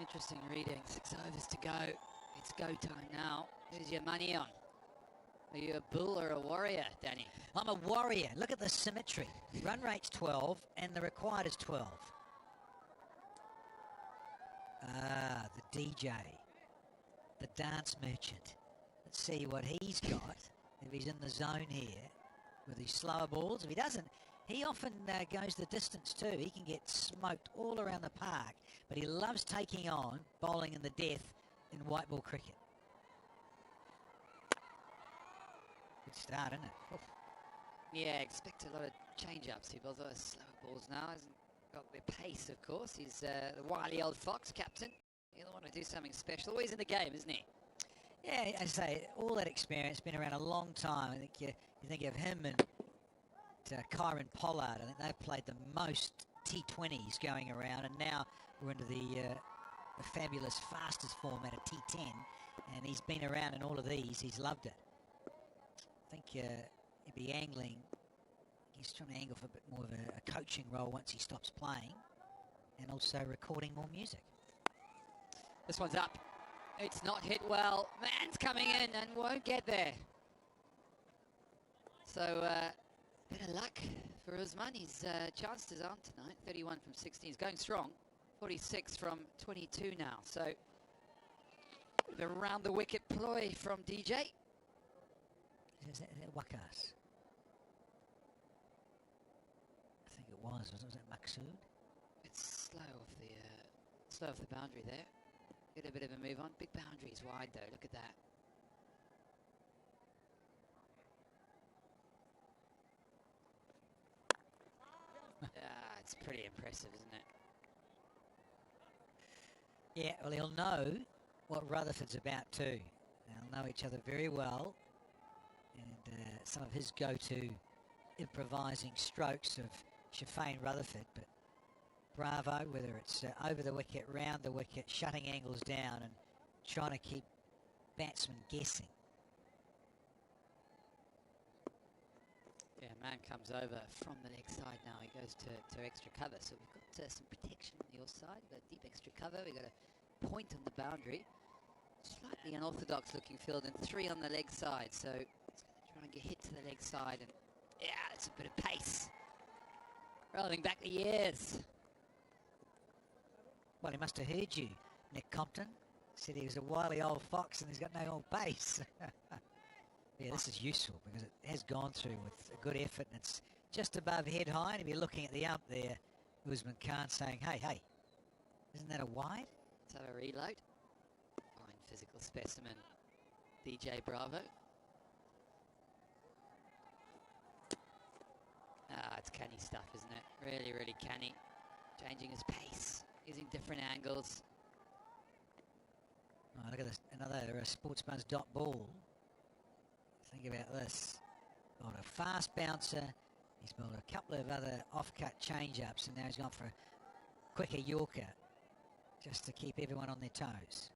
[SPEAKER 5] Interesting reading. 6 overs to go. It's go time now. Who's your money on? Are you a bull or a warrior, Danny?
[SPEAKER 15] I'm a warrior. Look at the symmetry. Run rate's 12 and the required is 12. Ah, the DJ. The dance merchant. Let's see what he's got if he's in the zone here with his slower balls. If he doesn't, he often goes the distance too. He can get smoked all around the park, but he loves taking on bowling in the death in white ball cricket. Good start, isn't it? Oof.
[SPEAKER 5] Yeah, expect a lot of change-ups. He bowls a lot of slow balls now. Hasn't got the pace, of course. He's the wily old fox captain. He'll want to do something special. Always in the game, isn't he?
[SPEAKER 15] Yeah, I say, all that experience, been around a long time. I think you think of him and Kyron Pollard. I think they've played the most T20s going around, and now we're into the fabulous fastest format of T10, and he's been around in all of these. He's loved it. I think he'd be angling. He's trying to angle for a bit more of a coaching role once he stops playing, and also recording more music.
[SPEAKER 5] This one's up. It's not hit well. Man's coming in and won't get there. So, bit of luck for Usman. His chances on tonight. 31 from 16. He's going strong. 46 from 22 now. So, the round the wicket ploy from DJ.
[SPEAKER 15] Is that Wakas? I think it was. Was that Maksud?
[SPEAKER 5] It's slow off the boundary there. Get a bit of a move on. Big boundaries wide though. Look at that. It's pretty impressive, isn't it?
[SPEAKER 15] Yeah, well, he'll know what Rutherford's about too. They'll know each other very well. And some of his go-to improvising strokes of Shafane Rutherford. But Bravo, whether it's over the wicket, round the wicket, shutting angles down and trying to keep batsmen guessing.
[SPEAKER 5] Yeah, man comes over from the leg side now. He goes to extra cover. So we've got some protection on your side. We've got deep extra cover. We've got a point on the boundary. Slightly unorthodox looking field and 3 on the leg side. So it's going to try and get hit to the leg side. And yeah, it's a bit of pace. Rolling back the years.
[SPEAKER 15] Well, he must have heard you, Nick Compton. Said he was a wily old fox and he's got no old base. Yeah, this is useful because it has gone through with a good effort and it's just above head high. And he'll be looking at the ump there, Usman Khan, saying, hey, isn't that a wide?
[SPEAKER 5] Let's have a reload. Fine physical specimen, DJ Bravo. It's canny stuff, isn't it? Really, really canny. Changing his pace, using different angles.
[SPEAKER 15] Oh, look at this, another sportsman's dot ball. Think about this. Got a fast bouncer. He's built a couple of other off-cut change-ups, and now he's gone for a quicker Yorker just to keep everyone on their toes.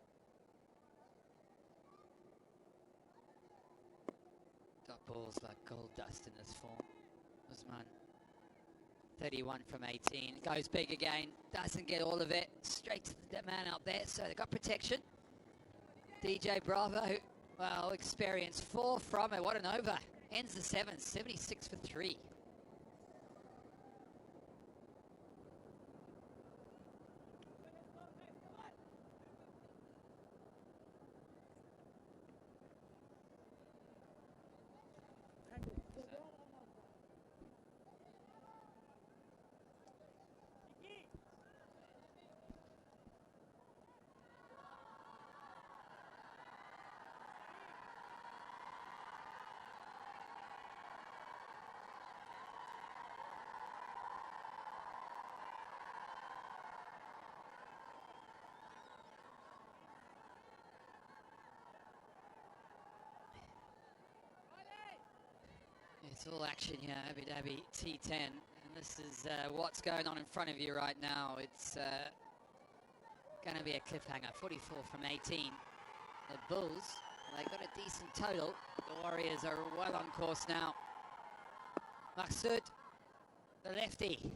[SPEAKER 5] Dot balls like gold dust in this form. Usman, 31 from 18. Goes big again. Doesn't get all of it. Straight to the man out there. So they've got protection. DJ Bravo, well, experience 4 from it. What an over. Ends the 7th, 76 for 3. It's all action here, Abu Dhabi T10, and this is what's going on in front of you right now. It's going to be a cliffhanger. 44 from 18. The Bulls, they got a decent total. The Warriors are well on course now. Maksud, the lefty,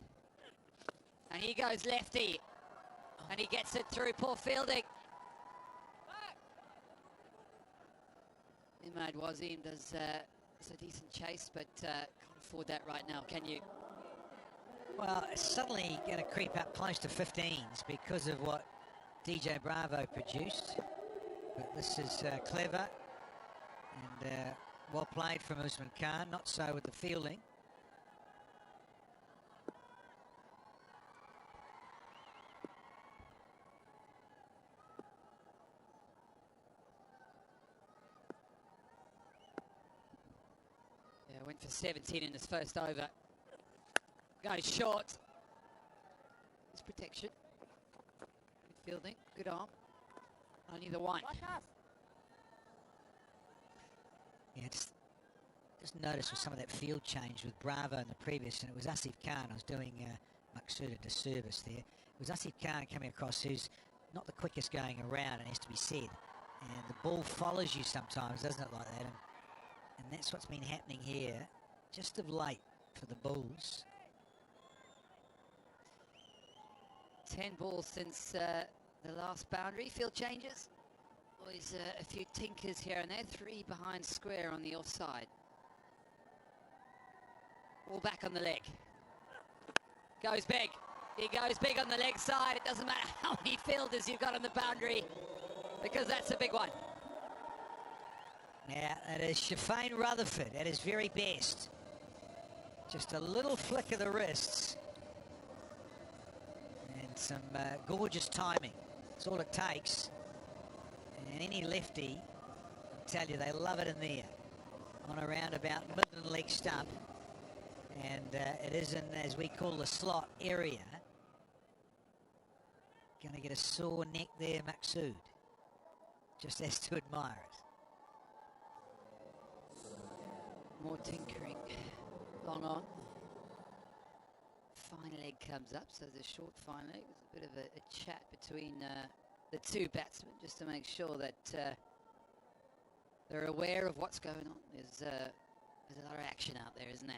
[SPEAKER 5] and he goes lefty. And he gets it through, poor fielding. Imad Wazim does a decent chase, but can't afford that right now, can you?
[SPEAKER 15] Well, it's suddenly going to creep up close to 15s because of what DJ Bravo produced. But this is clever and well played from Usman Khan, not so with the fielding.
[SPEAKER 5] Yeah, went for 17 in his first over. Goes short. His protection. Good fielding, good arm. Only the one.
[SPEAKER 15] Yeah, just noticed with some of that field change with Bravo in the previous, and it was Asif Khan. I was doing Maqsood a disservice there. It was Asif Khan coming across, who's not the quickest going around, it has to be said. And the ball follows you sometimes, doesn't it, like that? And that's what's been happening here, just of late for the Bulls.
[SPEAKER 5] 10 balls since the last boundary. Field changes. Always a few tinkers here and there. 3 behind square on the offside. Ball back on the leg. Goes big. He goes big on the leg side. It doesn't matter how many fielders you've got on the boundary, because that's a big one.
[SPEAKER 15] Now, that is Shafane Rutherford at his very best. Just a little flick of the wrists. And some gorgeous timing. That's all it takes. And any lefty, I'll tell you, they love it in there. On around about mid and leg stump. And it is in, as we call, the slot area. Going to get a sore neck there, Maqsood. Just has to admire it.
[SPEAKER 5] More tinkering. Long on. Fine leg comes up, so there's a short fine leg. There's a bit of a chat between the two batsmen, just to make sure that they're aware of what's going on. There's a lot of action out there, isn't there?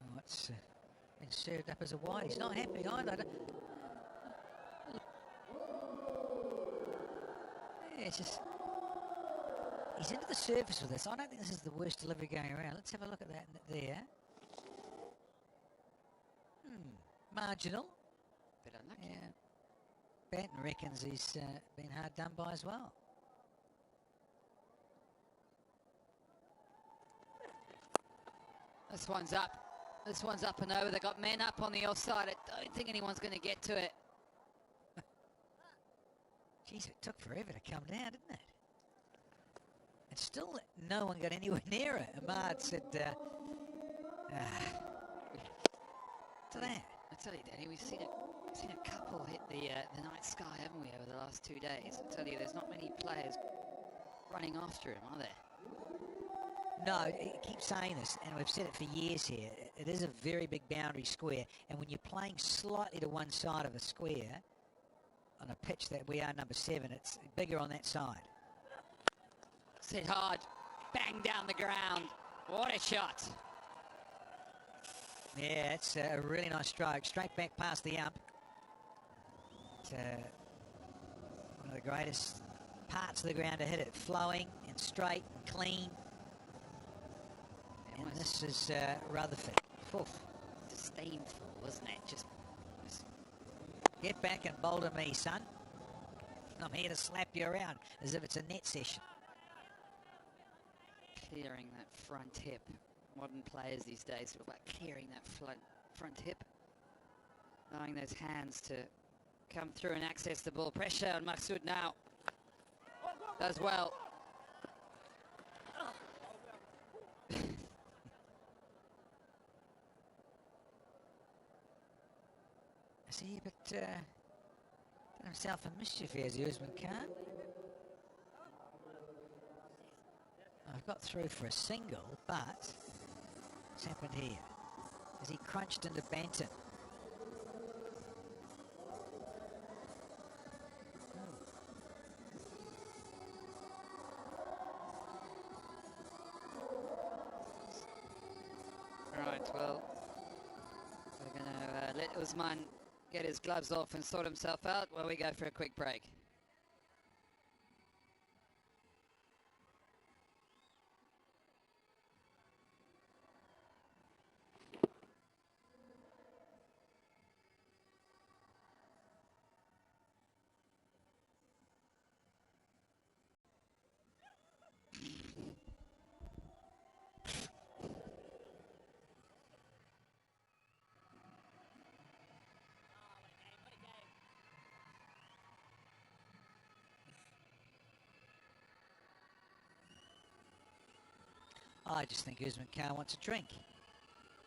[SPEAKER 15] Oh, it's been served up as a wide. He's not happy either. Yeah, it's just... He's into the surface with this. I don't think this is the worst delivery going around. Let's have a look at that there. Marginal.
[SPEAKER 5] Bit unlucky.
[SPEAKER 15] Yeah. Banton reckons he's been hard done by as well.
[SPEAKER 5] This one's up. This one's up and over. They've got men up on the offside. I don't think anyone's going to get to it.
[SPEAKER 15] Jeez, it took forever to come down, didn't it? And still no one got anywhere near it. Ahmad said, to that.
[SPEAKER 5] I tell you, Danny, we've seen a couple hit the night sky, haven't we, over the last 2 days? I tell you, there's not many players running after him, are there?
[SPEAKER 15] No, I keep saying this, and we've said it for years here. It is a very big boundary square, and when you're playing slightly to one side of a square, on a pitch that we are number 7, it's bigger on that side.
[SPEAKER 5] Sit hard, bang down the ground. What a shot.
[SPEAKER 15] Yeah, it's a really nice stroke. Straight back past the ump. It's one of the greatest parts of the ground to hit it. Flowing and straight and clean. And this is Rutherford. Oof.
[SPEAKER 5] Disdainful, wasn't it? Just
[SPEAKER 15] get back and bowl to me, son. I'm here to slap you around as if it's a net session.
[SPEAKER 5] Clearing that front hip. Modern players these days talk about clearing that front hip. Allowing those hands to come through and access the ball. Pressure on Maqsood now. Does well.
[SPEAKER 15] See, but done himself a mischief here, Usman Khan. I've got through for a single, but what's happened here? As he crunched into Banton.
[SPEAKER 5] Right, well, we're going to let Usman get his gloves off and sort himself out while we go for a quick break.
[SPEAKER 15] I just think Usman Khan wants a drink.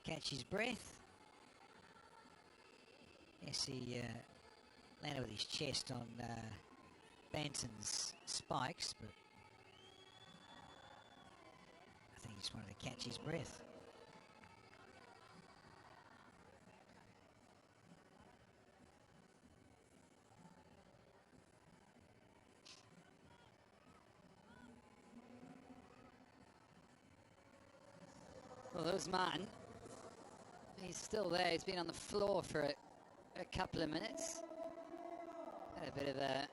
[SPEAKER 15] Catch his breath. Yes, he landed with his chest on Banson's spikes, but I think he just wanted to catch his breath.
[SPEAKER 5] Well, Usman, he's still there. He's been on the floor for a couple of minutes. Had a bit of a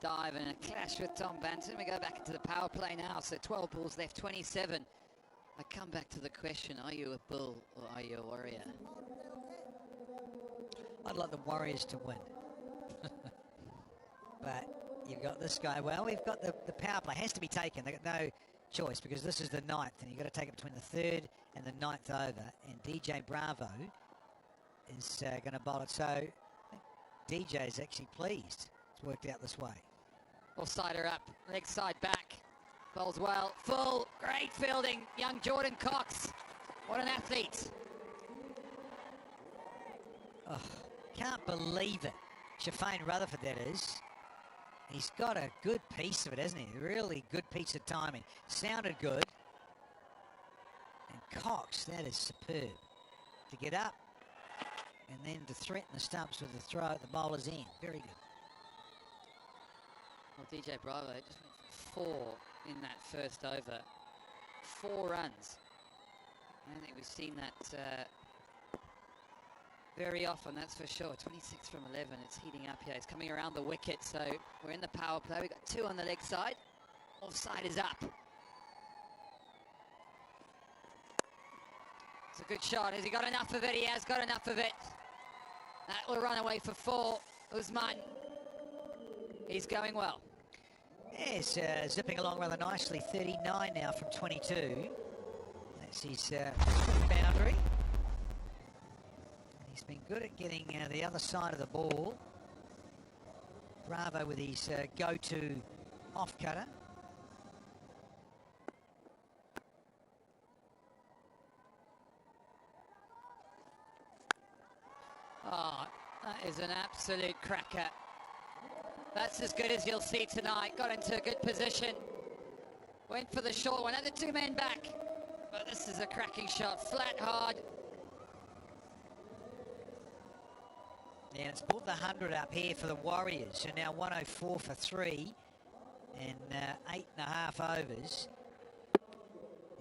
[SPEAKER 5] dive and a clash with Tom Banton. We go back into the power play now. So 12 balls left, 27. I come back to the question, are you a bull or are you a warrior?
[SPEAKER 15] I'd like the Warriors to win. But you've got this guy. Well, we've got the power play. Has to be taken. They've got no choice because this is the 9th and you've got to take it between the 3rd and the 9th over, and DJ Bravo is going to bowl it. So I think DJ is actually pleased it's worked out this way.
[SPEAKER 5] Offsider up, leg side back, bowls well, full, great fielding, young Jordan Cox, what an athlete.
[SPEAKER 15] Oh, can't believe it. Shafane Rutherford, that is. He's got a good piece of it, hasn't he? A really good piece of timing. Sounded good. And Cox, that is superb. To get up and then to threaten the stumps with the throw at the bowler's end. Very good.
[SPEAKER 5] Well, DJ Bravo just went for 4 in that first over. 4 runs. I don't think we've seen that very often, that's for sure. 26 from 11, it's heating up here. It's coming around the wicket, so we're in the power play. We've got 2 on the leg side. Offside is up. It's a good shot. Has he got enough of it? He has got enough of it. That will run away for 4. Usman, he's going well.
[SPEAKER 15] Yes, zipping along rather nicely. 39 now from 22. That's his boundary. He's been good at getting the other side of the ball. Bravo with his go-to off-cutter.
[SPEAKER 5] Oh, that is an absolute cracker. That's as good as you'll see tonight. Got into a good position. Went for the short one. Had the 2 men back. But this is a cracking shot. Flat, hard.
[SPEAKER 15] Yeah, and it's pulled the 100 up here for the Warriors. So now 104 for 3 and 8.5 overs.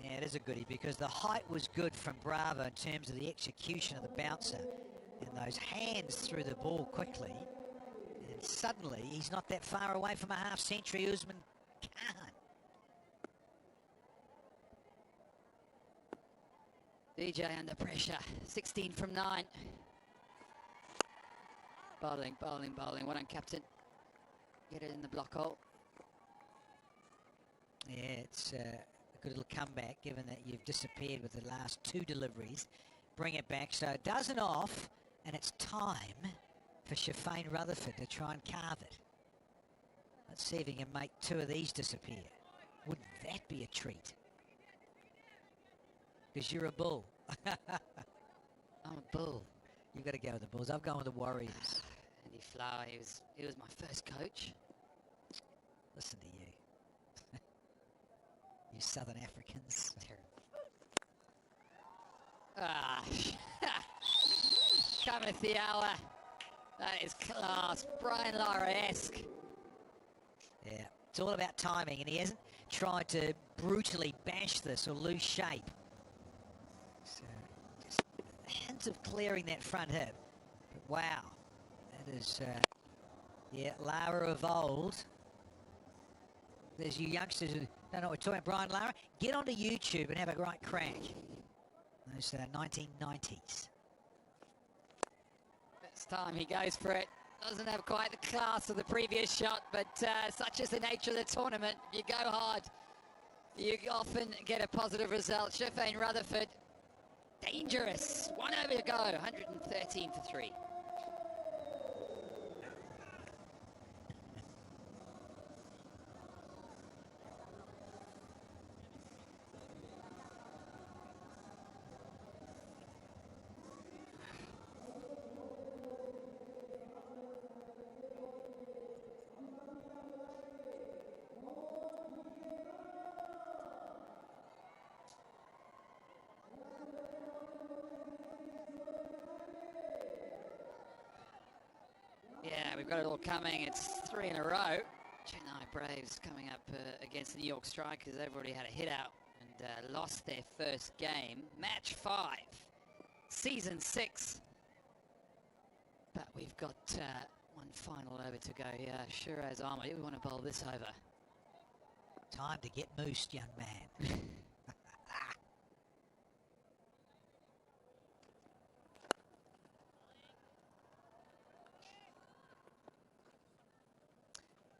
[SPEAKER 15] Yeah, it is a goodie because the height was good from Bravo in terms of the execution of the bouncer and those hands through the ball quickly. And suddenly he's not that far away from a half century. Usman Khan.
[SPEAKER 5] DJ under pressure. 16 from 9. Bowling, bowling, bowling. Well done, captain. Get it in the block hole.
[SPEAKER 15] Yeah, it's a good little comeback given that you've disappeared with the last 2 deliveries. Bring it back. So a dozen off, and it's time for Shafane Rutherford to try and carve it. Let's see if he can make 2 of these disappear. Wouldn't that be a treat? Because you're a bull.
[SPEAKER 5] I'm a bull.
[SPEAKER 15] You've got to go with the Bulls. I've gone with the Warriors.
[SPEAKER 5] Andy Flower, he was my first coach.
[SPEAKER 15] Listen to you. You Southern Africans.
[SPEAKER 5] Ah, cometh the hour. That is class. Brian Lara-esque.
[SPEAKER 15] Yeah, it's all about timing, and he hasn't tried to brutally bash this or lose shape. So chance of clearing that front hip. But wow, that is, yeah, Lara of old. There's you youngsters who don't know what we're talking about. Brian Lara, get onto YouTube and have a right crack. Those 1990s.
[SPEAKER 5] This time he goes for it. Doesn't have quite the class of the previous shot, but such is the nature of the tournament. You go hard, you often get a positive result. Shafane Rutherford, dangerous. 1 over to go, 113 for 3. Yeah, we've got it all coming. It's 3 in a row. Chennai Braves coming up against the New York Strikers. They've already had a hit out and lost their first game. Match 5, season 6. But we've got one final over to go. Yeah, Shiraz Ahmed, we want to bowl this over.
[SPEAKER 15] Time to get moosed, young man.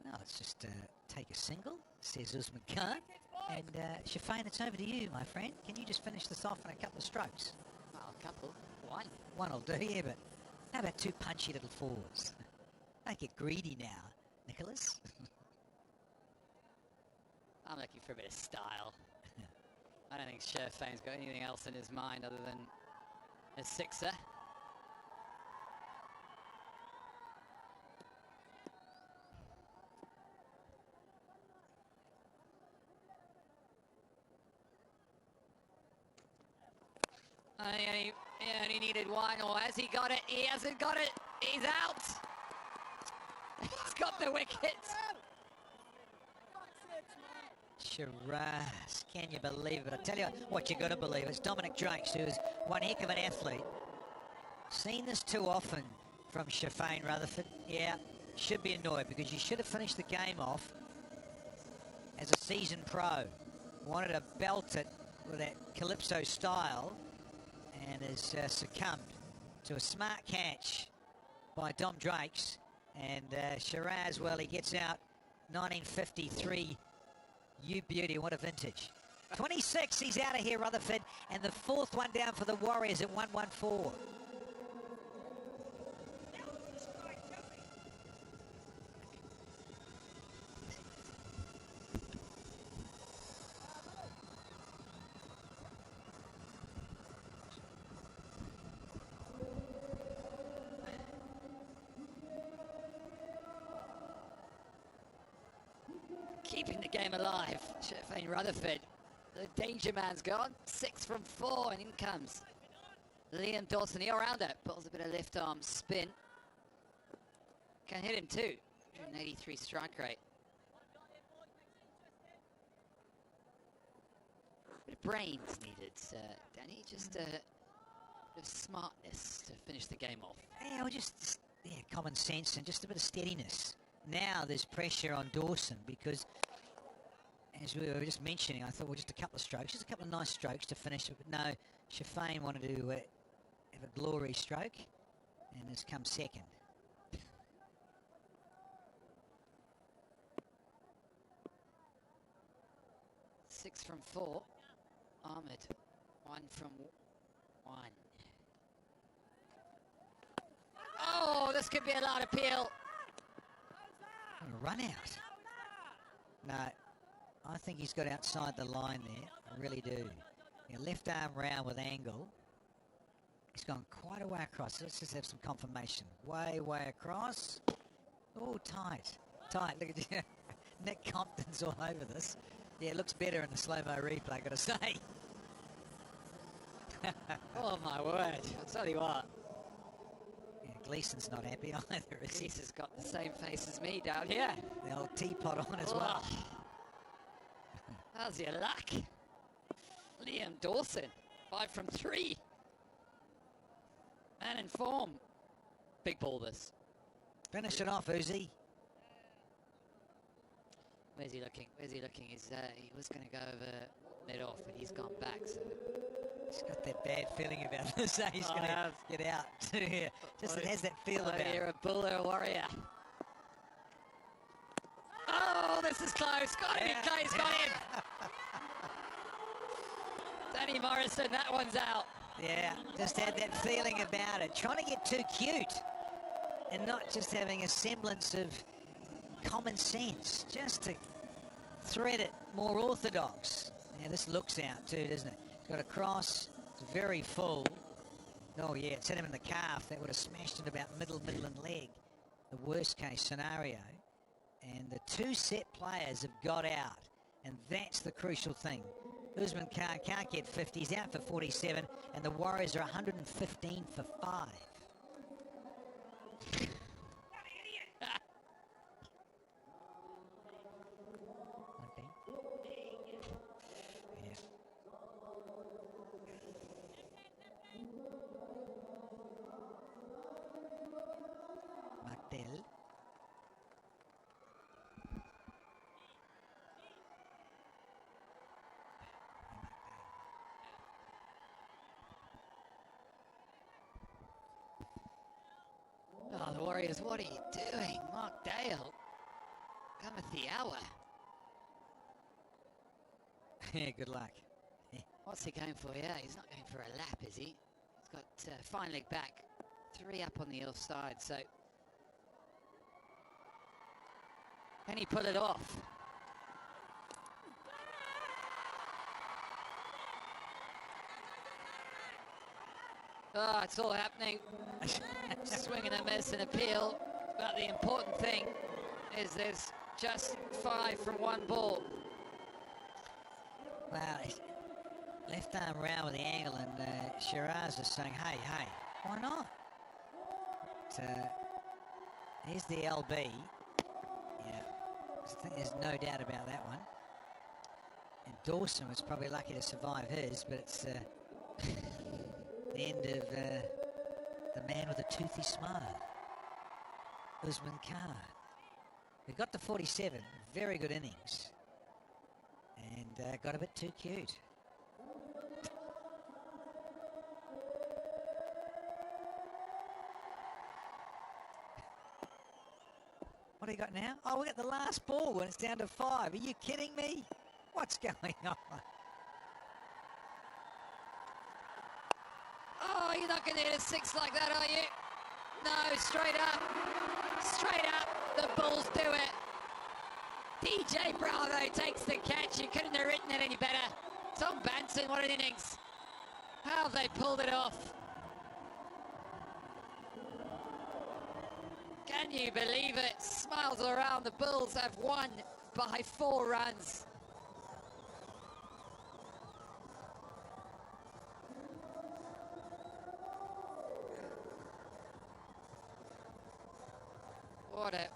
[SPEAKER 15] Well, let's just take a single, says Usman Khan. And Shafane, it's over to you, my friend. Can you just finish this off in a couple of strokes?
[SPEAKER 5] Well, a couple. One.
[SPEAKER 15] One will do, yeah, but how about 2 punchy little 4s? Don't get greedy now, Nicholas.
[SPEAKER 5] I'm looking for a bit of style. I don't think Shafane's got anything else in his mind other than a 6er. He only needed one, or has he got it? He hasn't got it. He's out. He's got the wicket.
[SPEAKER 15] Shiraz, can you believe it? I tell you what you're going to believe. It's Dominic Drakes, who is one heck of an athlete. Seen this too often from Shafane Rutherford. Yeah, should be annoyed because you should have finished the game off as a seasoned pro. Wanted to belt it with that Calypso style and has succumbed to a smart catch by Dom Drakes. And Shiraz, well, he gets out 1953. You beauty, what a vintage. 26, he's out of here, Rutherford. And the 4th one down for the Warriors at 114.
[SPEAKER 5] Keeping the game alive, Shafane Rutherford. The danger man's gone. 6 from 4, and in comes Liam Dawson, the all-rounder. Pulls a bit of left arm spin. Can hit him too. 183 strike rate. Bit of brains needed, Danny. Just a bit of smartness to finish the game off.
[SPEAKER 15] Yeah, well, just common sense and just a bit of steadiness. Now there's pressure on Dawson because, as we were just mentioning, I thought, well, just a couple of strokes, just a couple of nice strokes to finish it. But no, Shafane wanted to have a glory stroke and has come second.
[SPEAKER 5] Six from 4. Ahmed, 1 from 1. Oh, this could be a lot of appeal.
[SPEAKER 15] A run out. No, I think he's got outside the line there. I really do. Yeah, left arm round with angle. He's gone quite a way across. Let's just have some confirmation. Way across. Oh, tight. Look at you. Nick Compton's all over this. Yeah, it looks better in the slow-mo replay, I gotta say.
[SPEAKER 5] Oh, my word. I'll tell you what.
[SPEAKER 15] Gleason's not happy either, is he?
[SPEAKER 5] Gleason's got the same face as me down here.
[SPEAKER 15] The old teapot on as well.
[SPEAKER 5] How's your luck? Liam Dawson, 5 from 3. Man in form. Big ball this.
[SPEAKER 15] Finish it off, Uzi.
[SPEAKER 5] Where's he looking? Where's he looking? He was going to go over mid-off, but he's gone back. So
[SPEAKER 15] he's got that bad feeling about this. He's going to get out. Just it has that feel about it.
[SPEAKER 5] You're a bull or a warrior. Oh, this is close. Got to be close. Got him. Danny Morrison, that one's out.
[SPEAKER 15] Yeah, just had that feeling about it. Trying to get too cute and not just having a semblance of common sense, just to thread it more orthodox. Now this looks out too, doesn't it? It's got a cross, it's very full. Oh yeah, it's hit him in the calf. That would have smashed it about middle and leg. The worst case scenario. And the two set players have got out, and that's the crucial thing. Usman Khan can't get 50, he's out for 47, and the Warriors are 115 for 5.
[SPEAKER 5] Oh, the Warriors, what are you doing? Mark Dale, cometh the hour.
[SPEAKER 15] Yeah, good luck.
[SPEAKER 5] What's he going for? Yeah, he's not going for a lap, is he? He's got fine leg back, 3 up on the offside, so can he pull it off? Oh, it's all happening. Swing and a miss and appeal. But the important thing is there's just 5 from one ball.
[SPEAKER 15] Wow, left arm round with the angle, and Shiraz is saying, hey, why not? But, here's the LB. Yeah, I think there's no doubt about that one. And Dawson was probably lucky to survive his, but it's the end of the man with a toothy smile, Usman Khan. We got to 47, very good innings, and got a bit too cute. What do you got now? Oh, we got the last ball when it's down to 5. Are you kidding me? What's going on?
[SPEAKER 5] Oh, you're not going to hit a 6 like that, are you? No, straight up. Straight up. The Bulls do it. DJ Bravo takes the catch. You couldn't have written it any better. Tom Banton, what an innings. How have they pulled it off? Can you believe it? Smiles around. The Bulls have won by 4 runs.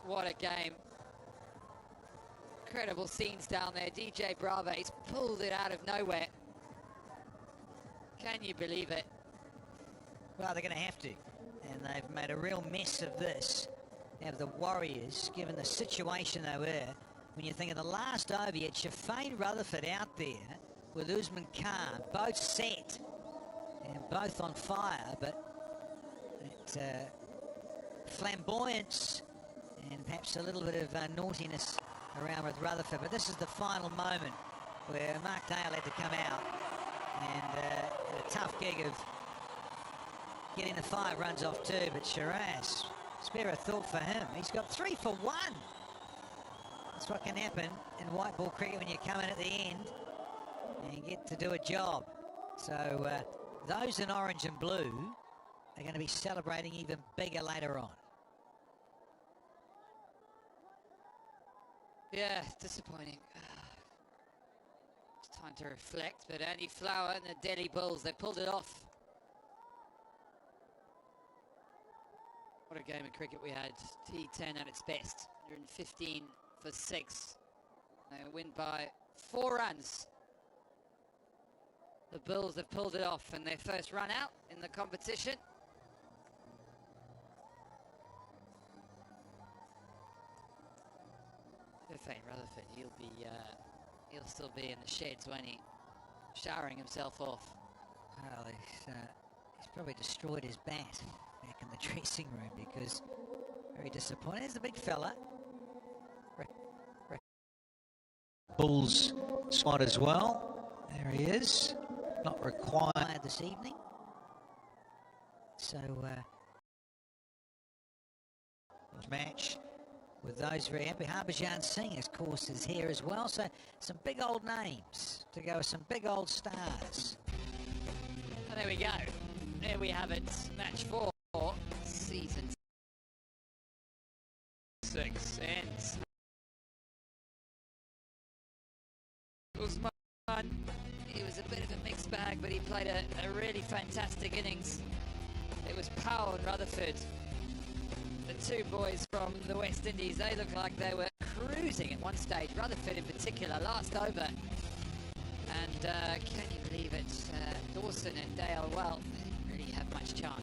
[SPEAKER 5] What a game. Incredible scenes down there. DJ Bravo, he's pulled it out of nowhere. Can you believe it?
[SPEAKER 15] Well, they're going to have to. And they've made a real mess of this. Now the Warriors, given the situation they were, when you think of the last over, you had Shafane Rutherford out there with Usman Khan, both set and both on fire, but that flamboyance and perhaps a little bit of naughtiness around with Rutherford. But this is the final moment where Mark Dale had to come out and had a tough gig of getting the 5 runs off too. But Shiraz, spare a thought for him. He's got 3 for 1. That's what can happen in white ball cricket when you come in at the end and get to do a job. So those in orange and blue are going to be celebrating even bigger later on.
[SPEAKER 5] Yeah, disappointing. It's time to reflect, but Andy Flower and the Delhi Bulls, they pulled it off. What a game of cricket we had. T10 at its best. 115 for 6. They win by 4 runs. The Bulls have pulled it off in their first run out in the competition. Perfect, Rutherford. He'll still be in the sheds, won't he? Showering himself off.
[SPEAKER 15] Well, he's probably destroyed his bat back in the dressing room because very disappointed. There's the big fella. Bulls squad as well. There he is. Not required this evening. So, match with those very happy. Harbhajan Singh, of course, is here as well. So, some big old names to go with some big old stars.
[SPEAKER 5] And there we go. There we have it. Match 4, season 6 ends. Usman, he was a bit of a mixed bag, but he played a really fantastic innings. It was Powell and Rutherford, the two boys from the West Indies. They looked like they were cruising at one stage, Rutherford in particular, last over. And can you believe it, Dawson and Dale, well, they didn't really have much chance.